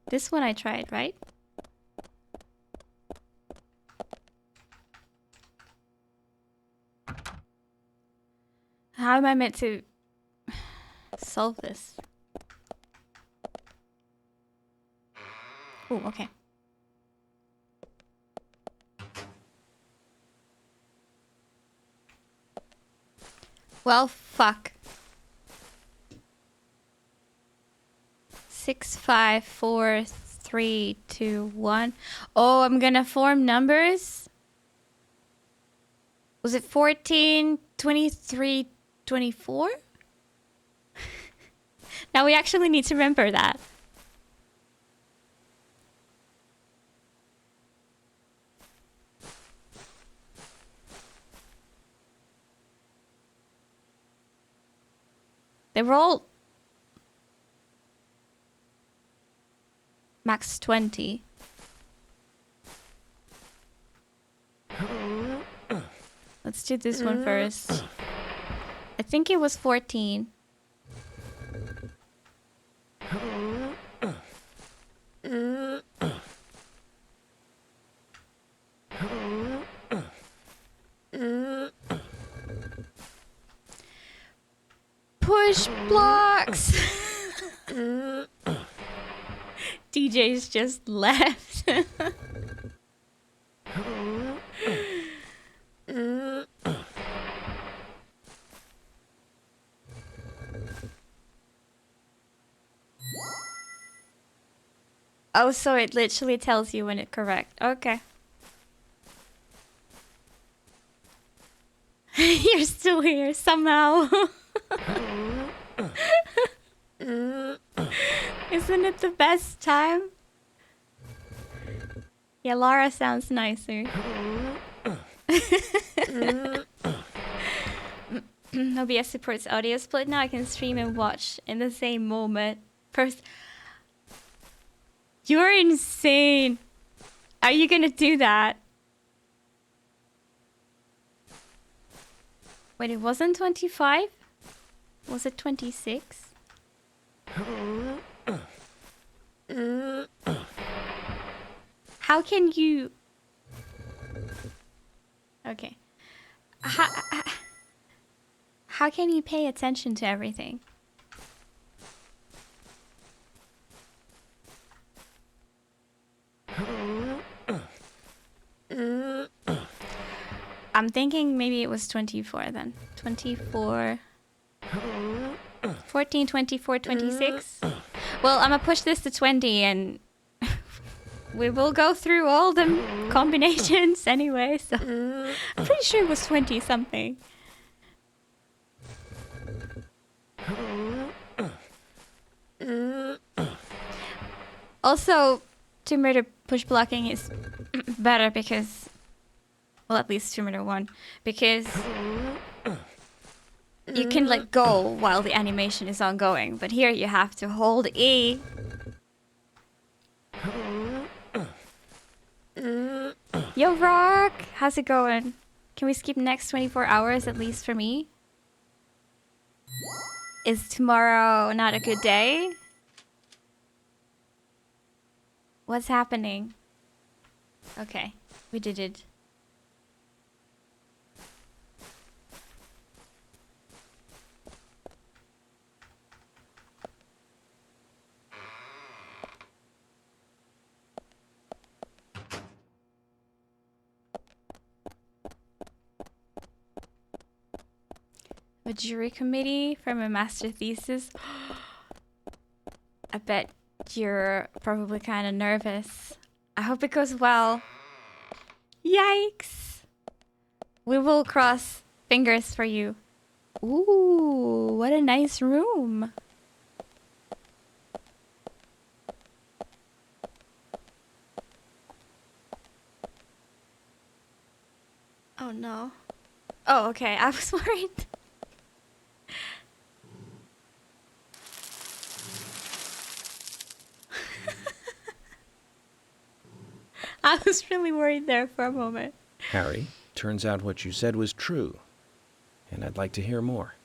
This one I tried, right? How am I meant to solve this? Oh, okay. Well, fuck. 6, 5, 4, 3, 2, 1. Oh, I'm gonna form numbers. Was it 14, 23, 24? Now we actually need to remember that. They were all max 20. Let's do this one first. I think it was 14. Push blocks. DJ's just left. Oh, so it literally tells you when it's correct. Okay. You're still here somehow. Isn't it the best time? Yeah, Lara sounds nicer. OBS supports audio split. Now I can stream and watch in the same moment. You're insane. Are you gonna do that? Wait, it wasn't 25? Was it 26? How can you... Okay. How can you pay attention to everything? I'm thinking maybe it was 24 then. 24... 14, 24, 26. Well, I'm gonna push this to 20 and we will go through all the combinations anyway, so I'm pretty sure it was 20 something. Also, Tomb Raider push blocking is better because, well, at least Tomb Raider 1, because you can let go while the animation is ongoing, but here you have to hold E. Yo, Rock! How's it going? Can we skip next 24 hours, at least for me? Is tomorrow not a good day? What's happening? Okay, we did it. A jury committee from a master thesis. I bet you're probably kind of nervous. I hope it goes well. Yikes! We will cross fingers for you. Ooh, what a nice room. Oh no. Oh, okay. I was worried. I was really worried there for a moment. Harry, turns out what you said was true, and I'd like to hear more.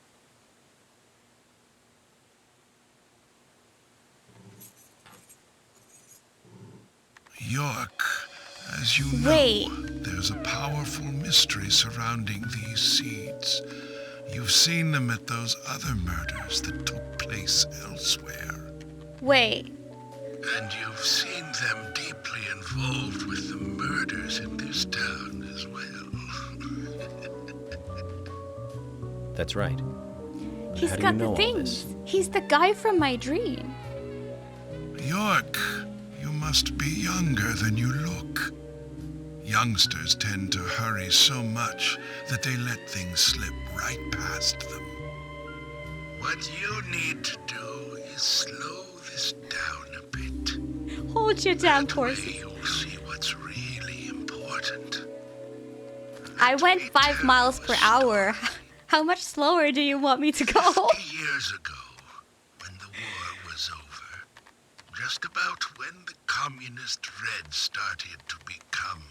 York, as you know, there's a powerful mystery surrounding these seeds. You've seen them at those other murders that took place elsewhere. Wait. And you've seen them deeply involved with the murders in this town as well. That's right. He's How do got you know the all things. this? He's the guy from my dream. York, you must be younger than you look. Youngsters tend to hurry so much that they let things slip right past them. What you need to do is slow this down a bit. Hold your damn horses. You'll see what's really important. I went 5 miles per hour. How much slower do you want me to go? 50 years ago, when the war was over, just about when the communist Red started to become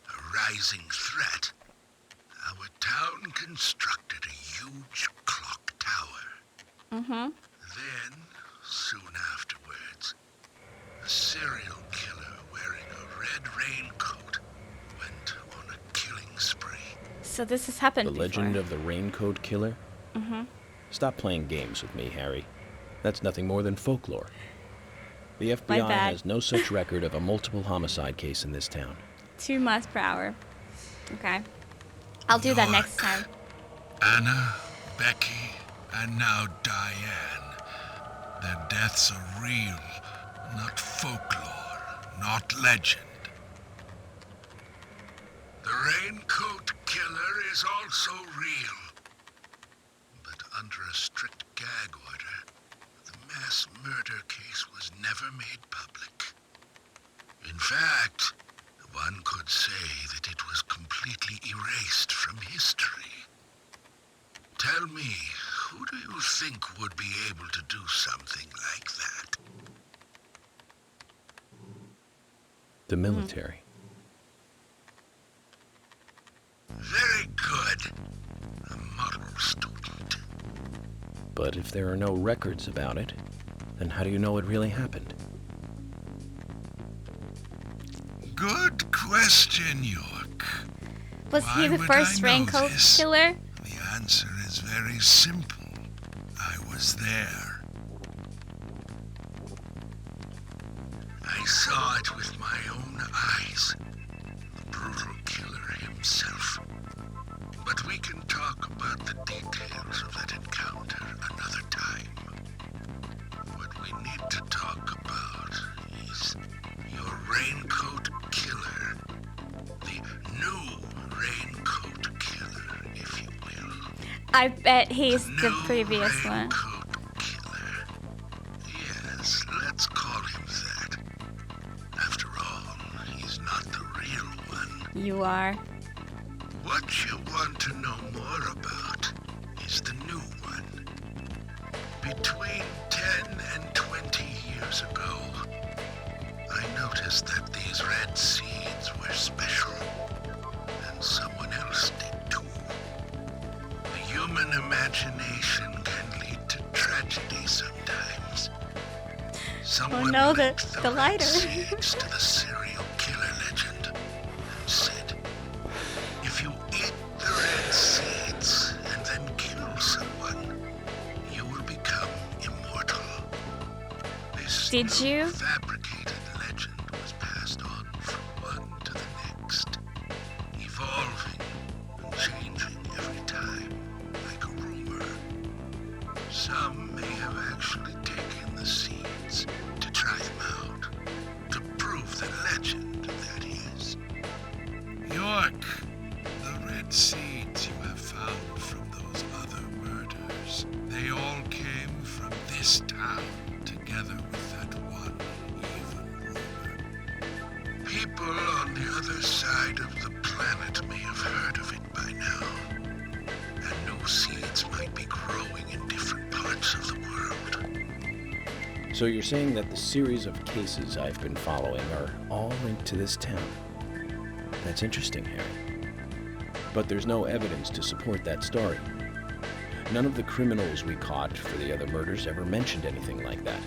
a rising threat, our town constructed a huge clock tower. Mm-hmm. Then, soon afterwards, a serial killer wearing a red raincoat went on a killing spree. So this has happened The before. legend of the Raincoat Killer? Mm-hmm. Stop playing games with me, Harry. That's nothing more than folklore. The FBI bad. has no such record of a multiple homicide case in this town. 2 miles per hour. Okay. I'll do that next time. Anna, Becky, and now Diane. Their deaths are real, not folklore, not legend. The Raincoat Killer is also real. But under a strict gag order, the mass murder case was never made public. In fact, one could say that it was completely erased from history. Tell me, who do you think would be able to do something like that? The military. Very good. A model student. But if there are no records about it, then how do you know it really happened? Good question, York. Was he Why the would first I know Raincoat this? Killer? The answer is very simple. I was there. I saw it with my own eyes. The brutal killer himself. But we can talk about the details of that encounter another time. What we need to talk about is your Raincoat Killer. The new Raincoat Killer, if you will. I bet he's the previous one. Yes, let's call him that. After all, he's not the real one. You are. What you want to know more about is the new one. Between 10 and 20 years ago, I noticed that these red seeds were special, and someone else did too. The human imagination can lead to tragedy sometimes. Someone no, linked the red lighter. seeds to the serial killer legend and said, if you eat the red seeds and then kill someone, you will become immortal. This Did you? fabricated legend was passed on from one to the next, evolving and changing every time, like a rumor. Some may have actually taken the seeds to try them out, to prove the legend, that is. York, the red seeds you have found from those other murders, they all came from this town, together with that one evil rumor. People on the other side of the planet may have heard of it by now, and new seeds might be growing in different parts of the world. So you're saying that the series of cases I've been following are all linked to this town? That's interesting, Harry. But there's no evidence to support that story. None of the criminals we caught for the other murders ever mentioned anything like that.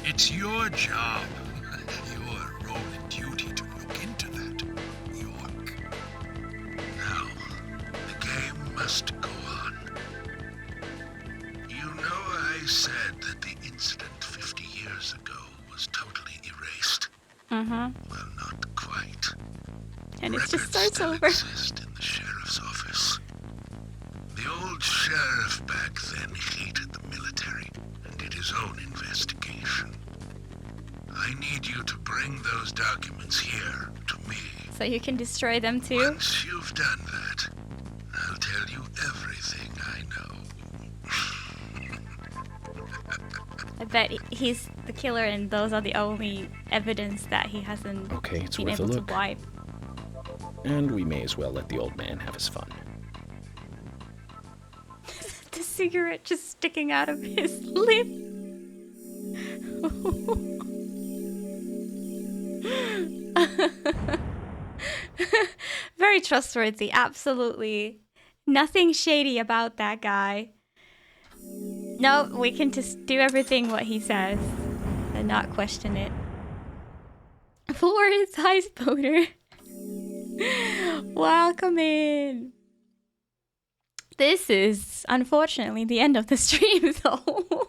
It's your job, your role and duty to look into that, York. Now, the game must go on. You know I said that the incident 50 years ago was totally erased? Mm-hmm. Well, not quite. And it just Records starts still over. exist in the sheriff's office. The old sheriff back then hated the military and did his own investigation. I need you to bring those documents here to me. So you can destroy them too? Once you've done that, I'll tell you everything I know. I bet he's the killer and those are the only evidence that he hasn't Okay, it's been worth a able look. to wipe. And we may as well let the old man have his fun. The cigarette just sticking out of his lip. Very trustworthy, absolutely. Nothing shady about that guy. No, we can just do everything what he says and not question it. Florida's highest voter. Welcome in. This is unfortunately the end of the stream, though.